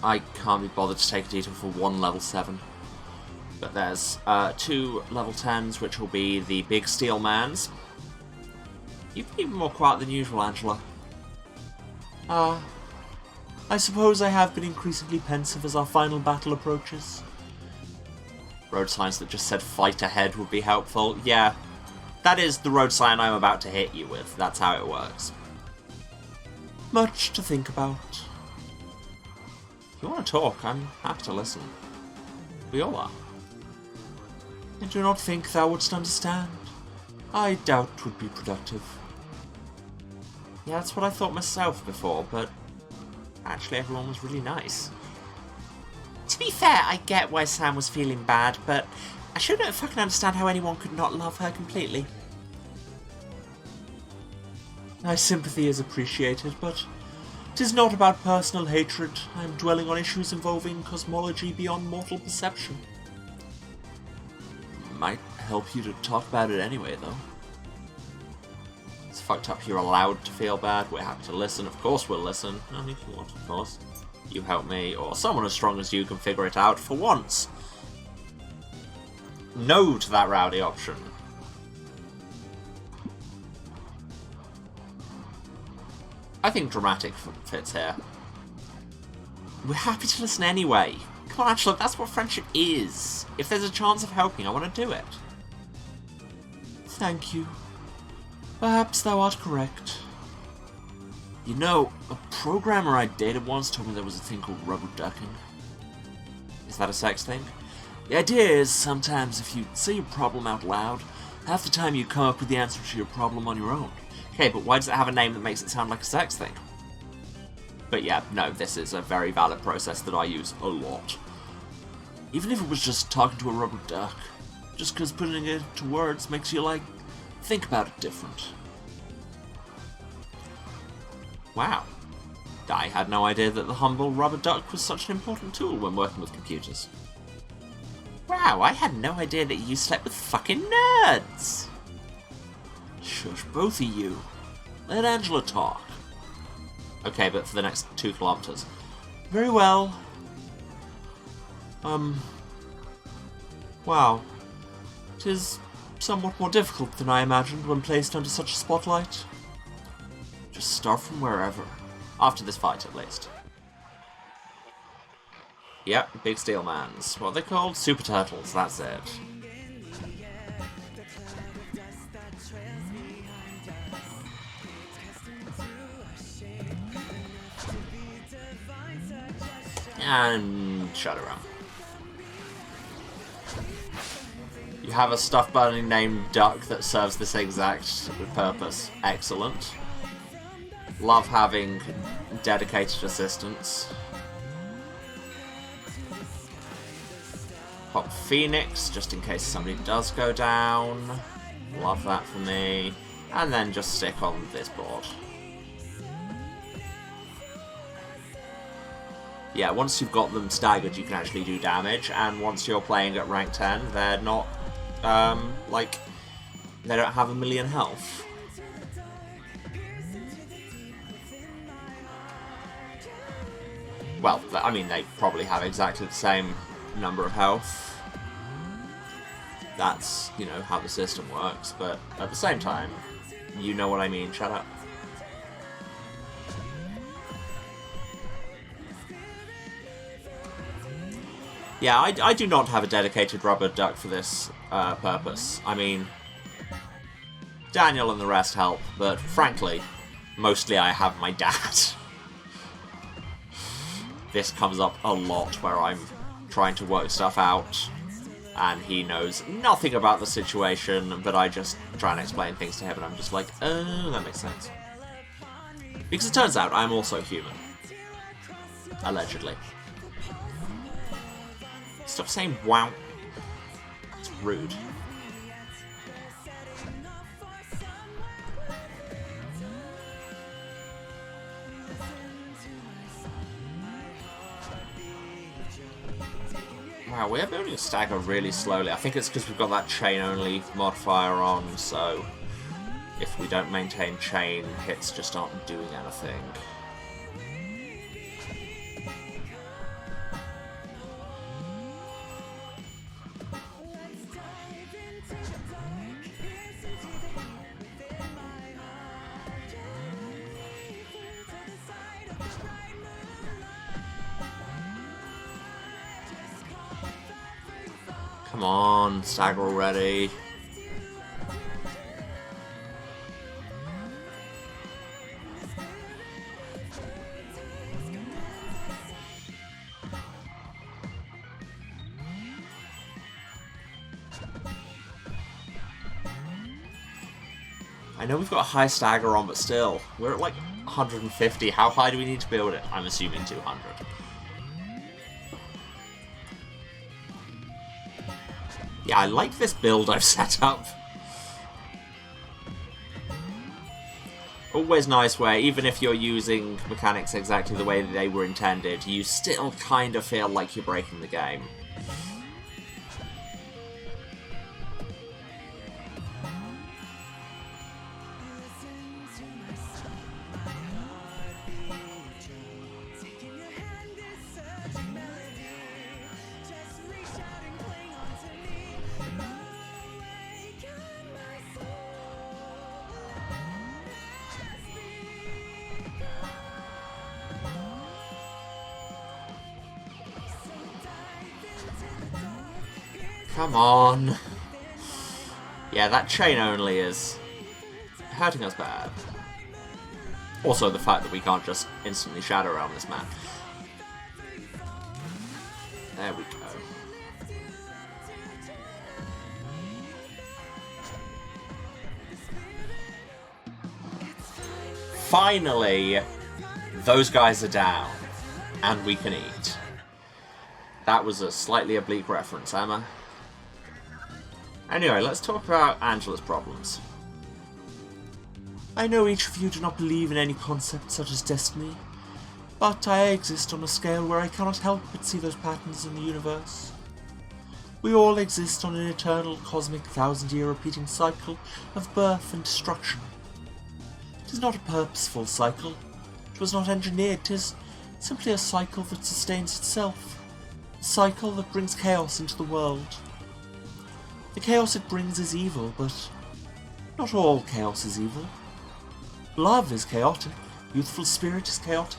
I can't be bothered to take a detour for 1 level 7. But there's 2 level 10s, which will be the big steel mans. You've been even more quiet than usual, Angela. I suppose I have been increasingly pensive as our final battle approaches. Road signs that just said fight ahead would be helpful. Yeah, that is the road sign I'm about to hit you with. That's how it works. Much to think about. If you want to talk, I'm happy to listen. We all are. I do not think thou wouldst understand. I doubt 'twould be productive. Yeah, that's what I thought myself before, but actually everyone was really nice. To be fair, I get why Sam was feeling bad, but I sure don't fucking understand how anyone could not love her completely. My sympathy is appreciated, but 'tis not about personal hatred. I am dwelling on issues involving cosmology beyond mortal perception. Might help you to talk about it anyway, though. It's fucked up you're allowed to feel bad. We're happy to listen. Of course we'll listen. I mean, if you want, of course. You help me, or someone as strong as you can figure it out for once. No to that rowdy option. I think dramatic fits here. We're happy to listen anyway. Come on, Angela, that's what friendship is. If there's a chance of helping, I want to do it. Thank you. Perhaps thou art correct. You know, a programmer I dated once told me there was a thing called rubber ducking. Is that a sex thing? The idea is, sometimes if you say your problem out loud, half the time you come up with the answer to your problem on your own. Okay, but why does it have a name that makes it sound like a sex thing? But yeah, no, this is a very valid process that I use a lot. Even if it was just talking to a rubber duck, just because putting it to words makes you, like, think about it different. Wow. I had no idea that the humble rubber duck was such an important tool when working with computers. Wow, I had no idea that you slept with fucking nerds! Shush, both of you. Let Angela talk. Okay, but for the next 2 kilometers. Very well. Wow. 'Tis somewhat more difficult than I imagined when placed under such a spotlight. Just start from wherever. After this fight, at least. Yep, big steel mans. What are they called? Super turtles, that's it. And shut around. You have a stuffed bunny named Duck that serves this exact purpose. Excellent. Love having dedicated assistants. Pop Phoenix, just in case somebody does go down. Love that for me. And then just stick on this board. Yeah, once you've got them staggered, you can actually do damage, and once you're playing at rank 10, they're not, like, they don't have a million health. Well, I mean, they probably have exactly the same number of health. That's, you know, how the system works, but at the same time, you know what I mean, shut up. Yeah, I do not have a dedicated rubber duck for this purpose. I mean, Daniel and the rest help, but frankly, mostly I have my dad. This comes up a lot where I'm trying to work stuff out, and he knows nothing about the situation, but I just try and explain things to him, and I'm just like, oh, that makes sense. Because it turns out I'm also human. Allegedly. Stop saying wow. It's rude. Wow, we're building a stagger really slowly. I think it's because we've got that chain-only modifier on, so if we don't maintain chain, hits just aren't doing anything. Come on, stagger already. I know we've got a high stagger on, but still, we're at like 150. How high do we need to build it? I'm assuming 200. Yeah, I like this build I've set up. Always nice where, even if you're using mechanics exactly the way that they were intended, you still kind of feel like you're breaking the game. Come on. Yeah, that chain only is hurting us bad. Also the fact that we can't just instantly shadow around this map. There we go. Finally, those guys are down, and we can eat. That was a slightly oblique reference, Emma. Anyway, let's talk about Angela's problems. I know each of you do not believe in any concept such as destiny, but I exist on a scale where I cannot help but see those patterns in the universe. We all exist on an eternal, cosmic, thousand-year repeating cycle of birth and destruction. It is not a purposeful cycle. It was not engineered. It is simply a cycle that sustains itself. A cycle that brings chaos into the world. The chaos it brings is evil, but not all chaos is evil. Love is chaotic. Youthful spirit is chaotic.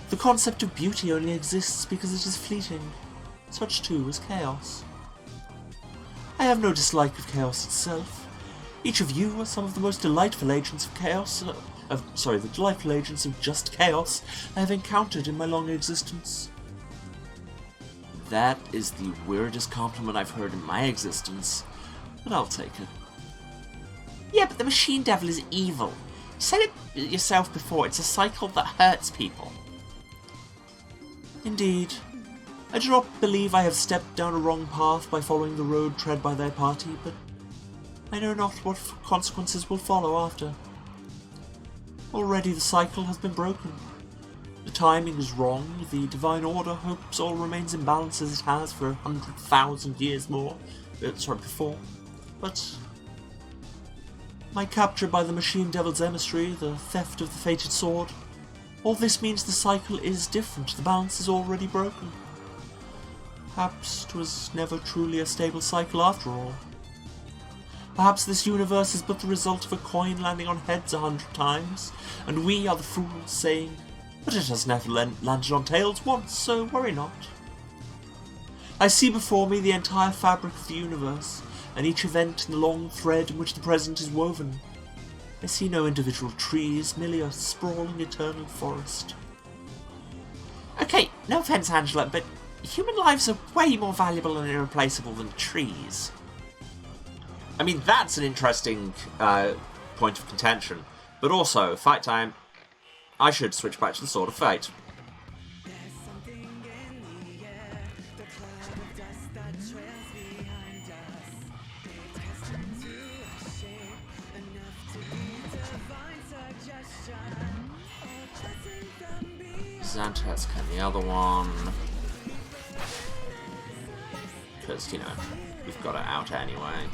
The concept of beauty only exists because it is fleeting. Such too is chaos. I have no dislike of chaos itself. Each of you are some of the most delightful agents of chaos, the delightful agents of just chaos I have encountered in my long existence. That is the weirdest compliment I've heard in my existence, but I'll take it. Yeah, but the Machine Devil is evil. You said it yourself before, it's a cycle that hurts people. Indeed. I do not believe I have stepped down a wrong path by following the road tread by their party, but I know not what consequences will follow after. Already the cycle has been broken. The timing is wrong, the divine order hopes all remains in balance as it has for 100,000 years more, before. But my capture by the Machine Devil's emissary, the theft of the fated sword, all this means the cycle is different, the balance is already broken. Perhaps 'twas never truly a stable cycle after all. Perhaps this universe is but the result of a coin landing on heads 100 times, and we are the fools saying, but it has never landed on tails once, so worry not. I see before me the entire fabric of the universe, and each event in the long thread in which the present is woven. I see no individual trees, merely a sprawling eternal forest. Okay, no offense, Angela, but human lives are way more valuable and irreplaceable than trees. I mean, that's an interesting point of contention, but also, fight time. I should switch back to the Sword of Fate. Xantesk and the other one. Because, you know, we've got it out anyway.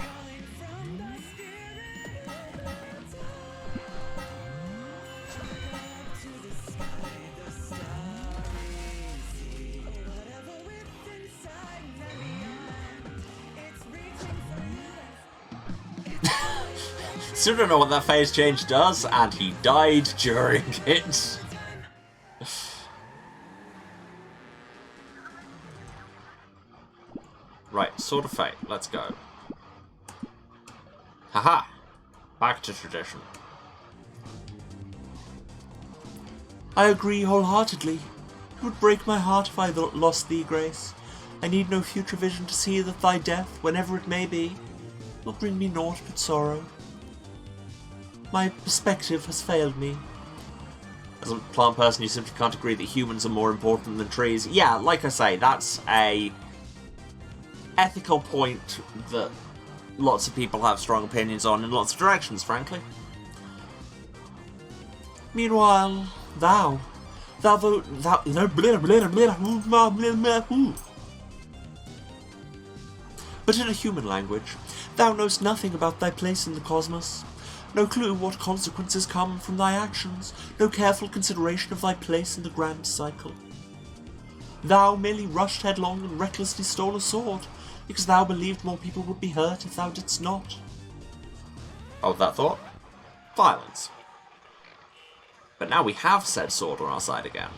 Still don't know what that phase change does, and he died during it. Right, Sword of Fate. Let's go. Haha! Back to tradition. I agree wholeheartedly. It would break my heart if I lost thee, Grace. I need no future vision to see that thy death, whenever it may be, will bring me naught but sorrow. My perspective has failed me. As a plant person, you simply can't agree that humans are more important than trees. Yeah, like I say, that's a ethical point that lots of people have strong opinions on in lots of directions, frankly. Meanwhile, thou, you know, but in a human language, thou knowest nothing about thy place in the cosmos, no clue what consequences come from thy actions, no careful consideration of thy place in the grand cycle. Thou merely rushed headlong and recklessly stole a sword, because thou believed more people would be hurt if thou didst not. Hold that thought. Violence. But now we have said sword on our side again.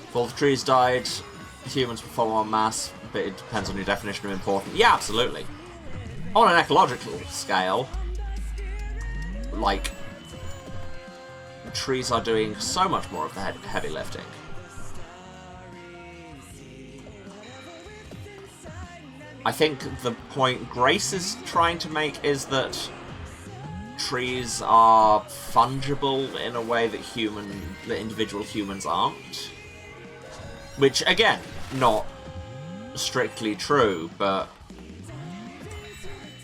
If all the trees died, humans would follow en masse, but it depends on your definition of important. Yeah, absolutely. On an ecological scale, like, trees are doing so much more of the heavy lifting. I think the point Grace is trying to make is that trees are fungible in a way that individual humans aren't. Which, again, not strictly true, but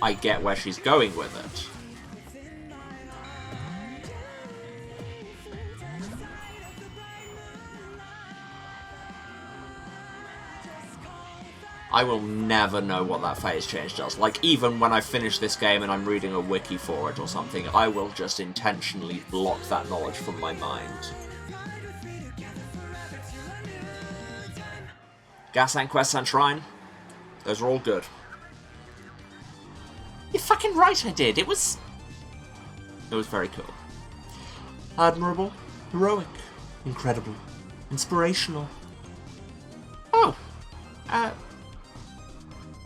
I get where she's going with it. I will never know what that phase change does. Like, even when I finish this game and I'm reading a wiki for it or something, I will just intentionally block that knowledge from my mind. Gasang, Quest, and Shrine. Those are all good. You're fucking right, I did. It was very cool. Admirable, heroic, incredible, inspirational. Oh.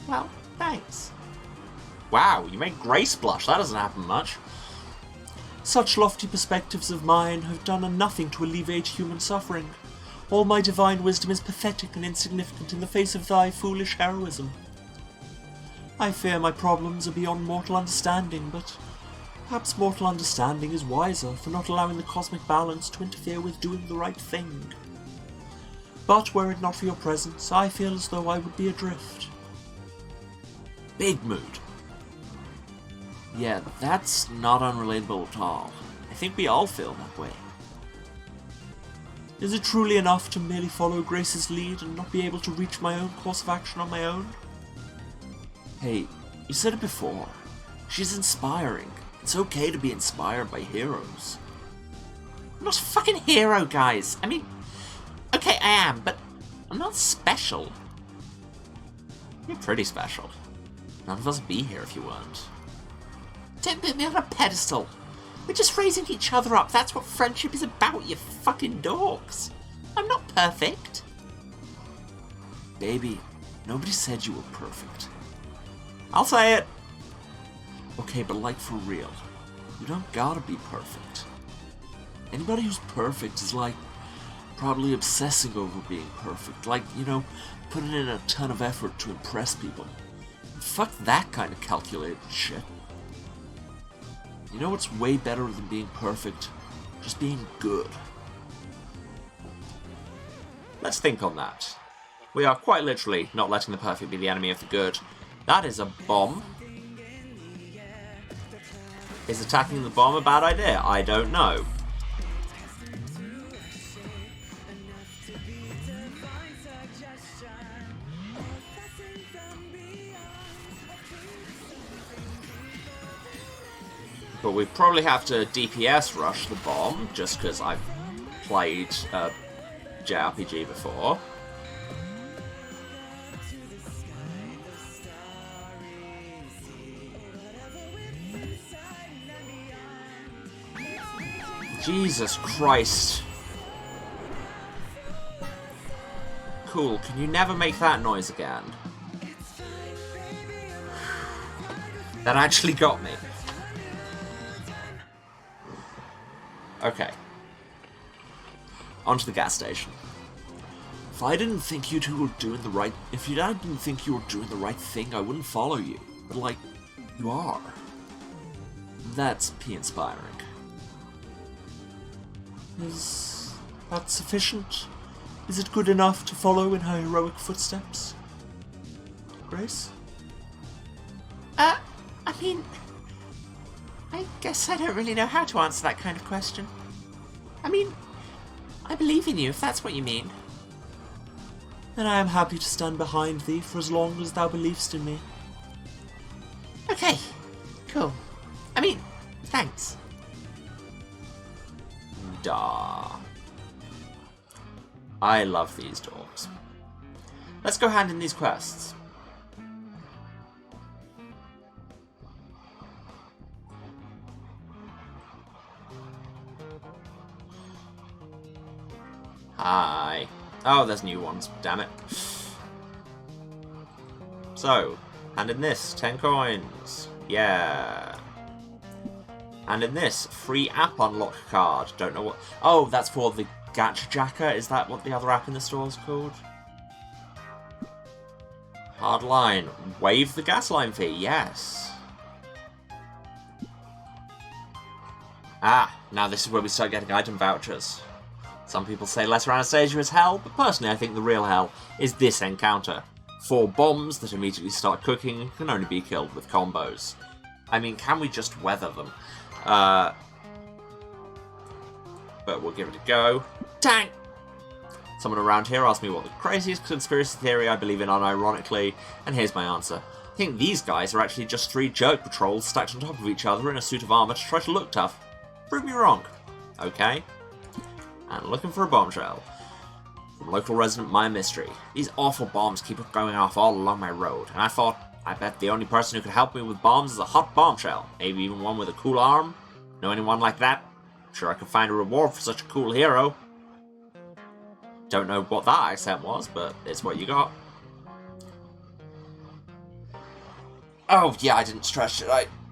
Well, thanks. Wow, you made Grace blush. That doesn't happen much. Such lofty perspectives of mine have done nothing to alleviate human suffering. All my divine wisdom is pathetic and insignificant in the face of thy foolish heroism. I fear my problems are beyond mortal understanding, but perhaps mortal understanding is wiser for not allowing the cosmic balance to interfere with doing the right thing. But were it not for your presence, I feel as though I would be adrift. Big mood. Yeah, that's not unrelatable at all. I think we all feel that way. Is it truly enough to merely follow Grace's lead and not be able to reach my own course of action on my own? Hey, you said it before. She's inspiring. It's okay to be inspired by heroes. I'm not a fucking hero, guys. I mean, okay, I am, but I'm not special. You're pretty special. None of us would be here if you weren't. Don't put me on a pedestal. We're just raising each other up. That's what friendship is about, you fucking dorks. I'm not perfect. Baby, nobody said you were perfect. I'll say it. Okay, but like for real, you don't gotta be perfect. Anybody who's perfect is like probably obsessing over being perfect. Like, you know, putting in a ton of effort to impress people. Fuck that kind of calculated shit. You know what's way better than being perfect? Just being good. Let's think on that. We are quite literally not letting the perfect be the enemy of the good. That is a bomb. Is attacking the bomb a bad idea? I don't know. But we probably have to DPS rush the bomb, just because I've played JRPG before. Jesus Christ. Cool, can you never make that noise again? That actually got me. Okay. Onto the gas station. If I didn't think you two were doing the right... If I didn't think you were doing the right thing, I wouldn't follow you. But, like, you are. That's P-inspiring. Is that sufficient? Is it good enough to follow in her heroic footsteps? Grace? I mean... I guess I don't really know how to answer that kind of question. I mean, I believe in you, if that's what you mean. Then I am happy to stand behind thee for as long as thou believest in me. Okay, cool. I mean, thanks. Duh. I love these dogs. Let's go hand in these quests. Hi. Oh, there's new ones. Damn it. So, hand in this. 10 coins. Yeah. And in this, free app unlock card. Don't know what... Oh, that's for the Gacha Jacker. Is that what the other app in the store is called? Hard line. Waive the gas line fee. Yes. Ah, now this is where we start getting item vouchers. Some people say Lesser Anastasia is hell, but personally I think the real hell is this encounter. 4 bombs that immediately start cooking can only be killed with combos. I mean, can we just weather them? But we'll give it a go. Tank! Someone around here asked me what the craziest conspiracy theory I believe in unironically, and here's my answer. I think these guys are actually just 3 jerk patrols stacked on top of each other in a suit of armour to try to look tough. Prove me wrong. Okay. And looking for a bombshell. From local resident My Mystery. These awful bombs keep going off all along my road, and I thought, I bet the only person who could help me with bombs is a hot bombshell. Maybe even one with a cool arm. Know anyone like that? I'm sure I could find a reward for such a cool hero. Don't know what that accent was, but it's what you got. Oh, yeah, I didn't stretch it.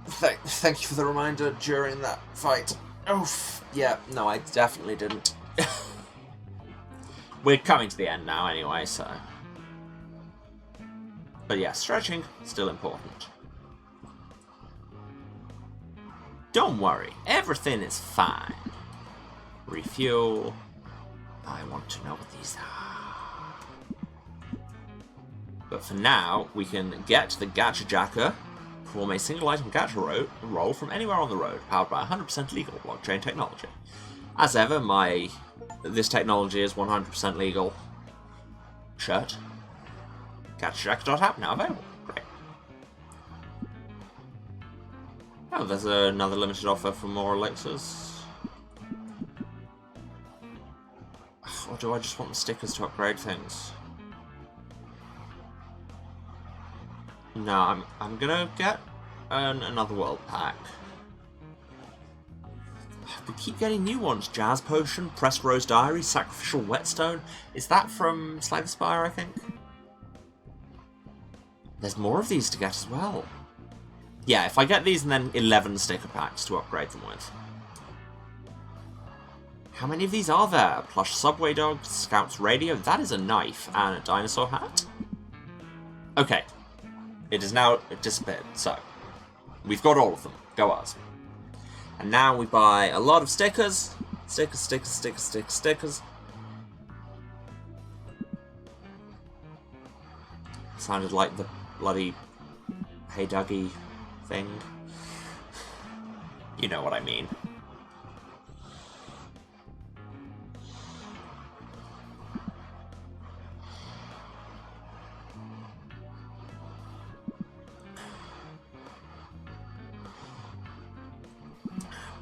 Thank you for the reminder during that fight. Oof. Yeah, no, I definitely didn't. We're coming to the end now anyway, so... But yeah, stretching, still important. Don't worry, everything is fine. Refuel. I want to know what these are. But for now, we can get the Gacha Jacker, perform a single item Gacha roll from anywhere on the road, powered by 100% legal blockchain technology. As ever, this technology is 100% legal. Shirt. GachaJacker.app now available. Great. Oh, there's another limited offer for more elixirs. Or do I just want the stickers to upgrade things? No, I'm gonna get another world pack. We keep getting new ones. Jazz Potion, Pressed Rose Diary, Sacrificial Whetstone. Is that from Slay the Spire, I think? There's more of these to get as well. Yeah, if I get these and then 11 sticker packs to upgrade them with. How many of these are there? Plush Subway Dog, Scout's Radio, that is a knife, and a dinosaur hat. Okay. It is now disappeared, so we've got all of them. Go us. And now we buy a lot of stickers. Stickers, stickers, stickers, stickers, stickers. Sounded like the bloody Hey Dougie thing. You know what I mean.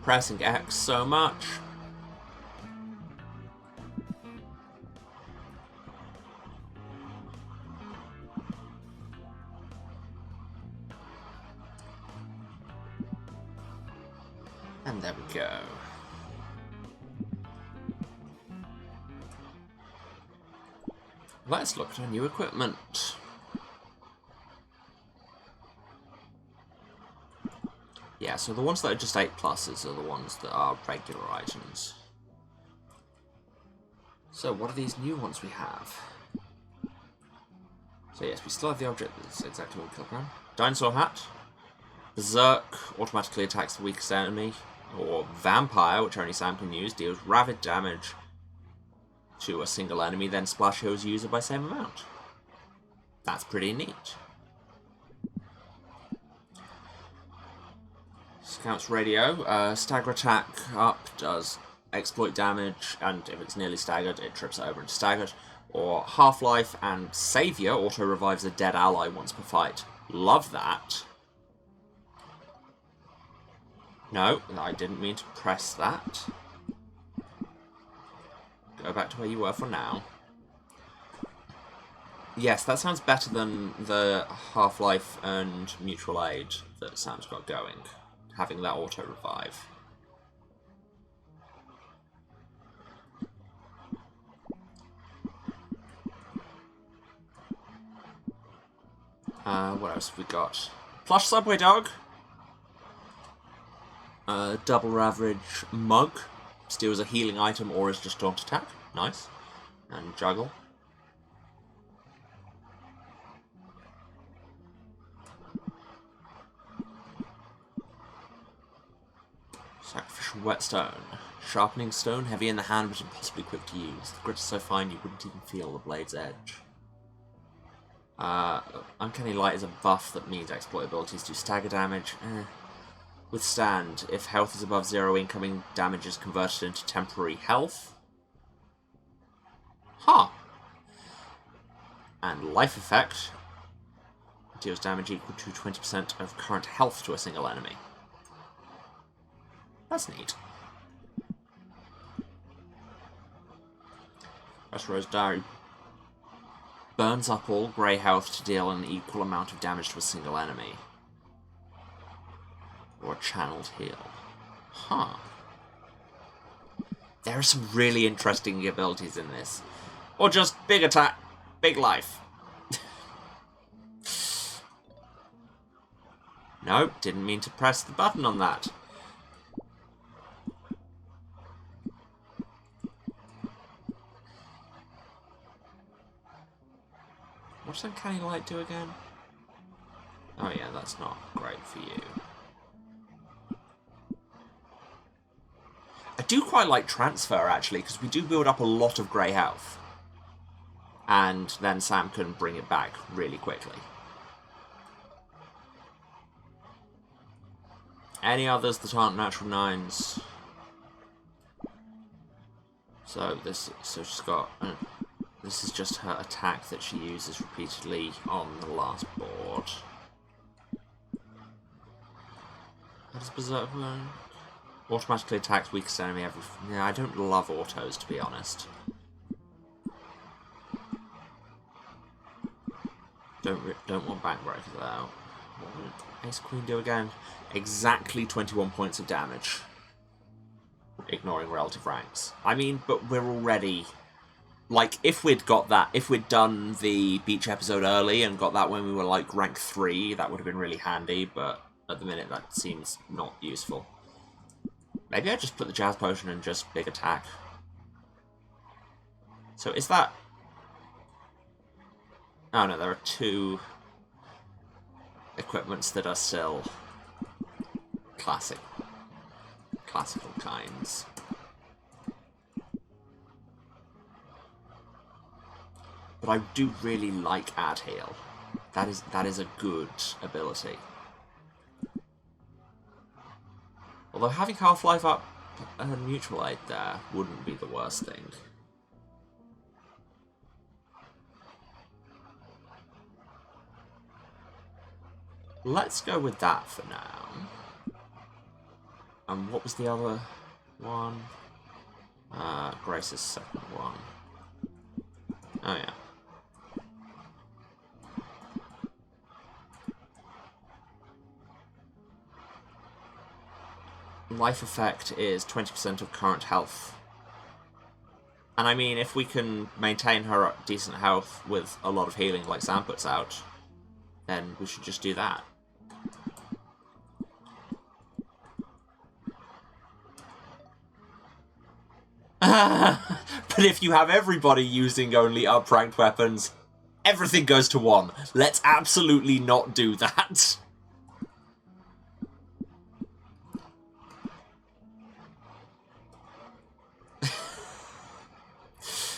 Pressing X so much. And there we go. Let's look at our new equipment. Yeah, so the ones that are just 8 pluses are the ones that are regular items. So what are these new ones we have? So yes, we still have the object that's exactly 1 kilogram. Dinosaur hat. Berserk automatically attacks the weakest enemy. Or Vampire, which only Sam can use, deals rapid damage to a single enemy, then splash heals user by same amount. That's pretty neat. Scout's radio. Stagger attack up does exploit damage, and if it's nearly staggered, it trips it over into staggered. Or Half-Life and Savior auto-revives a dead ally once per fight. Love that. No, I didn't mean to press that. Go back to where you were for now. Yes, that sounds better than the Half-Life and Mutual Aid that Sam's got going. Having that auto-revive. What else have we got? Plush Subway Dog. Double average Mug. Steals a healing item or is just taunt attack. Nice. And Juggle. Sacrificial Whetstone. Sharpening stone, heavy in the hand but impossibly quick to use. The grit is so fine you wouldn't even feel the blade's edge. Uncanny Light is a buff that means exploit abilities do stagger damage. Withstand. If health is above 0, incoming damage is converted into temporary health. Huh. And Life Effect. Deals damage equal to 20% of current health to a single enemy. That's neat. Rose Diary. Burns up all grey health to deal an equal amount of damage to a single enemy. Or a channeled heal. Huh. There are some really interesting abilities in this. Or just big attack, big life. No, didn't mean to press the button on that. What does Uncanny Light do again? Oh yeah, that's not great for you. I do quite like Transfer, actually, because we do build up a lot of grey health. And then Sam can bring it back really quickly. Any others that aren't natural 9s? So she's got... this is just her attack that she uses repeatedly on the last board. How does Berserk work? Automatically attacks weakest enemy every... Yeah, I don't love autos, to be honest. Don't want Backbreaker, though. What would Ace Queen do again? Exactly 21 points of damage. Ignoring relative ranks. I mean, but we're already... Like, if we'd got that... If we'd done the beach episode early and got that when we were, like, rank 3, that would have been really handy, but at the minute that seems not useful. Maybe I just put the Jazz Potion and just big attack. So is that... Oh no, there are 2 equipments that are still classical kinds. But I do really like Add Heal. That is a good ability. Although having Half-Life up and Mutual Aid there wouldn't be the worst thing. Let's go with that for now. And what was the other one? Grace's second one. Oh yeah. Life effect is 20% of current health And I mean, if we can maintain her at decent health with a lot of healing like Sam puts out, then we should just do that. But if you have everybody using only up-ranked weapons, everything goes to 1. Let's absolutely not do that.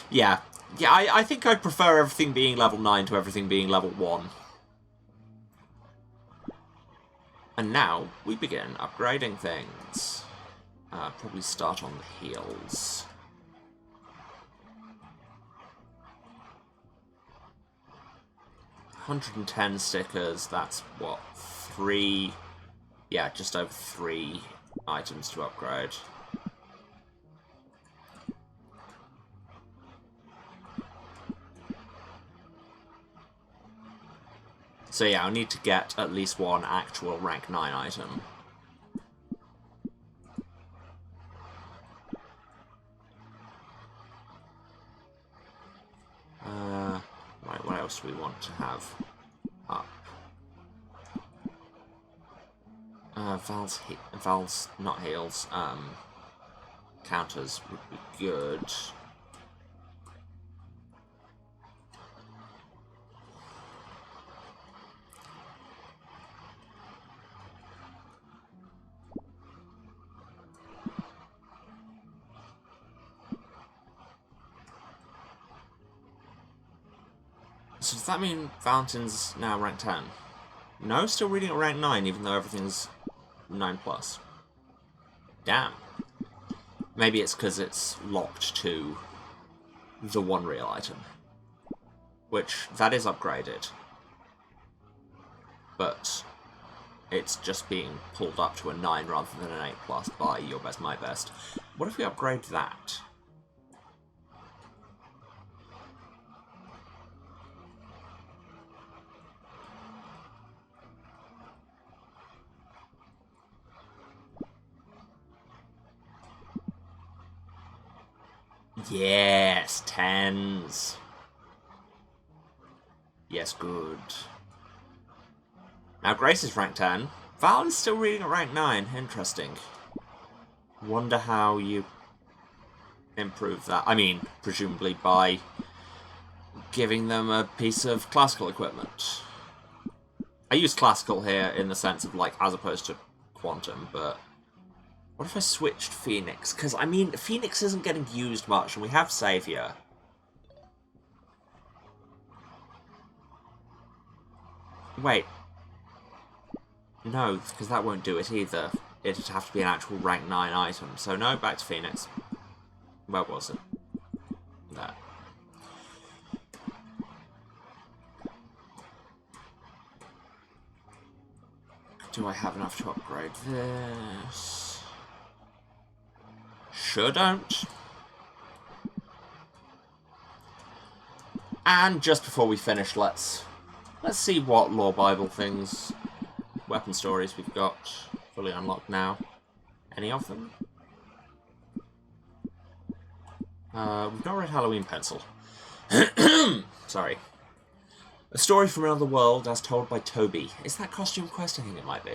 Yeah, I think I prefer everything being level 9 to everything being level 1. And now we begin upgrading things. Probably start on the heals. $110 stickers, that's what, 3... Yeah, just over 3 items to upgrade. So yeah, I'll need to get at least 1 actual rank 9 item. Right, what else do we want to have up? Val's not heals. Counters would be good. So does that mean Valentine's now rank 10? No, still reading at rank 9, even though everything's 9+. Damn. Maybe it's because it's locked to the 1 real item. Which, that is upgraded. But it's just being pulled up to a 9 rather than an 8+ by Your Best, My Best. What if we upgrade that? Yes, 10s. Yes, good. Now Grace is rank 10. Val is still reading at rank 9. Interesting. Wonder how you improve that. I mean, presumably by giving them a piece of classical equipment. I use classical here in the sense of, like, as opposed to quantum, but... What if I switched Phoenix? Because, I mean, Phoenix isn't getting used much, and we have Savior. Wait. No, because that won't do it either. It'd have to be an actual rank 9 item. So no, back to Phoenix. Where was it? There. Do I have enough to upgrade this? Sure don't. And just before we finish, let's see what Lore Bible things, weapon stories we've got fully unlocked now. Any of them? We've not read Halloween Pencil. Sorry. A story from another world as told by Toby. Is that Costume Quest? I think it might be.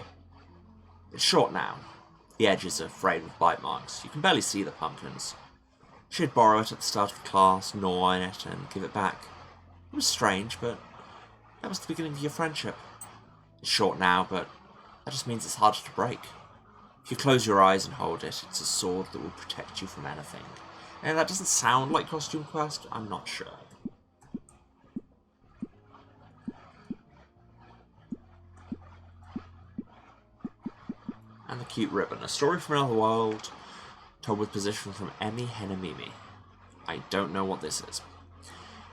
It's short now. The edges are frayed with bite marks. You can barely see the pumpkins. She'd borrow it at the start of class, gnaw on it, and give it back. It was strange, but that was the beginning of your friendship. It's short now, but that just means it's harder to break. If you close your eyes and hold it, it's a sword that will protect you from anything. And that doesn't sound like Costume Quest, I'm not sure. And the cute ribbon. A story from another world, told with position from Emmy Henamimi. I don't know what this is.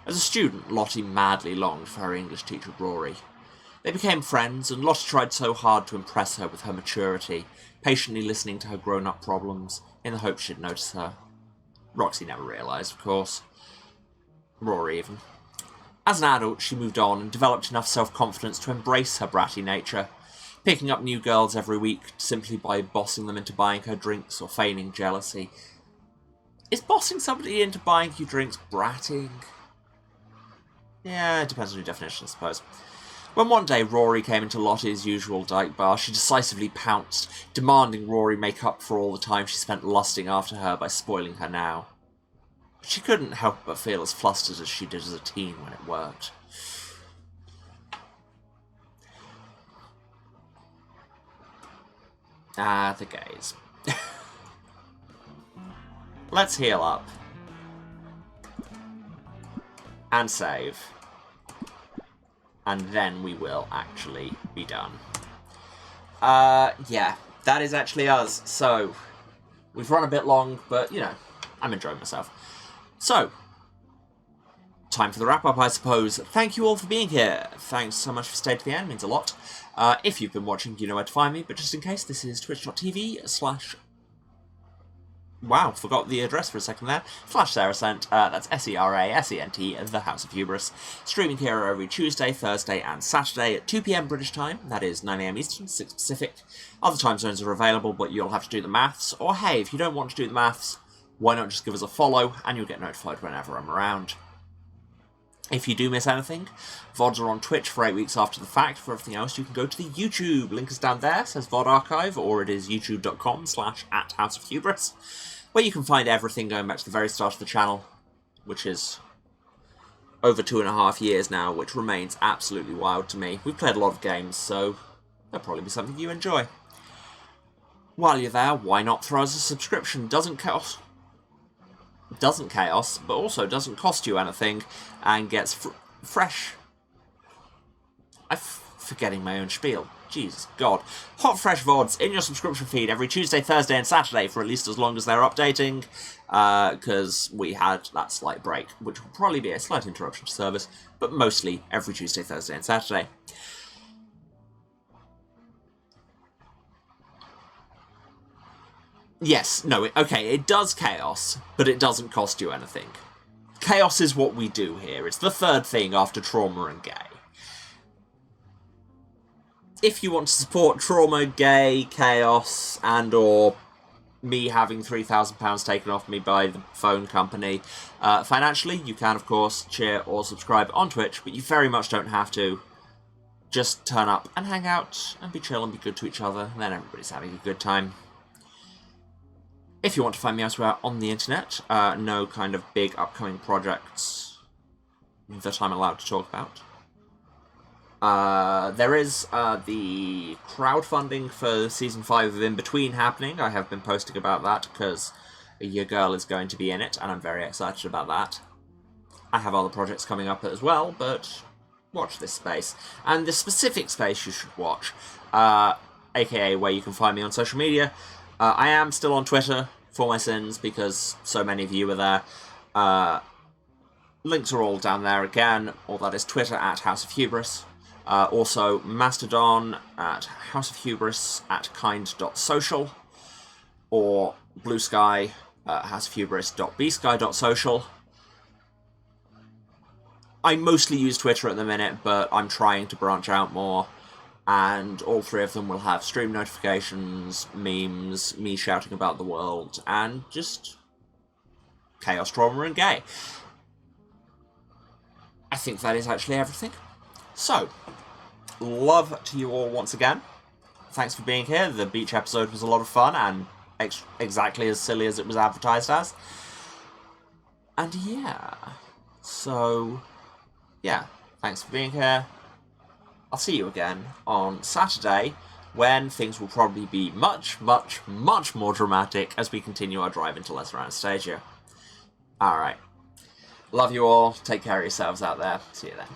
As a student, Lottie madly longed for her English teacher, Rory. They became friends, and Lottie tried so hard to impress her with her maturity, patiently listening to her grown-up problems, in the hope she'd notice her. Roxy never realised, of course. Rory, even. As an adult, she moved on and developed enough self-confidence to embrace her bratty nature, picking up new girls every week simply by bossing them into buying her drinks or feigning jealousy. Is bossing somebody into buying you drinks bratting? Yeah, it depends on your definition, I suppose. When one day Rory came into Lottie's usual dyke bar, she decisively pounced, demanding Rory make up for all the time she spent lusting after her by spoiling her now. But she couldn't help but feel as flustered as she did as a teen when it worked. Ah, the gays. Let's heal up. And save. And then we will actually be done. Yeah, that is actually us. So, we've run a bit long, but, you know, I'm enjoying myself. So, time for the wrap-up, I suppose. Thank you all for being here. Thanks so much for staying to the end, it means a lot. If you've been watching, you know where to find me, but just in case, this is twitch.tv/ wow, forgot the address for a second there. /Saracent, that's SERASENT, The House of Hubris. Streaming here every Tuesday, Thursday, and Saturday at 2 PM British time. That is 9 AM Eastern, 6 Pacific. Other time zones are available, but you'll have to do the maths. Or hey, if you don't want to do the maths, why not just give us a follow, and you'll get notified whenever I'm around. If you do miss anything, VODs are on Twitch for 8 weeks after the fact. For everything else, you can go to the YouTube. Link is down there, says VOD Archive, or it is youtube.com/@HouseOfHubris, where you can find everything going back to the very start of the channel, which is over 2.5 years now, which remains absolutely wild to me. We've played a lot of games, so there'll probably be something you enjoy. While you're there, why not throw us a subscription? Doesn't chaos, but also doesn't cost you anything, and gets fresh. I'm forgetting my own spiel. Jesus God. Hot, fresh VODs in your subscription feed every Tuesday, Thursday, and Saturday for at least as long as they're updating, because we had that slight break, which will probably be a slight interruption to service, but mostly every Tuesday, Thursday, and Saturday. Yes, no, okay, it does chaos, but it doesn't cost you anything. Chaos is what we do here. It's the third thing after trauma and gay. If you want to support trauma, gay, chaos, and or me having £3,000 taken off me by the phone company, financially, you can, of course, cheer or subscribe on Twitch, but you very much don't have to. Just turn up and hang out and be chill and be good to each other, and then everybody's having a good time. If you want to find me elsewhere on the internet, no kind of big upcoming projects that I'm allowed to talk about. There is the crowdfunding for Season 5 of In Between happening. I have been posting about that because your girl is going to be in it, and I'm very excited about that. I have other projects coming up as well, but watch this space. And the specific space you should watch, aka where you can find me on social media. I am still on Twitter for my sins because so many of you are there. Links are all down there again. All that is Twitter at House of Hubris. Also Mastodon at House of Hubris at kind.social. Or Blue Sky houseofhubris.bsky.social. I mostly use Twitter at the minute, but I'm trying to branch out more. And all three of them will have stream notifications, memes, me shouting about the world, and just chaos, trauma, and gay. I think that is actually everything. So, love to you all once again. Thanks for being here. The beach episode was a lot of fun, and exactly as silly as it was advertised as. And yeah, so, yeah, thanks for being here. I'll see you again on Saturday, when things will probably be much, much, much more dramatic as we continue our drive into Lesser Anastasia. Alright. Love you all. Take care of yourselves out there. See you then.